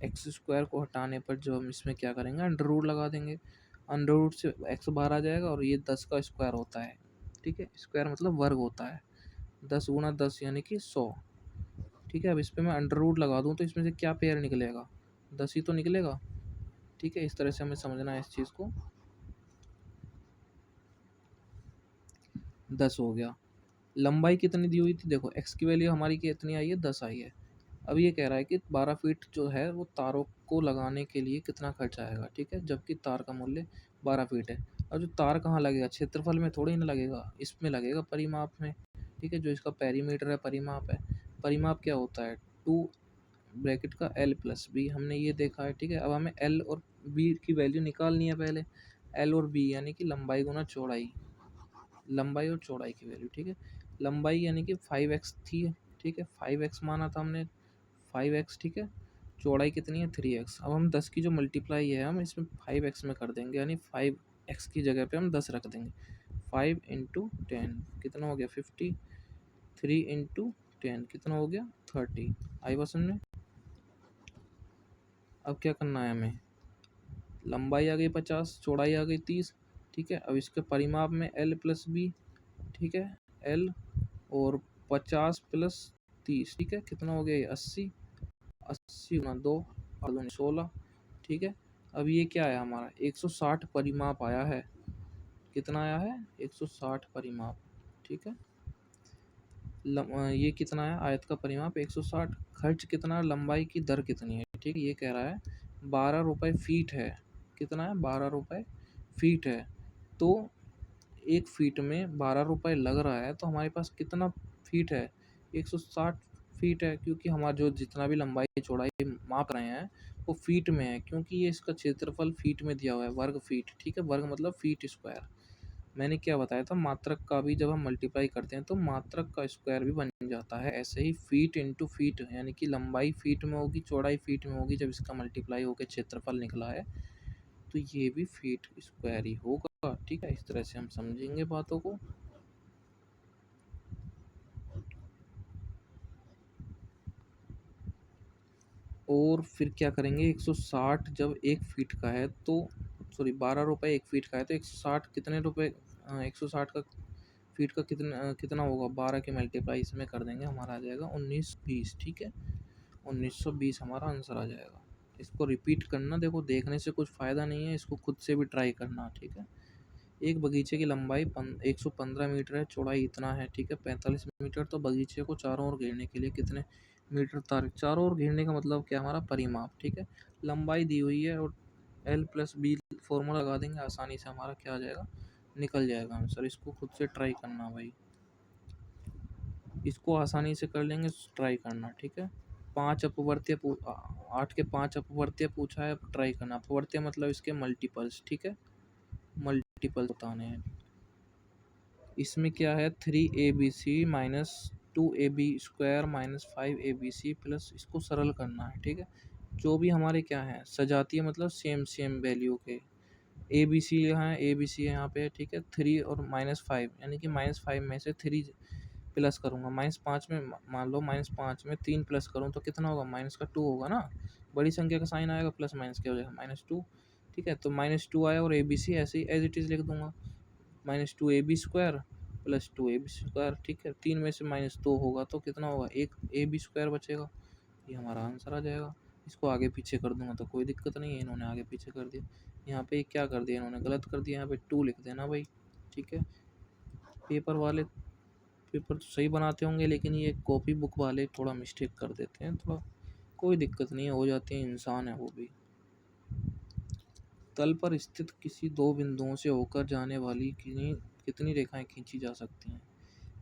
एक्स स्क्वायर को हटाने पर जो हम इसमें क्या करेंगे, अंडर रूट लगा देंगे। अंडर रूट से एक्स बाहर आ जाएगा, और ये 10 का स्क्वायर होता है, ठीक है। स्क्वायर मतलब वर्ग होता है, 10 गुना 10 यानी कि 100, ठीक है। अब इस पर मैं अंडर रूट लगा दूँ तो इसमें से क्या पेयर निकलेगा, 10 ही तो निकलेगा, ठीक है। इस तरह से हमें समझना है इस चीज़ को। 10 हो गया। लंबाई कितनी दी हुई थी, देखो एक्स की वैल्यू हमारी कितनी आई है 10 आई है। अब ये कह रहा है कि 12 फीट जो है वो तारों को लगाने के लिए कितना खर्च आएगा, ठीक है, जबकि तार का मूल्य 12 फीट है। अब जो तार कहाँ लगेगा, क्षेत्रफल में थोड़ी ना लगेगा, इसमें लगेगा परिमाप में, ठीक है। जो इसका पेरीमीटर है परिमाप है। परिमाप क्या होता है, 2 ब्रैकेट का l प्लस बी, हमने ये देखा है, ठीक है। अब हमें l और b की वैल्यू निकालनी है पहले। l और b यानी कि लंबाई गुना चौड़ाई, लंबाई और चौड़ाई की वैल्यू, ठीक है। लंबाई यानी कि 5x थी, ठीक है, 5x माना था हमने, 5x, ठीक है। चौड़ाई कितनी है 3x। अब हम 10 की जो मल्टीप्लाई है हम इसमें 5x में कर देंगे, यानी 5x की जगह पे हम 10 रख देंगे। 5×10 कितना हो गया 50, 3×10 कितना हो गया 30। आई बात समझ में। अब क्या करना है हमें, लंबाई आ गई 50, चौड़ाई आ गई 30, ठीक है। अब इसके परिमाप में l प्लस बी, ठीक है, l और 50 प्लस 30, ठीक है, कितना हो गया ये 80। 80 गुना 2 और 2 16, ठीक है। अब ये क्या आया हमारा 160 परिमाप आया है, कितना आया है 160 परिमाप, ठीक है। ये कितना है आयत का परिमाप 160, खर्च कितना, लंबाई की दर कितनी है, ठीक है। ये कह रहा है 12 रुपये फीट है, कितना है 12 रुपये फीट है। तो 1 फीट में 12 रुपये लग रहा है, तो हमारे पास कितना फीट है 160 फीट है, क्योंकि हमारा जो जितना भी लंबाई चौड़ाई माप रहे हैं वो फीट में है, क्योंकि ये इसका क्षेत्रफल फीट में दिया हुआ है, वर्ग फीट, ठीक है। वर्ग मतलब फीट स्क्वायर। मैंने क्या बताया था, मात्रक का भी जब हम मल्टीप्लाई करते हैं तो मात्रक का स्क्वायर भी बन जाता है। ऐसे ही फीट इंटू फीट, यानी कि लंबाई फीट में होगी, चौड़ाई फीट में होगी, जब इसका मल्टीप्लाई होकर क्षेत्रफल निकला है तो ये भी फीट स्क्वायर ही होगा, ठीक है। इस तरह से हम समझेंगे बातों को। और फिर क्या करेंगे, 160 जब 1 फीट का है तो, सॉरी 12 रुपये 1 फीट का है, तो 160 कितने रुपए, 160 का फीट का कितना होगा, 12 की मल्टीप्लाई इसमें कर देंगे, हमारा आ जाएगा 1920, ठीक है। 1920 हमारा आंसर आ जाएगा। इसको रिपीट करना, देखो देखने से कुछ फ़ायदा नहीं है, इसको खुद से भी ट्राई करना, ठीक है। एक बगीचे की लंबाई 115 मीटर है, चौड़ाई इतना है, ठीक है, 45 मीटर। तो बगीचे को चारों ओर घेरने के लिए कितने मीटर तार चारों ओर घेरने का मतलब क्या हमारा परिमाप, ठीक है। लंबाई दी हुई है और एल प्लस बी फॉर्मूला लगा देंगे, आसानी से हमारा क्या आ जाएगा, निकल जाएगा आंसर। इसको खुद से ट्राई करना भाई, इसको आसानी से कर लेंगे, ट्राई करना, ठीक है। 8 के 5 अपवर्त्य पूछा है, अब ट्राई करना। अपवर्त्य मतलब इसके मल्टीपल्स, ठीक है, मल्टीपल बताने हैं। इसमें क्या है, 3 ABC minus 2 AB² minus 5 ABC plus, इसको सरल करना है, ठीक है। जो भी हमारे क्या है सजातीय मतलब सेम सेम वैल्यू के ए बी सी यहाँ पे, ठीक है। 3 और -5 यानी कि -5 में से 3 प्लस करूँगा, -5 में मान लो -5 में 3 प्लस करूँ तो कितना होगा, माइनस का 2 होगा ना। बड़ी संख्या का साइन आएगा, प्लस माइनस क्या हो जाएगा, -2, ठीक है। तो -2 आया और ए बी सी ऐसे ही एज इट इज़ लिख दूंगा, -2 AB² प्लस 2 AB², ठीक है। 3 में से -2 होगा तो कितना होगा, 1 AB² बचेगा, ये हमारा आंसर आ जाएगा। इसको आगे पीछे कर दूंगा तो कोई दिक्कत नहीं है, इन्होंने आगे पीछे कर दिया। यहाँ पे क्या कर दिया इन्होंने, गलत कर दिया, यहाँ पे 2 लिख देना भाई, ठीक है। पेपर वाले पेपर तो सही बनाते होंगे, लेकिन ये कॉपी बुक वाले थोड़ा मिस्टेक कर देते हैं, थोड़ा कोई दिक्कत नहीं है, हो जाती है, इंसान है वो भी। तल पर स्थित किसी दो बिंदुओं से होकर जाने वाली कितनी रेखाएं खींची जा सकती हैं।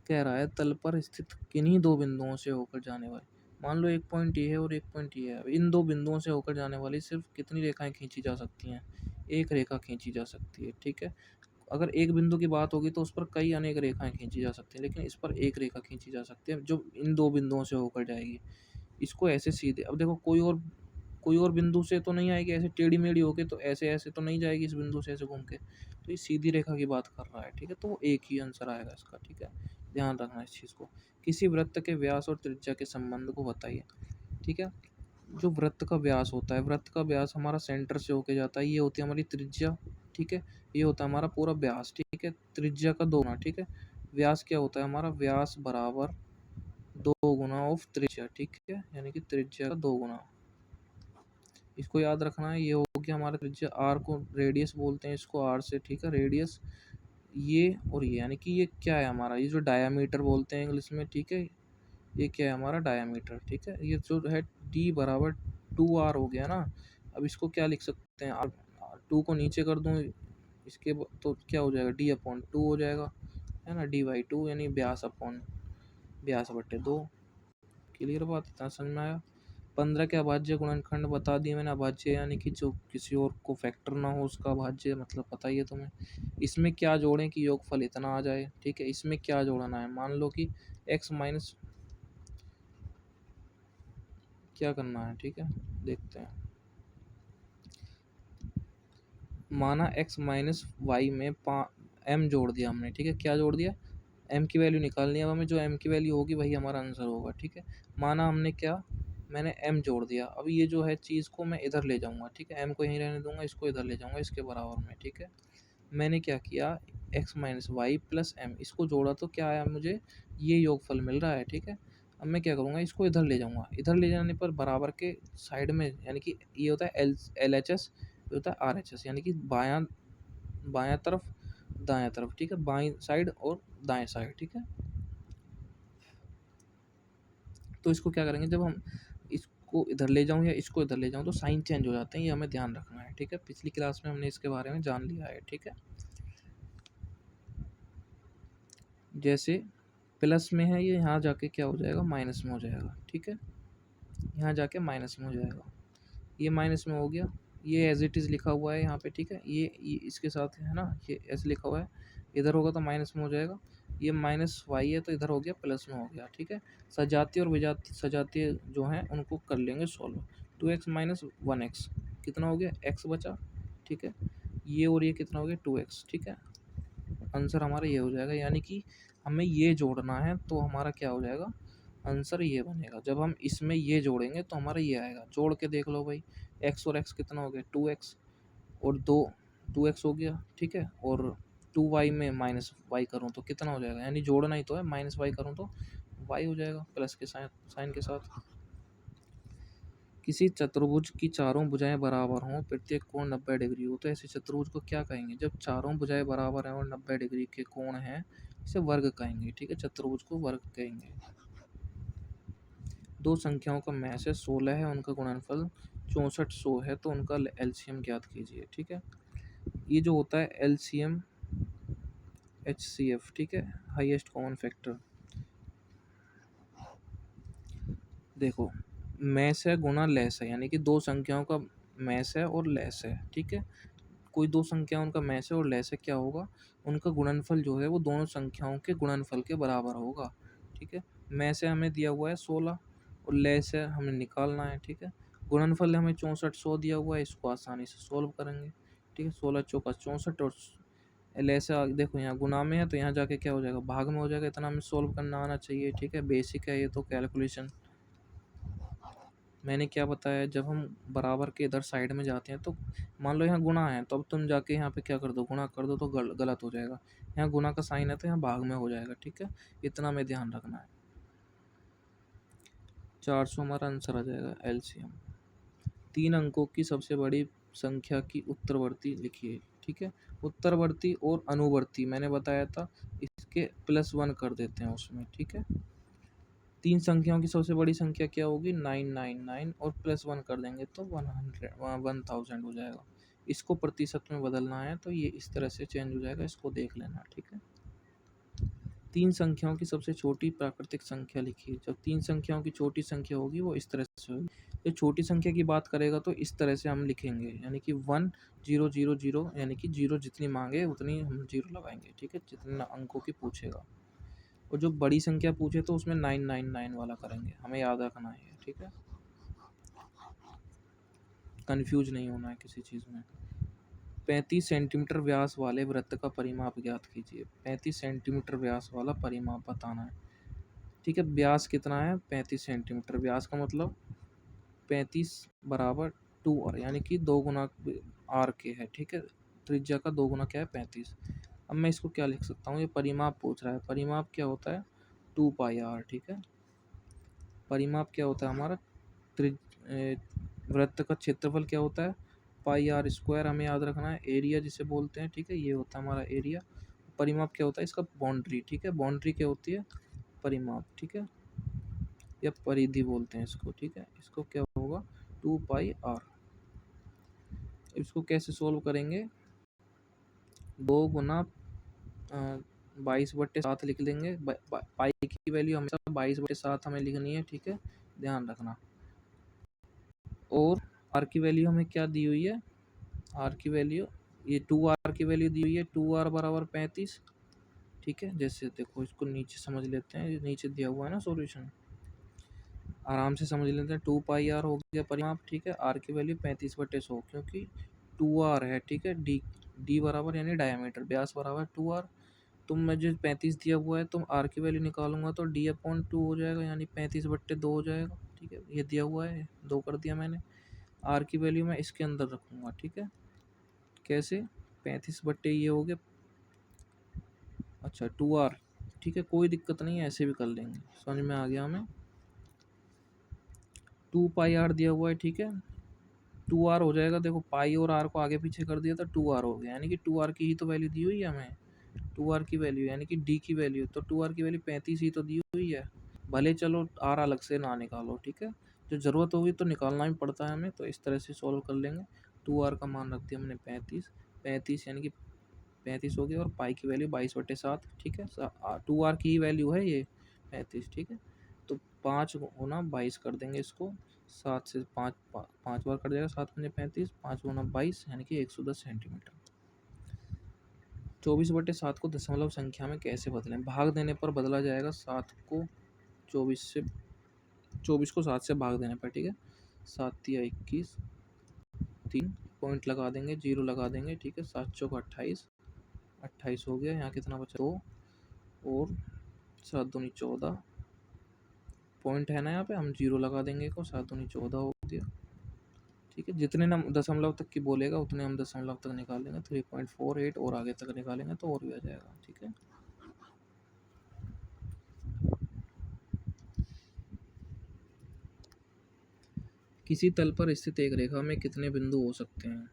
कह रहा है तल पर स्थित किन्हीं दो बिंदुओं से होकर जाने वाली, मान लो एक पॉइंट ये है और एक पॉइंट ये है, अब इन दो बिंदुओं से होकर जाने वाली सिर्फ कितनी रेखाएं खींची जा सकती हैं, एक रेखा खींची जा सकती है, ठीक है। अगर एक बिंदु की बात होगी तो उस पर कई अनेक रेखाएं खींची जा सकती हैं, लेकिन इस पर एक रेखा खींची जा सकती है जो इन दो बिंदुओं से होकर जाएगी। इसको ऐसे सीधे, अब देखो कोई और बिंदु से तो नहीं आएगी, ऐसे टेढ़ी मेढ़ी होके तो ऐसे ऐसे तो नहीं जाएगी इस बिंदु से ऐसे घूम के, तो ये सीधी रेखा की बात कर रहा है, ठीक है। तो वो एक ही आंसर आएगा इसका, ठीक है, ध्यान रखना इस चीज़ को। किसी वृत्त के व्यास और त्रिज्या के संबंध को बताइए, ठीक है। जो वृत्त का व्यास होता है, वृत्त का व्यास हमारा सेंटर से होके जाता है, ये होती है हमारी त्रिज्या, ठीक है। ये होता है हमारा पूरा व्यास, ठीक है, त्रिज्या का 2 गुना, ठीक है। व्यास क्या होता है हमारा, व्यास बराबर 2 गुना ऑफ त्रिज्या, ठीक है, यानी कि त्रिज्या का 2 गुना। इसको याद रखना है, ये हो गया हमारा त्रिज्या, आर को रेडियस बोलते हैं इसको, आर से, ठीक है, रेडियस ये और ये, यानी कि ये क्या है हमारा, ये जो डायामीटर बोलते हैं इंग्लिश में, ठीक है, ये क्या है हमारा डायामीटर, ठीक है। ये जो है डी बराबर 2r हो गया ना। अब इसको क्या लिख सकते हैं, आर 2 को नीचे कर दूँ इसके तो क्या हो जाएगा, d/2 हो जाएगा, है ना, d/2 यानी व्यास अपॉन व्यास बटे 2। क्लियर बात, इतना समझ में आया। 15 के अभाज्य गुणनखंड बता दिए मैंने, अभाज्य यानी कि जो किसी और को फैक्टर ना हो उसका अभाज्य मतलब पता ही है तुम्हें। इसमें क्या जोड़ें कि योगफल इतना आ जाए, ठीक है। इसमें क्या जोड़ना है, मान लो कि x माइनस क्या करना है, ठीक है, देखते हैं। माना x माइनस वाई में m जोड़ दिया हमने, ठीक है, क्या जोड़ दिया, m की वैल्यू निकालनी है, अब हमें जो m की वैल्यू होगी वही हमारा आंसर होगा, ठीक है। माना हमने क्या, मैंने m जोड़ दिया, अब ये जो है चीज़ को मैं इधर ले जाऊंगा, ठीक है, m को यहीं रहने दूंगा, इसको इधर ले जाऊंगा इसके बराबर में, ठीक है। मैंने क्या किया, x minus y plus m, इसको जोड़ा तो क्या आया मुझे, ये योगफल मिल रहा है, ठीक है। अब मैं क्या करूँगा, इसको इधर ले जाऊँगा, इधर ले जाने पर बराबर के साइड में, यानी कि ये होता है LHS, ये होता है RHS, यानी कि बायां बायां तरफ दायां तरफ, ठीक है, बाईं साइड और दाएं साइड, ठीक है। तो इसको क्या करेंगे, जब हम इसको इधर ले जाऊँ या इसको इधर ले जाऊँ तो साइन चेंज हो जाते हैं, ये हमें ध्यान रखना है, ठीक है। पिछली क्लास में हमने इसके बारे में जान लिया है, ठीक है। जैसे प्लस में है ये, यहाँ जाके क्या हो जाएगा, माइनस में हो जाएगा, ठीक है, यहाँ जाके माइनस में हो जाएगा, ये माइनस में हो गया, ये एज इट इज़ लिखा हुआ है यहाँ पे, ठीक है, ये इसके साथ है ना, ये ऐसे लिखा हुआ है, इधर होगा तो माइनस में हो जाएगा, ये माइनस वाई है तो इधर हो गया प्लस में हो गया, ठीक है। सजातीय और विजातीय सजातीय जो हैं उनको कर लेंगे सॉल्व। 2x माइनस 1x कितना हो गया, x बचा, ठीक है, ये और ये कितना हो गया 2x, ठीक है। आंसर हमारा ये हो जाएगा, यानी कि हमें ये जोड़ना है तो हमारा क्या हो जाएगा, आंसर ये बनेगा। जब हम इसमें ये जोड़ेंगे तो हमारा ये आएगा, जोड़ के देख लो भाई, x और x कितना हो गया 2x और 2x हो गया, ठीक है, और 2y में माइनस वाई करूँ तो कितना हो जाएगा, यानी जोड़ना ही तो है, माइनस वाई करूँ तो y हो जाएगा प्लस के साइन के साथ। किसी चतुर्भुज की चारों भुजाएं बराबर हों, प्रत्येक कोण 90 डिग्री हो, तो ऐसे चतुर्भुज को क्या कहेंगे, जब चारों भुजाएं बराबर हैं और 90 डिग्री के कोण हैं, इसे वर्ग कहेंगे, ठीक है, चतुर्भुज को वर्ग कहेंगे। दो संख्याओं का मैस है 16 है, उनका गुणनफल 6400 है, तो उनका एलसीएम ज्ञात कीजिए। ठीक है, ये जो होता है एलसीएम एचसीएफ, ठीक है, हाईएस्ट कॉमन फैक्टर। देखो, मैस है गुना लेस है, यानी कि दो संख्याओं का मैस है और लेस है। ठीक है, कोई दो संख्या उनका मैस है और लेस है, क्या होगा, उनका गुणनफल जो है वो दोनों संख्याओं के गुणनफल के बराबर होगा। ठीक है, मैस है हमें दिया हुआ है 16 और लेस है हमें निकालना है। ठीक है, गुणनफल हमें 6400 दिया हुआ है, इसको आसानी से सोल्व करेंगे। ठीक है, 16 चौका 64 और लेस है, देखो यहाँ गुना में है तो यहाँ जाके क्या हो जाएगा, भाग में हो जाएगा। इतना हमें सोल्व करना आना चाहिए। ठीक है, बेसिक है ये तो कैलकुलेशन। मैंने क्या बताया, जब हम बराबर के इधर साइड में जाते हैं तो मान लो यहाँ गुणा है, तो अब तुम जाके यहाँ पे क्या कर दो, गुणा कर दो, तो गलत हो जाएगा। यहाँ गुणा का साइन है तो यहाँ भाग में हो जाएगा। ठीक है, इतना में ध्यान रखना है। 400 हमारा आंसर आ जाएगा एलसीएम। 3 अंकों की सबसे बड़ी संख्या की उत्तरवर्ती लिखिए। ठीक है, उत्तरवर्ती और अनुवर्ती मैंने बताया था, इसके +1 कर देते हैं उसमें। ठीक है, 3 संख्याओं की सबसे बड़ी संख्या क्या होगी, 999 और +1 कर देंगे तो 1000 हो जाएगा। इसको प्रतिशत में बदलना है तो ये इस तरह से चेंज हो जाएगा, इसको देख लेना। ठीक है, 3 संख्याओं की सबसे छोटी प्राकृतिक संख्या लिखिए। जब 3 संख्याओं की छोटी संख्या होगी वो इस तरह से होगी। जब छोटी संख्या की बात करेगा तो इस तरह से हम लिखेंगे, यानी कि 1 0 0 0, यानी कि 0 जितनी मांगे उतनी हम 0 लगाएंगे। ठीक है, जितने अंकों की पूछेगा। और जो बड़ी संख्या पूछे तो उसमें 999 वाला करेंगे, हमें याद रखना है। ठीक है, कंफ्यूज नहीं होना है किसी चीज़ में। 35 सेंटीमीटर व्यास वाले वृत्त का परिमाप ज्ञात कीजिए। 35 सेंटीमीटर व्यास वाला परिमाप बताना है। ठीक है, व्यास कितना है, 35 सेंटीमीटर। व्यास का मतलब 35 बराबर 2r, यानी कि 2 गुना आर के है। ठीक है, त्रिज्या का 2 गुना क्या है, 35। अब मैं इसको क्या लिख सकता हूँ, ये परिमाप पूछ रहा है। परिमाप क्या होता है, 2πr। ठीक है, परिमाप क्या होता है हमारा, वृत्त का क्षेत्रफल क्या होता है, πr²। हमें याद रखना है, एरिया जिसे बोलते हैं। ठीक है, ये होता है हमारा एरिया। परिमाप क्या होता है, इसका बाउंड्री। ठीक है, बाउंड्री क्या होती है, परिमाप। ठीक है, या परिधि बोलते हैं इसको। ठीक है, इसको क्या होगा, 2πr। इसको कैसे सोल्व करेंगे, 2 गुना 22/7 लिख लेंगे। पाई की वैल्यू हमेशा 22/7 हमें लिखनी है। ठीक है, ध्यान रखना। और आर की वैल्यू हमें क्या दी हुई है, आर की वैल्यू, ये 2r की वैल्यू दी हुई है, 2r बराबर 35। ठीक है, जैसे देखो इसको नीचे समझ लेते हैं, नीचे दिया हुआ है ना सॉल्यूशन, आराम से समझ लेते हैं। 2πr हो गया परिमाप। ठीक है, आर की वैल्यू 35/100, क्योंकि 2r है। ठीक है, डी बराबर यानी डायमीटर, व्यास बराबर 2r। तुम मुझे 35 दिया हुआ है, तुम आर की वैल्यू निकालूंगा तो d/2 हो जाएगा, यानी 35/2 हो जाएगा। ठीक है, ये दिया हुआ है, 2 कर दिया मैंने। आर की वैल्यू मैं इसके अंदर रखूँगा। ठीक है, कैसे, 35 ये हो गया, अच्छा 2r। ठीक है, कोई दिक्कत नहीं है, ऐसे भी कर लेंगे, समझ में आ गया हमें। 2πr दिया हुआ है। ठीक है, 2r हो जाएगा। देखो पाई और आर को आगे पीछे कर दिया तो 2r हो गया, यानी कि 2r की ही तो वैल्यू दी हुई है हमें। 2r की वैल्यू यानी कि डी की वैल्यू, तो 2r की वैल्यू 35 ही तो दी हुई है। भले चलो आर अलग से ना निकालो। ठीक है, जो ज़रूरत होगी तो निकालना भी पड़ता है हमें, तो इस तरह से सॉल्व कर लेंगे। 2r का मान रख दिया हमने 35, 35 यानी कि 35 हो गया, और पाई की वैल्यू 22/7। ठीक है, 2r की ही वैल्यू है ये 35। ठीक है, तो 5 गुना 22 कर देंगे इसको, 7 से 5 बार कट जाएगा, 7×5 = 35, 5 गुना 22 यानी कि 110 सेंटीमीटर। 24/7 को दशमलव संख्या में कैसे बदलें, भाग देने पर बदला जाएगा। 24 को 7 से भाग देने पर। ठीक है, 7 या 21, 3 पॉइंट लगा देंगे, 0 लगा देंगे। ठीक है, 7 चौका 28, 28 हो गया। यहाँ कितना बचा, 2, और 7 दूनी 14 पॉइंट है ना, यहाँ पे हम 0 लगा देंगे को, 7 दूनी 14 हो गया। ठीक है, जितने दशमलव तक की बोलेगा उतने हम दशमलव तक निकालेंगे। 3.48 और आगे तक निकालेंगे तो और भी आ जाएगा। ठीक है, किसी तल पर स्थित एक रेखा में कितने बिंदु हो सकते हैं।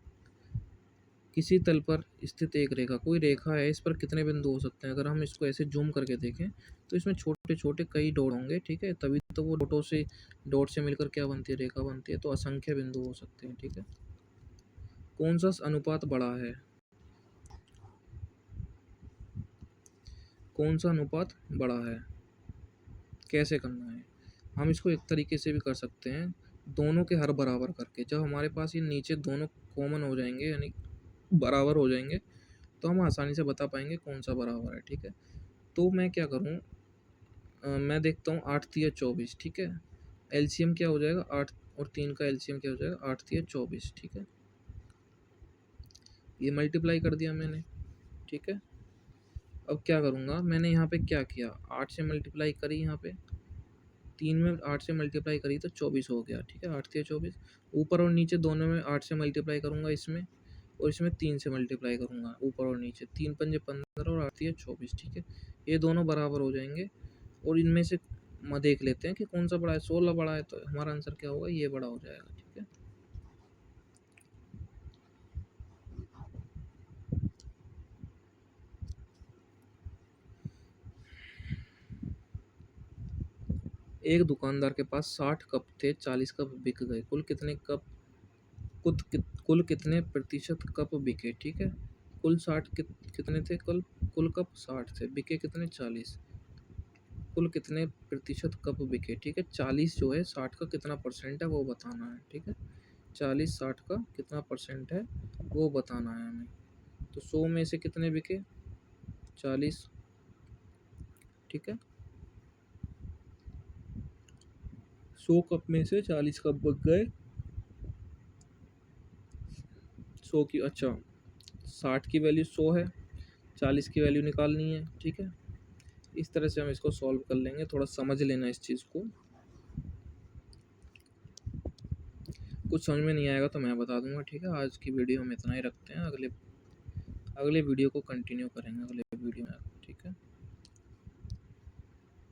किसी तल पर स्थित एक रेखा, कोई रेखा है, इस पर कितने बिंदु हो सकते हैं। अगर हम इसको ऐसे जूम करके देखें तो इसमें छोटे छोटे कई डॉट होंगे। ठीक है, तभी तो वो डॉट से मिलकर क्या बनती है, रेखा बनती है। तो असंख्य बिंदु हो सकते हैं, ठीक है। कौन सा अनुपात बड़ा है, कौन सा अनुपात बड़ा है, कैसे करना है। हम इसको एक तरीके से भी कर सकते हैं, दोनों के हर बराबर करके। जब हमारे पास ये नीचे दोनों कॉमन हो जाएंगे, यानी बराबर हो जाएंगे, तो हम आसानी से बता पाएंगे कौन सा बराबर है, ठीक है। तो मैं क्या करूँ, मैं देखता हूँ 8 तिया 24, ठीक है। एलसीएम क्या हो जाएगा, 8 और 3 का एलसीएम क्या हो जाएगा, 8 तिया 24, ठीक है। ये मल्टीप्लाई कर दिया मैंने, ठीक है। अब क्या करूँगा, मैंने यहाँ पे क्या किया, 8 से मल्टीप्लाई करी, यहाँ पे 3 में 8 से मल्टीप्लाई करी तो 24 हो गया, ठीक है। 8 तिया 24, ऊपर और नीचे दोनों में 8 से मल्टीप्लाई करूँगा इसमें, और इसमें 3 से मल्टीप्लाई करूँगा, ऊपर और नीचे 3 पंजे 15 और 8 तिया 24, ठीक है। ये दोनों बराबर हो जाएंगे, और इनमें से देख लेते हैं कि कौन सा बड़ा है। 16 बड़ा है, तो हमारा आंसर क्या होगा, ये बड़ा हो जाएगा, ठीक है। एक दुकानदार के पास 60 कप थे, 40 कप बिक गए, कुल कितने प्रतिशत कप बिके, ठीक है। कुल 60 कितने थे, कुल कप 60 थे, बिके कितने, 40। कुल कितने प्रतिशत कप बिके, ठीक है। 40 जो है 60 का कितना परसेंट है वो बताना है, ठीक है। 40 60 का कितना परसेंट है वो बताना है हमें। तो 100 में से कितने बिके, 40, ठीक है। 100 कप में से 40 कप बिक गए, 100 की, अच्छा 60 की वैल्यू 100 है, 40 की वैल्यू निकालनी है, ठीक है। इस तरह से हम इसको सॉल्व कर लेंगे, थोड़ा समझ लेना इस चीज़ को। कुछ समझ में नहीं आएगा तो मैं बता दूंगा, ठीक है। आज की वीडियो हम इतना ही रखते हैं, अगले वीडियो को कंटिन्यू करेंगे अगले वीडियो में।